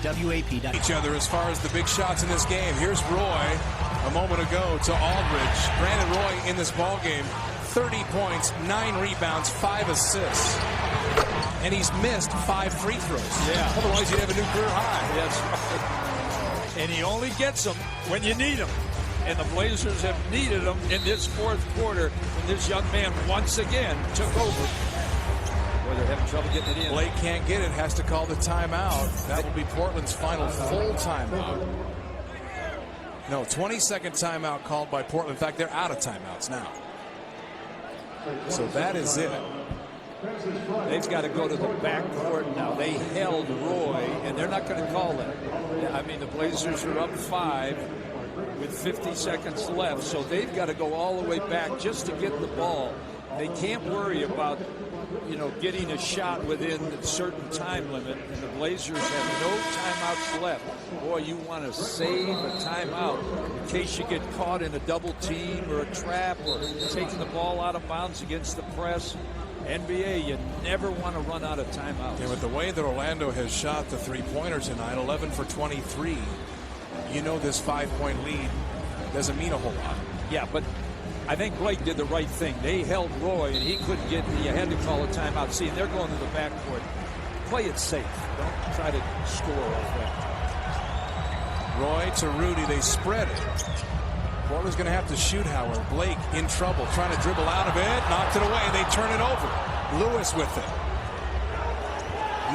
WAP. Each other as far as the big shots in this game. Here's Roy a moment ago to Aldridge. Brandon Roy in this ball game, 30 points, 9 rebounds, 5 assists. And he's missed 5 free throws. Yeah. Otherwise, he'd have a new career high. That's right. And he only gets them when you need them. And the Blazers have needed them in this fourth quarter when this young man once again took over. Boy, they're having trouble getting it in. Blake can't get it, has to call the timeout. That will be Portland's final full timeout. No, 20-second timeout called by Portland. In fact, they're out of timeouts now. So that is it. They've got to go to the backcourt now. They held Roy, and they're not going to call that. I mean, the Blazers are up 5 with 50 seconds left, so they've got to go all the way back just to get the ball. They can't worry about, getting a shot within a certain time limit, and the Blazers have no timeouts left. Boy, you want to save a timeout in case you get caught in a double team or a trap or taking the ball out of bounds against the press. NBA, you never want to run out of timeouts. Yeah, with the way that Orlando has shot the three-pointer tonight, 11 for 23, this 5-point lead doesn't mean a whole lot. Yeah, but I think Blake did the right thing. They held Roy, and he couldn't get – you had to call a timeout. See, they're going to the backcourt. Play it safe. Don't try to score off that. Roy to Rudy. They spread it. Portland's going to have to shoot, Howard. Blake in trouble, trying to dribble out of it. Knocked it away. They turn it over. Lewis with it.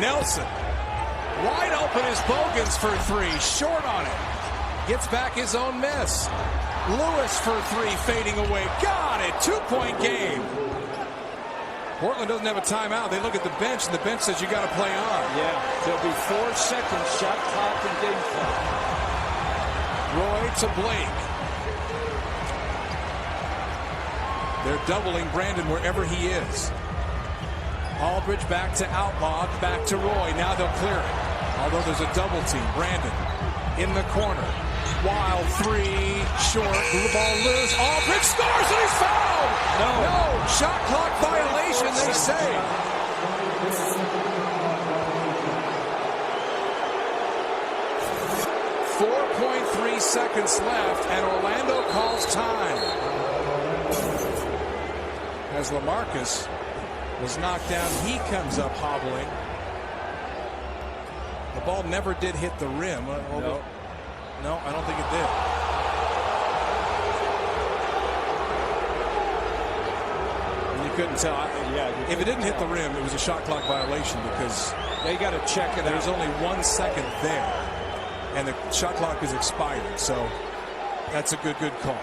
Nelson. Wide open is Bogans for 3. Short on it. Gets back his own miss. Lewis for 3, fading away. Got it. 2-point game. Portland doesn't have a timeout. They look at the bench, and the bench says you got to play on. Yeah, there'll be 4 seconds, shot clock and game clock. Roy to Blake. They're doubling Brandon wherever he is. Aldridge back to Outlaw, back to Roy. Now they'll clear it. Although there's a double team. Brandon in the corner. Wild 3, short, the ball loose. Aldridge scores and he's fouled! No, shot clock violation, they say. .3 seconds left, and Orlando calls time. As LaMarcus was knocked down, he comes up hobbling. The ball never did hit the rim. No, I don't think it did. And you couldn't tell. If it didn't hit the rim, it was a shot clock violation because they got to check it out. There's only 1 second there, and the shot clock is expired. So that's a good call.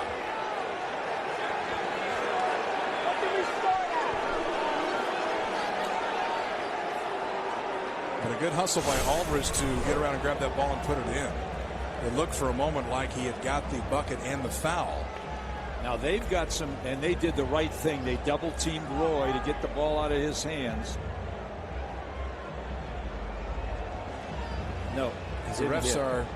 But a good hustle by Aldridge to get around and grab that ball and put it in. It looked for a moment like he had got the bucket and the foul. Now they've got some, and they did the right thing. They double-teamed Roy to get the ball out of his hands. No. The refs are...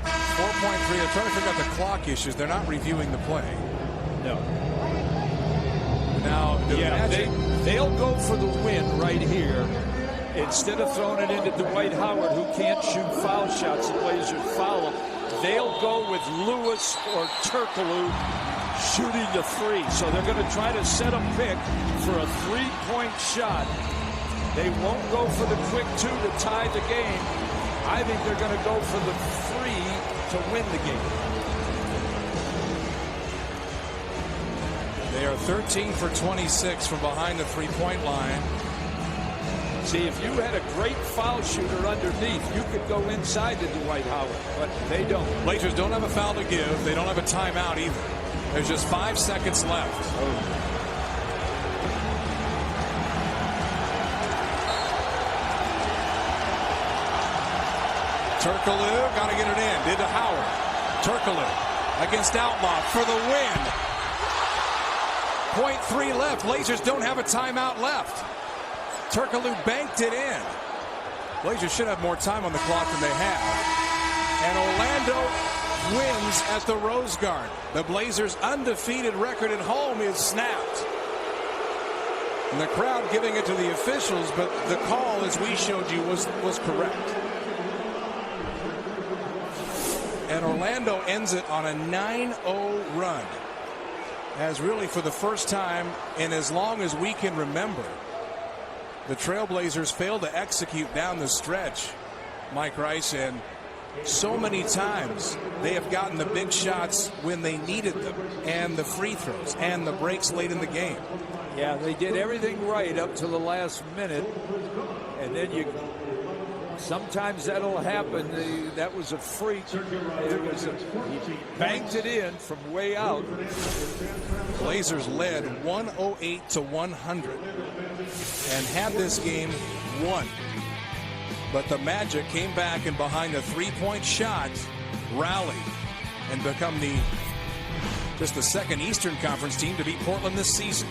.3. They're trying to figure out the clock issues. They're not reviewing the play. No. Now, they'll go for the win right here. Instead of throwing it into Dwight Howard, who can't shoot foul shots, the Blazers foul him. They'll go with Lewis or Turkoglu shooting the 3. So they're going to try to set a pick for a 3-point shot. They won't go for the quick 2 to tie the game. I think they're going to go for the 3 to win the game. They are 13 for 26 from behind the 3-point line. See, if you had a great foul shooter underneath, you could go inside to Dwight Howard, but they don't. Blazers don't have a foul to give. They don't have a timeout either. There's just 5 seconds left. Turkoglu got to get it in. Did to Howard. Turkoglu against Outlaw for the win. .3 left. Blazers don't have a timeout left. Turkoglu banked it in. Blazers should have more time on the clock than they have. And Orlando wins at the Rose Garden. The Blazers' undefeated record at home is snapped. And the crowd giving it to the officials, but the call, as we showed you, was correct. And Orlando ends it on a 9-0 run. As really for the first time in as long as we can remember, the Trailblazers failed to execute down the stretch, Mike Rice, and so many times they have gotten the big shots when they needed them, and the free throws and the breaks late in the game. Yeah, they did everything right up to the last minute, and then sometimes that'll happen. That was a freak. He banked it in from way out. Blazers led 108-100 and had this game won. But the Magic came back and behind a three-point shot rallied and become just the second Eastern Conference team to beat Portland this season.